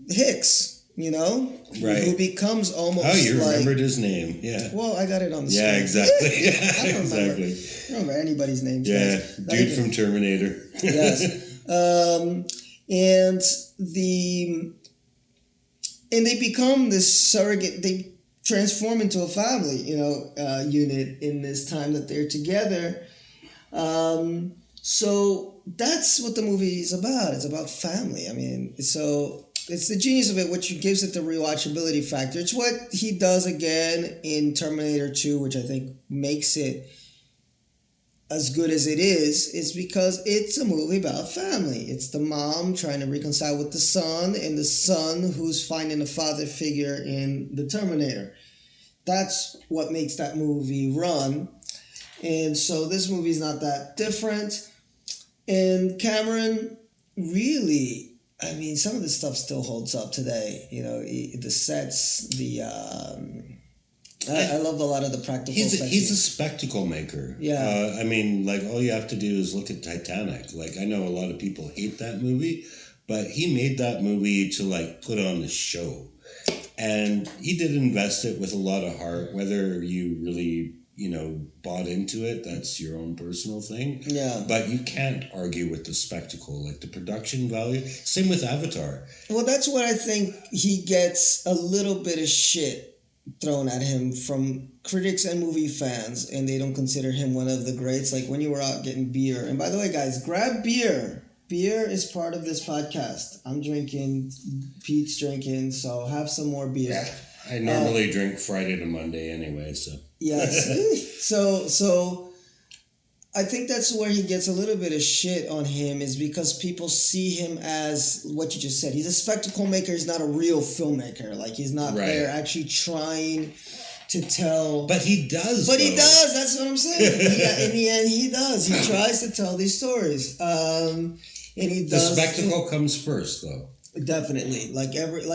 Speaker 1: Hicks, you know?
Speaker 2: Right.
Speaker 1: Who becomes almost
Speaker 2: Oh, you
Speaker 1: like...
Speaker 2: remembered his name, yeah.
Speaker 1: Well, I got it on the
Speaker 2: Yeah,
Speaker 1: screen.
Speaker 2: exactly.
Speaker 1: I don't remember.
Speaker 2: Exactly.
Speaker 1: I don't remember anybody's name.
Speaker 2: Yeah, dude from Terminator.
Speaker 1: Yes. And they become this surrogate, they transform into a family, unit in this time that they're together. So that's what the movie is about. It's about family. I mean, so it's the genius of it, which gives it the rewatchability factor. It's what he does again in Terminator 2, which I think makes it as good as it is because it's a movie about family. It's the mom trying to reconcile with the son, and the son who's finding a father figure in the Terminator. That's what makes that movie run. And so this movie's not that different. And Cameron really, I mean, some of this stuff still holds up today. You know, the sets, I love a lot of the practical effects.
Speaker 2: He's a spectacle maker.
Speaker 1: Yeah.
Speaker 2: I mean, like, all you have to do is look at Titanic. Like, I know a lot of people hate that movie, but he made that movie to, like, put on the show. And he did invest it with a lot of heart. Whether you really, bought into it, that's your own personal thing.
Speaker 1: Yeah.
Speaker 2: But you can't argue with the spectacle, like the production value. Same with Avatar.
Speaker 1: Well, that's what I think he gets a little bit of shit thrown at him from critics and movie fans, and they don't consider him one of the greats. Like when you were out getting beer, and by the way, guys, grab beer. Beer is part of this podcast. I'm drinking, Pete's drinking, so have some more beer.
Speaker 2: Yeah, I normally drink Friday to Monday anyway, so.
Speaker 1: Yes. So I think that's where he gets a little bit of shit on him, is because people see him as what you just said. He's a spectacle maker. He's not a real filmmaker. Like, he's not there actually trying to tell.
Speaker 2: But he does.
Speaker 1: But he does. That's what I'm saying. In the end, he does. He tries to tell these stories. And he does.
Speaker 2: The spectacle comes first, though.
Speaker 1: Definitely. Like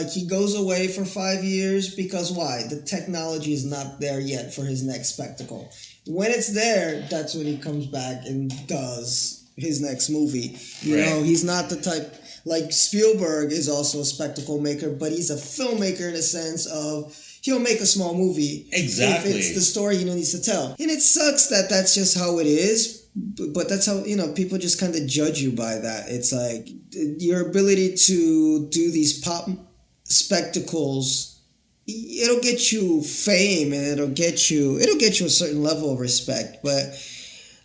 Speaker 1: he goes away for 5 years because why? The technology is not there yet for his next spectacle. When it's there, that's when he comes back and does his next movie. You know, he's not the type, like Spielberg is also a spectacle maker, but he's a filmmaker in a sense of he'll make a small movie.
Speaker 2: Exactly.
Speaker 1: If it's the story he needs to tell. And it sucks that that's just how it is. But that's how, people just kind of judge you by that. It's like your ability to do these pop spectacles, it'll get you fame and it'll get you a certain level of respect. But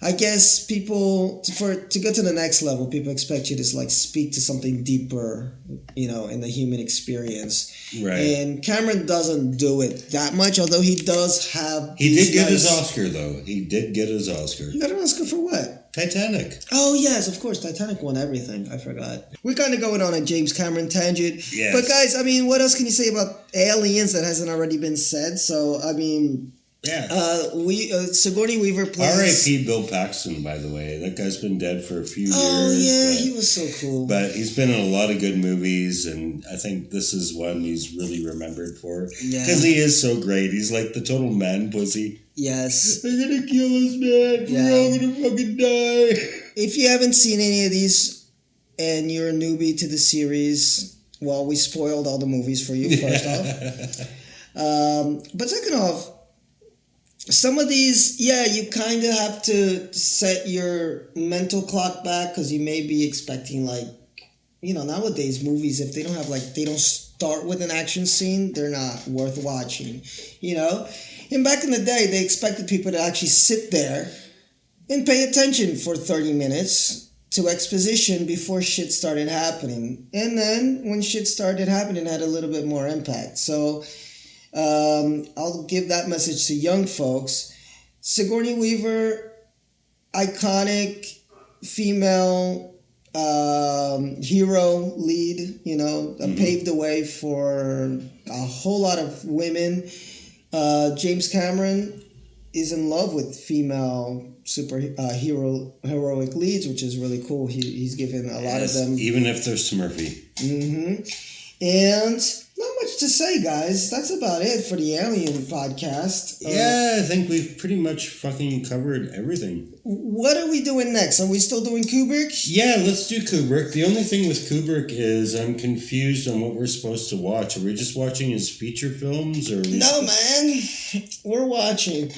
Speaker 1: I guess people, to get to the next level, people expect you to like speak to something deeper, in the human experience.
Speaker 2: Right.
Speaker 1: And Cameron doesn't do it that much, although he does have.
Speaker 2: He did get his Oscar, though. He did get his Oscar.
Speaker 1: He got an Oscar for what?
Speaker 2: Titanic.
Speaker 1: Oh, yes, of course. Titanic won everything. I forgot. We're kind of going on a James Cameron tangent.
Speaker 2: Yes.
Speaker 1: But, guys, I mean, what else can you say about Aliens that hasn't already been said? So, I mean...
Speaker 2: Yeah.
Speaker 1: Sigourney Weaver plays...
Speaker 2: R.I.P. Bill Paxton, by the way. That guy's been dead for a few years.
Speaker 1: Oh, yeah, he was so cool.
Speaker 2: But he's been in a lot of good movies, and I think this is one he's really remembered for.
Speaker 1: Yeah.
Speaker 2: Because he is so great. He's like the total man pussy.
Speaker 1: Yes.
Speaker 2: They're gonna kill us, man.
Speaker 1: Yeah.
Speaker 2: We're all gonna fucking die.
Speaker 1: If you haven't seen any of these, and you're a newbie to the series, well, we spoiled all the movies for you, first off. But second off, some of these, yeah, you kind of have to set your mental clock back because you may be expecting like, nowadays movies, if they don't have like, they don't start with an action scene, they're not worth watching, And back in the day, they expected people to actually sit there and pay attention for 30 minutes to exposition before shit started happening. And then when shit started happening, it had a little bit more impact. So I'll give that message to young folks. Sigourney Weaver, iconic female hero lead, paved the way for a whole lot of women. James Cameron is in love with female heroic leads, which is really cool. He's given a lot of them,
Speaker 2: even if they're Smurfy.
Speaker 1: And not much to say, guys. That's about it for the Alien podcast.
Speaker 2: Yeah, I think we've pretty much fucking covered everything.
Speaker 1: What are we doing next? Are we still doing Kubrick?
Speaker 2: Yeah, let's do Kubrick. The only thing with Kubrick is I'm confused on what we're supposed to watch. Are we just watching his feature films?
Speaker 1: No, man. We're watching...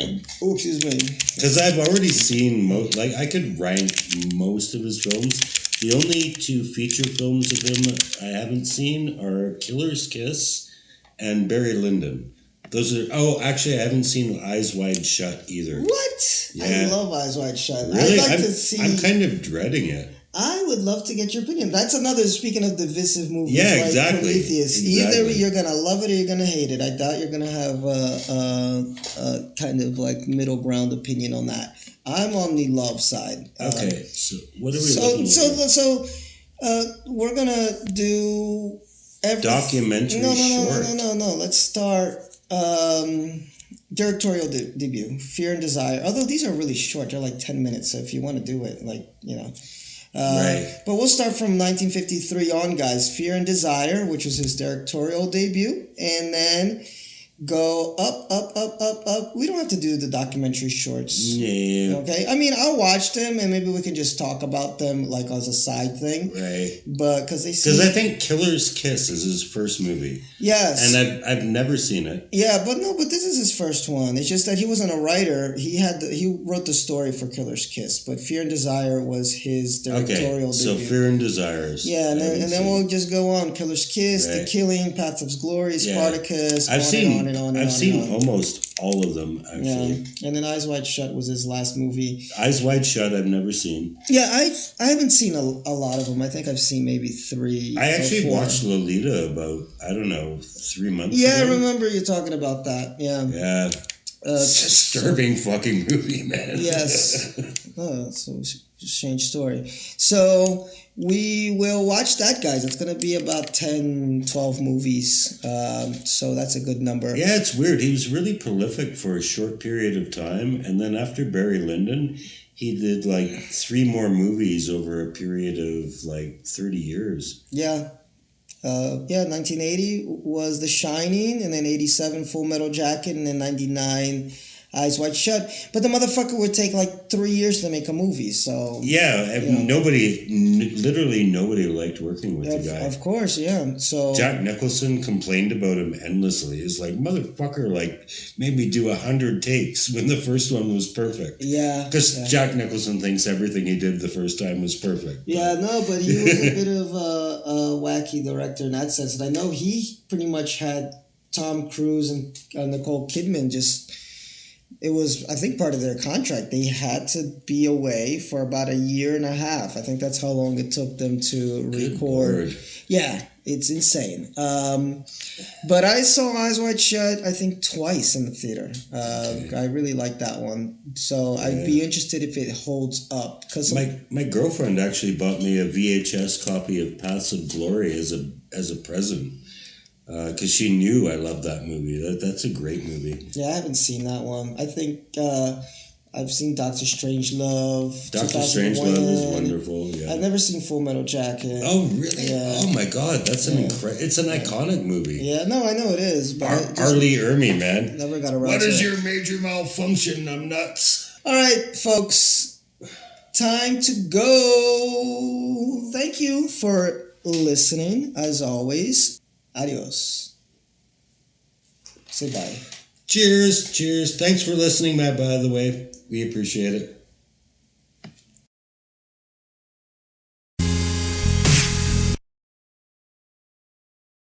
Speaker 1: Oh, excuse me.
Speaker 2: Because I've already seen... I could rank most of his films. The only two feature films of him I haven't seen are Killer's Kiss and Barry Lyndon. Those are... Oh, actually, I haven't seen Eyes Wide Shut either.
Speaker 1: What?
Speaker 2: Yeah.
Speaker 1: I love Eyes Wide Shut.
Speaker 2: Really?
Speaker 1: I'd like to see...
Speaker 2: I'm kind of dreading it.
Speaker 1: I would love to get your opinion. That's another, speaking of divisive movies,
Speaker 2: yeah,
Speaker 1: like
Speaker 2: exactly.
Speaker 1: Prometheus. Either you're going to love it or you're going to hate it. I doubt you're going to have a kind of like middle ground opinion on that. I'm on the love side.
Speaker 2: Okay, so what are we looking at?
Speaker 1: So we're going to do...
Speaker 2: Documentary short.
Speaker 1: No. Let's start... directorial debut, Fear and Desire. Although these are really short, they're like 10 minutes. So if you want to do it,
Speaker 2: right.
Speaker 1: But we'll start from 1953 on, guys. Fear and Desire, which was his directorial debut, and then go up. We don't have to do the documentary shorts.
Speaker 2: Yeah.
Speaker 1: Okay. I mean, I'll watch them, and maybe we can just talk about them like as a side thing.
Speaker 2: Right.
Speaker 1: But because
Speaker 2: I think Killer's Kiss is his first movie.
Speaker 1: Yes.
Speaker 2: And I've never seen it.
Speaker 1: Yeah, but this is his first one. It's just that he wasn't a writer. He wrote the story for Killer's Kiss, but Fear and Desire was his directorial debut.
Speaker 2: So Fear and Desire.
Speaker 1: Yeah, and then we'll just go on. Killer's Kiss, right. The Killing, Paths of Glory, Spartacus.
Speaker 2: I've seen almost all of them, actually.
Speaker 1: Yeah. And then Eyes Wide Shut was his last movie.
Speaker 2: Eyes Wide Shut, I've never seen.
Speaker 1: Yeah, I haven't seen a lot of them. I think I've seen maybe 3.
Speaker 2: I actually watched Lolita about, 3 months ago.
Speaker 1: Yeah, I remember you talking about that. Yeah.
Speaker 2: Yeah. Disturbing fucking movie, man.
Speaker 1: Yes. It's a strange story. So we will watch that, guys. It's going to be about 10, 12 movies. So that's a good number.
Speaker 2: Yeah, it's weird. He was really prolific for a short period of time. And then after Barry Lyndon, he did 3 more movies over a period of 30 years.
Speaker 1: Yeah. 1980 was The Shining, and then 87 Full Metal Jacket, and then 99 Eyes Wide Shut. But the motherfucker would take 3 years to make a movie, so...
Speaker 2: Yeah, literally nobody liked working with the guy.
Speaker 1: Of course, yeah. So
Speaker 2: Jack Nicholson complained about him endlessly. It's motherfucker, made me do 100 takes when the first one was perfect.
Speaker 1: Yeah.
Speaker 2: Because Jack Nicholson thinks everything he did the first time was perfect.
Speaker 1: Yeah, but he was a bit of a wacky director in that sense. And I know he pretty much had Tom Cruise and Nicole Kidman just... It was, I think, part of their contract. They had to be away for about a year and a half. I think that's how long it took them to record. Yeah, it's insane. But I saw Eyes Wide Shut, I think, twice in the theater. I really like that one. So I'd be interested if it holds up. Cause
Speaker 2: my girlfriend actually bought me a VHS copy of Paths of Glory as a present. Because she knew I loved that movie. That's a great movie.
Speaker 1: Yeah, I haven't seen that one. I think I've seen Doctor Strangelove.
Speaker 2: Doctor Strangelove is wonderful. Yeah.
Speaker 1: I've never seen Full Metal Jacket.
Speaker 2: Oh really?
Speaker 1: Yeah.
Speaker 2: Oh my God, that's it's an iconic movie.
Speaker 1: Yeah, no, I know it is. But
Speaker 2: Arlie Ermey, man.
Speaker 1: Never got around.
Speaker 2: What is your major malfunction? I'm nuts.
Speaker 1: All right, folks, time to go. Thank you for listening, as always. Adios. Say bye.
Speaker 2: Cheers. Thanks for listening, Matt, by the way. We appreciate it.